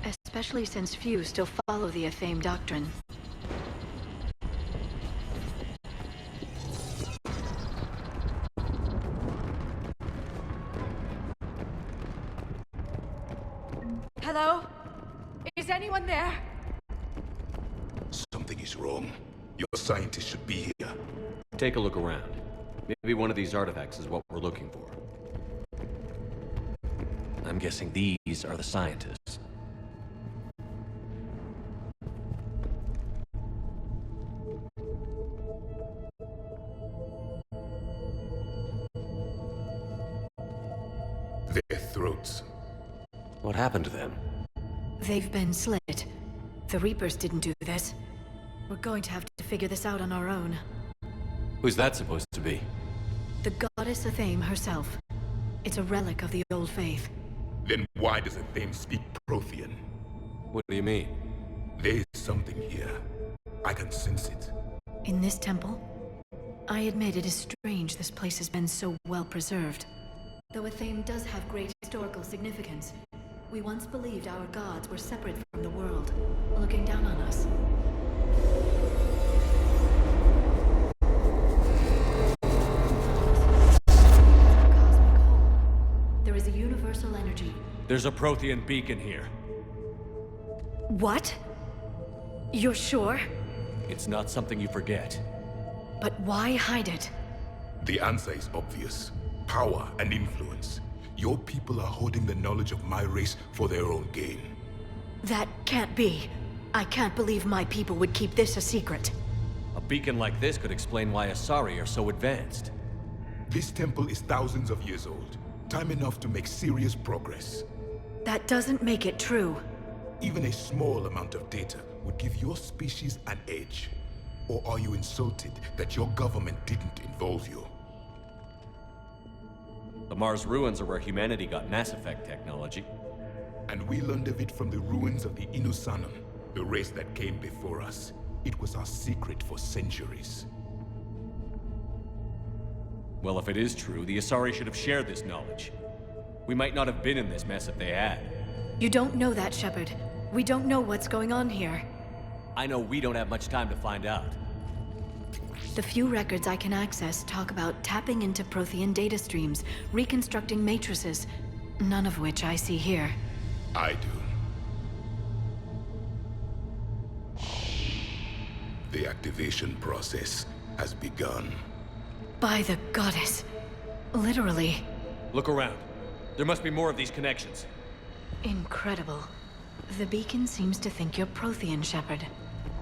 Especially since few still follow the Athame doctrine. Hello? Is anyone there? Something is wrong. Your scientists should be here. Take a look around. Maybe one of these artifacts is what we're looking for. I'm guessing these are the scientists. Their throats. What happened to them? They've been slit. The Reapers didn't do this. We're going to have to figure this out on our own. Who's that supposed to be? The goddess Athame herself. It's a relic of the old faith. Then why does Athame speak Prothean? What do you mean? There's something here. I can sense it. In this temple? I admit it is strange this place has been so well preserved. Though Athame does have great historical significance, we once believed our gods were separate from the world, looking down on us. There is a universal energy. There's a Prothean beacon here. What? You're sure? It's not something you forget. But why hide it? The answer is obvious. Power and influence. Your people are holding the knowledge of my race for their own gain. That can't be. I can't believe my people would keep this a secret. A beacon like this could explain why Asari are so advanced. This temple is thousands of years old. Time enough to make serious progress. That doesn't make it true. Even a small amount of data would give your species an edge. Or are you insulted that your government didn't involve you? The Mars ruins are where humanity got Mass Effect technology. And we learned of it from the ruins of the Inusanam, the race that came before us. It was our secret for centuries. Well, if it is true, the Asari should have shared this knowledge. We might not have been in this mess if they had. You don't know that, Shepard. We don't know what's going on here. I know we don't have much time to find out. The few records I can access talk about tapping into Prothean data streams, reconstructing matrices, none of which I see here. I do. The activation process has begun. By the goddess. Literally. Look around. There must be more of these connections. Incredible. The beacon seems to think you're Prothean, Shepard.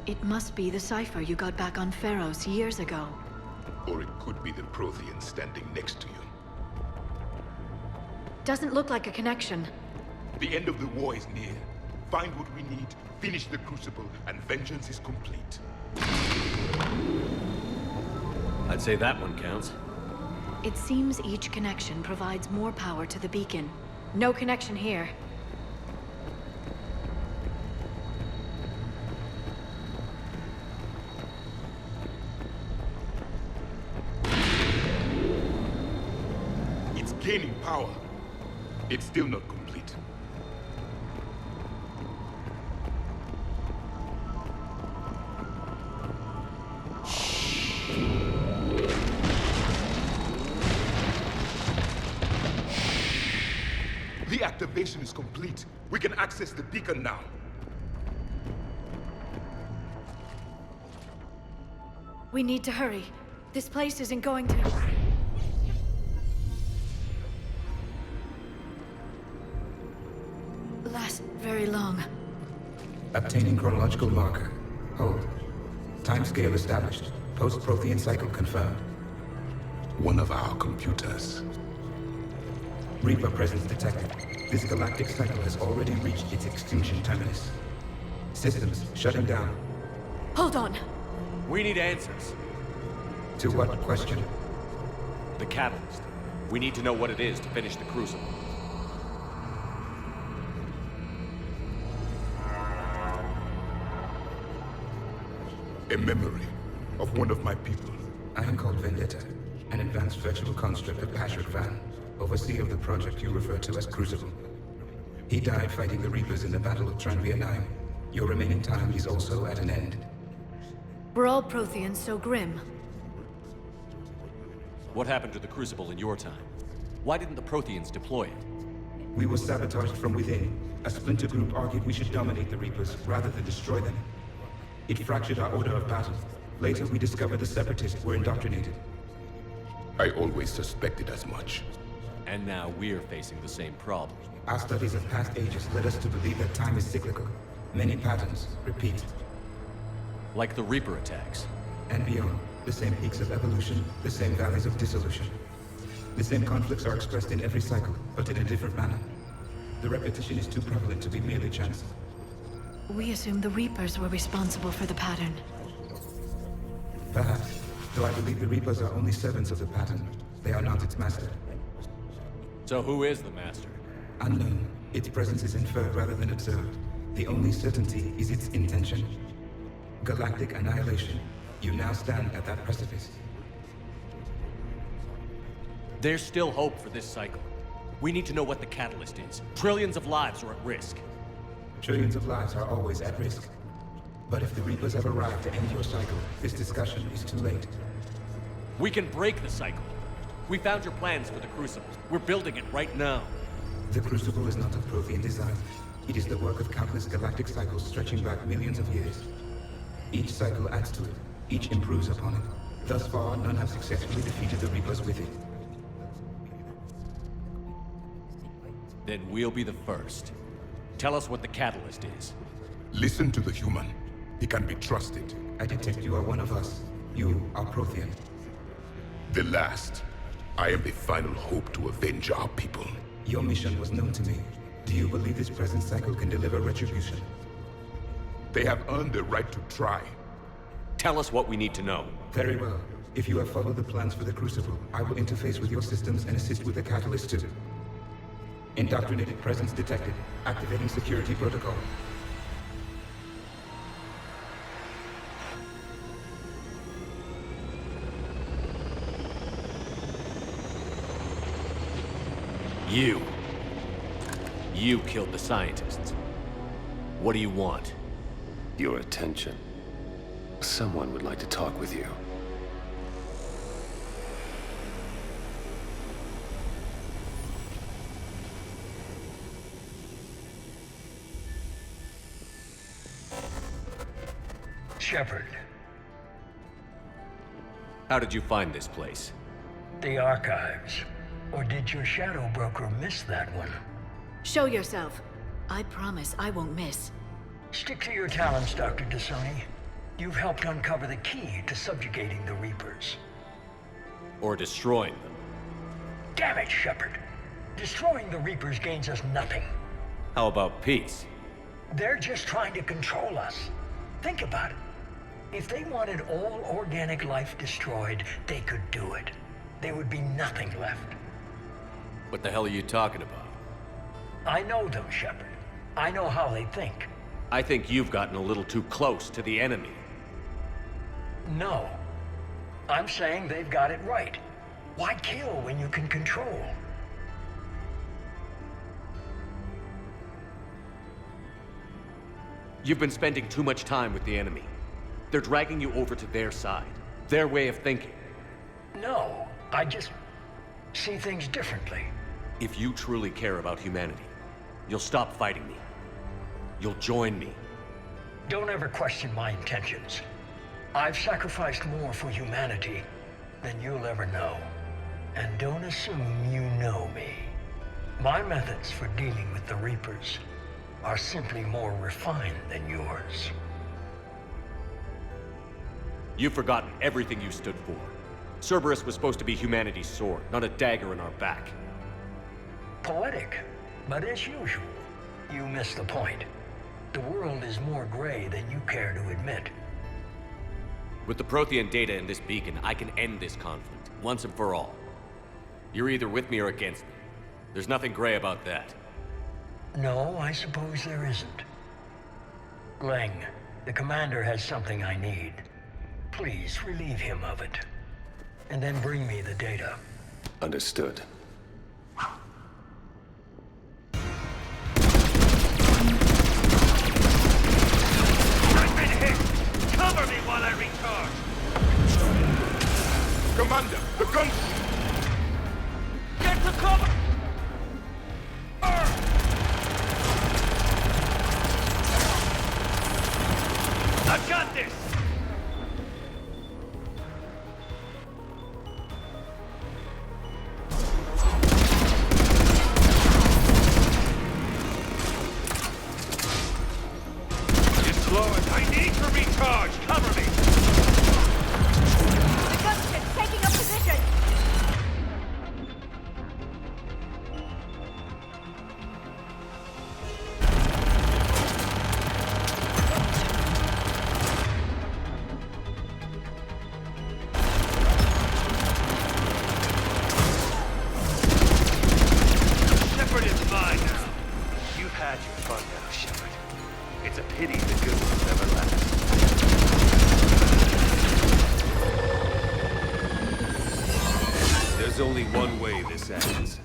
It must be the cipher you got back on Pharos years ago. Or it could be the Prothean standing next to you. Doesn't look like a connection. The end of the war is near. Find what we need, finish the Crucible, and vengeance is complete. I'd say that one counts. It seems each connection provides more power to the beacon. No connection here. It's gaining power. It's still not complete. The activation is complete. We can access the beacon now. We need to hurry. This place isn't going to... last very long. Obtaining chronological marker. Hold. Timescale established. Post-Prothean cycle confirmed. One of our computers. Reaper presence detected. This galactic cycle has already reached its extinction terminus. Systems shutting down. Hold on. We need answers. To what question? The catalyst. We need to know what it is to finish the Crucible. A memory of one of my people. I am called Vendetta, an advanced virtual construct of Patrick Van, overseer of the project you refer to as Crucible. He died fighting the Reapers in the Battle of Tranvia 9. Your remaining time is also at an end. Were all Protheans so grim? What happened to the Crucible in your time? Why didn't the Protheans deploy it? We were sabotaged from within. A splinter group argued we should dominate the Reapers rather than destroy them. It fractured our order of battle. Later, we discovered the Separatists were indoctrinated. I always suspected as much. And now we're facing the same problem. Our studies of past ages led us to believe that time is cyclical. Many patterns repeat. Like the Reaper attacks. And beyond, the same peaks of evolution, the same valleys of dissolution. The same conflicts are expressed in every cycle, but in a different manner. The repetition is too prevalent to be merely chance. We assumed the Reapers were responsible for the pattern. Perhaps, though I believe the Reapers are only servants of the pattern. They are not its master. So who is the master? Unknown. Its presence is inferred rather than observed. The only certainty is its intention. Galactic annihilation. You now stand at that precipice. There's still hope for this cycle. We need to know what the catalyst is. Trillions of lives are at risk. Trillions of lives are always at risk. But if the Reapers have arrived to end your cycle, this discussion is too late. We can break the cycle. We found your plans for the Crucible. We're building it right now. The Crucible is not of Prothean design. It is the work of countless galactic cycles stretching back millions of years. Each cycle adds to it. Each improves upon it. Thus far, none have successfully defeated the Reapers with it. Then we'll be the first. Tell us what the catalyst is. Listen to the human. He can be trusted. I detect you are one of us. You are Prothean. The last. I am the final hope to avenge our people. Your mission was known to me. Do you believe this present cycle can deliver retribution? They have earned the right to try. Tell us what we need to know. Very well. If you have followed the plans for the Crucible, I will interface with your systems and assist with the catalyst too. Indoctrinated presence detected. Activating security protocol. You killed the scientists. What do you want? Your attention. Someone would like to talk with you. Shepard. How did you find this place? The archives. Or did your shadow broker miss that one? Show yourself. I promise I won't miss. Stick to your talents, Dr. Dasani. You've helped uncover the key to subjugating the Reapers. Or destroying them. Damn it, Shepard. Destroying the Reapers gains us nothing. How about peace? They're just trying to control us. Think about it. If they wanted all organic life destroyed, they could do it. There would be nothing left. What the hell are you talking about? I know them, Shepard. I know how they think. I think you've gotten a little too close to the enemy. No. I'm saying they've got it right. Why kill when you can control? You've been spending too much time with the enemy. They're dragging you over to their side. Their way of thinking. No, I just see things differently. If you truly care about humanity, you'll stop fighting me. You'll join me. Don't ever question my intentions. I've sacrificed more for humanity than you'll ever know. And don't assume you know me. My methods for dealing with the Reapers are simply more refined than yours. You've forgotten everything you stood for. Cerberus was supposed to be humanity's sword, not a dagger in our back. Poetic, but as usual, you miss the point. The world is more gray than you care to admit. With the Prothean data in this beacon, I can end this conflict, once and for all. You're either with me or against me. There's nothing gray about that. No, I suppose there isn't. Leng, the commander has something I need. Please relieve him of it. And then bring me the data. Understood. I've been hit! Cover me while I recharge! Commander, the gun... Get to cover! I've got this! It's Lord, I need to recharge! Cover me! The gunship's taking up position! Shepard is mine now. You've had your fun now, Shepard. It's a pity the good ones never last. There's only one way this ends.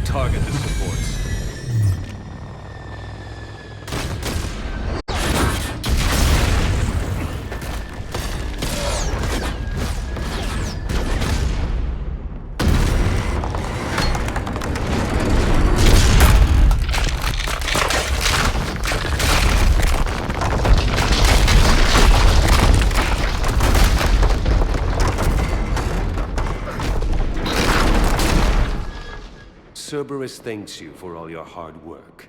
Target the supports. Cerberus thanks you for all your hard work.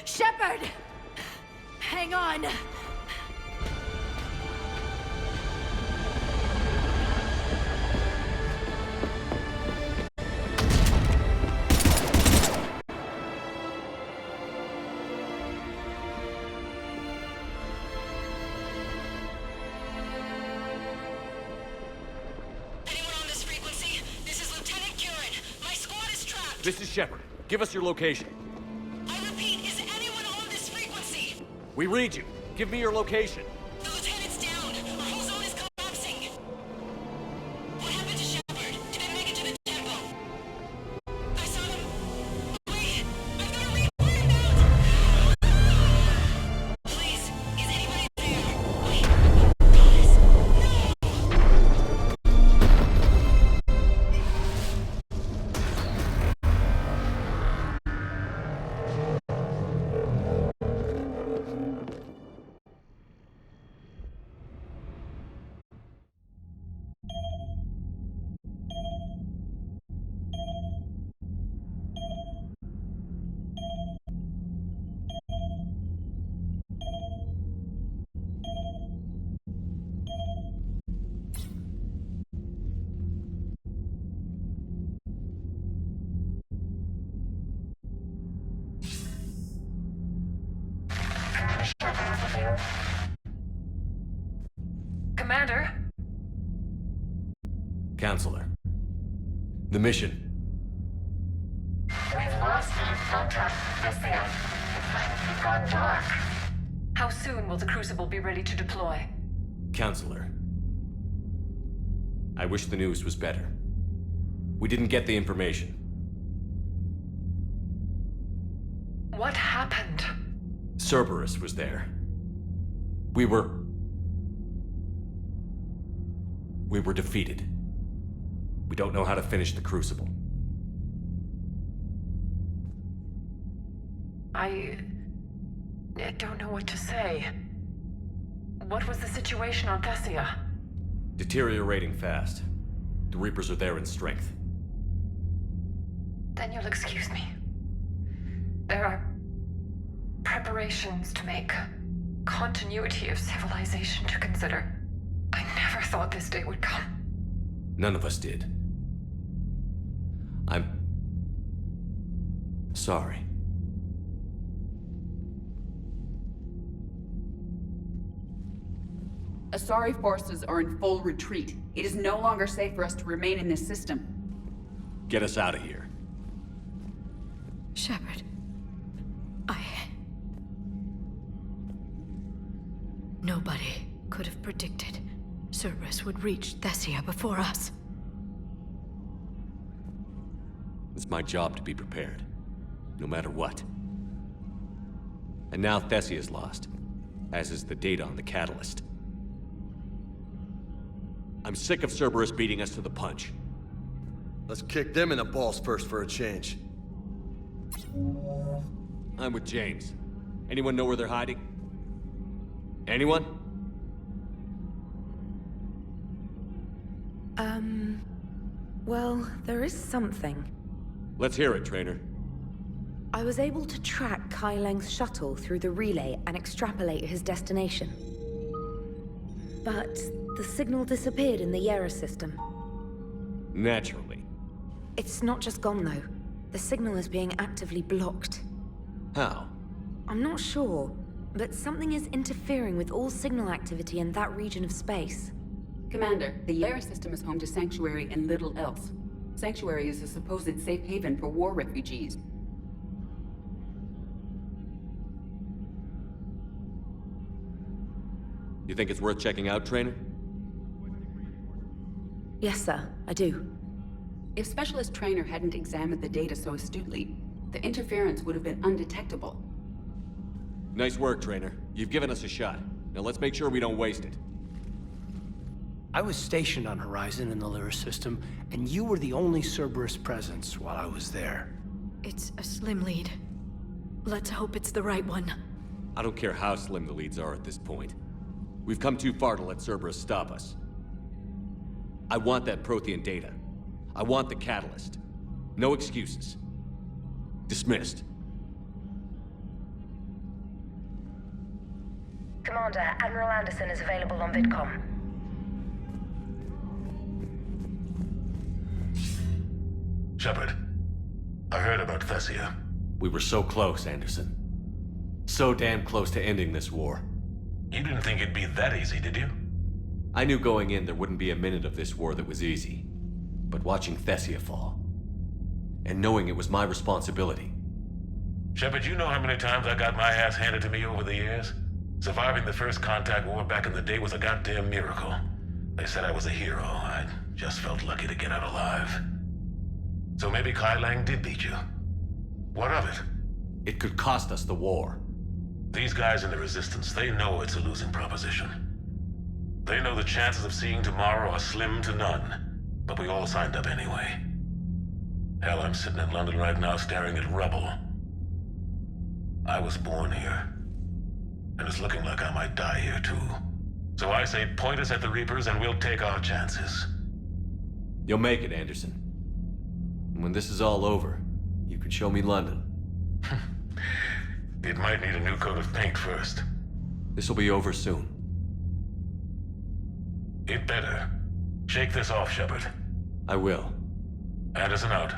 Shepard! Hang on! This is Shepard. Give us your location. I repeat, is anyone on this frequency? We read you. Give me your location. The lieutenant's down. Our whole zone is collapsing. What happened to Shepard? Did they make it to the temple? I saw them. Wait, I've got to re-fire now. Please, is anybody there? Wait, guys, Commander? Counselor. The mission. We've lost contact with Thessia. It's gone dark. How soon will the Crucible be ready to deploy? Counselor. I wish the news was better. We didn't get the information. What happened? Cerberus was there. We were defeated. We don't know how to finish the Crucible. I don't know what to say. What was the situation on Thessia? Deteriorating fast. The Reapers are there in strength. Then you'll excuse me. There are preparations to make, continuity of civilization to consider. I never thought this day would come. None of us did. I'm sorry. Asari forces are in full retreat. It is no longer safe for us to remain in this system. Get us out of here. Shepard. Nobody could have predicted Cerberus would reach Thessia before us. It's my job to be prepared, no matter what. And now Thessia's lost, as is the data on the Catalyst. I'm sick of Cerberus beating us to the punch. Let's kick them in the balls first for a change. I'm with James. Anyone know where they're hiding? Anyone? Well, there is something. Let's hear it, Trainer. I was able to track Kai Leng's shuttle through the relay and extrapolate his destination. But the signal disappeared in the Yera system. Naturally. It's not just gone, though. The signal is being actively blocked. How? I'm not sure, but something is interfering with all signal activity in that region of space. Commander, the Yera system is home to Sanctuary and little else. Sanctuary is a supposed safe haven for war refugees. You think it's worth checking out, Trainer? Yes, sir, I do. If Specialist Trainer hadn't examined the data so astutely, the interference would have been undetectable. Nice work, Trainer. You've given us a shot. Now let's make sure we don't waste it. I was stationed on Horizon in the Lyra system, and you were the only Cerberus presence while I was there. It's a slim lead. Let's hope it's the right one. I don't care how slim the leads are at this point. We've come too far to let Cerberus stop us. I want that Prothean data. I want the Catalyst. No excuses. Dismissed. Commander, Admiral Anderson is available on VidCom. Shepard, I heard about Thessia. We were so close, Anderson. So damn close to ending this war. You didn't think it'd be that easy, did you? I knew going in there wouldn't be a minute of this war that was easy. But watching Thessia fall, and knowing it was my responsibility. Shepard, you know how many times I got my ass handed to me over the years? Surviving the first contact war back in the day was a goddamn miracle. They said I was a hero. I just felt lucky to get out alive. So maybe Kai Lang did beat you. What of it? It could cost us the war. These guys in the Resistance, they know it's a losing proposition. They know the chances of seeing tomorrow are slim to none, but we all signed up anyway. Hell, I'm sitting in London right now staring at rubble. I was born here, and it's looking like I might die here too. So I say point us at the Reapers and we'll take our chances. You'll make it, Anderson. And when this is all over, you can show me London. It might need a new coat of paint first. This'll be over soon. It better. Shake this off, Shepard. I will. Anderson out.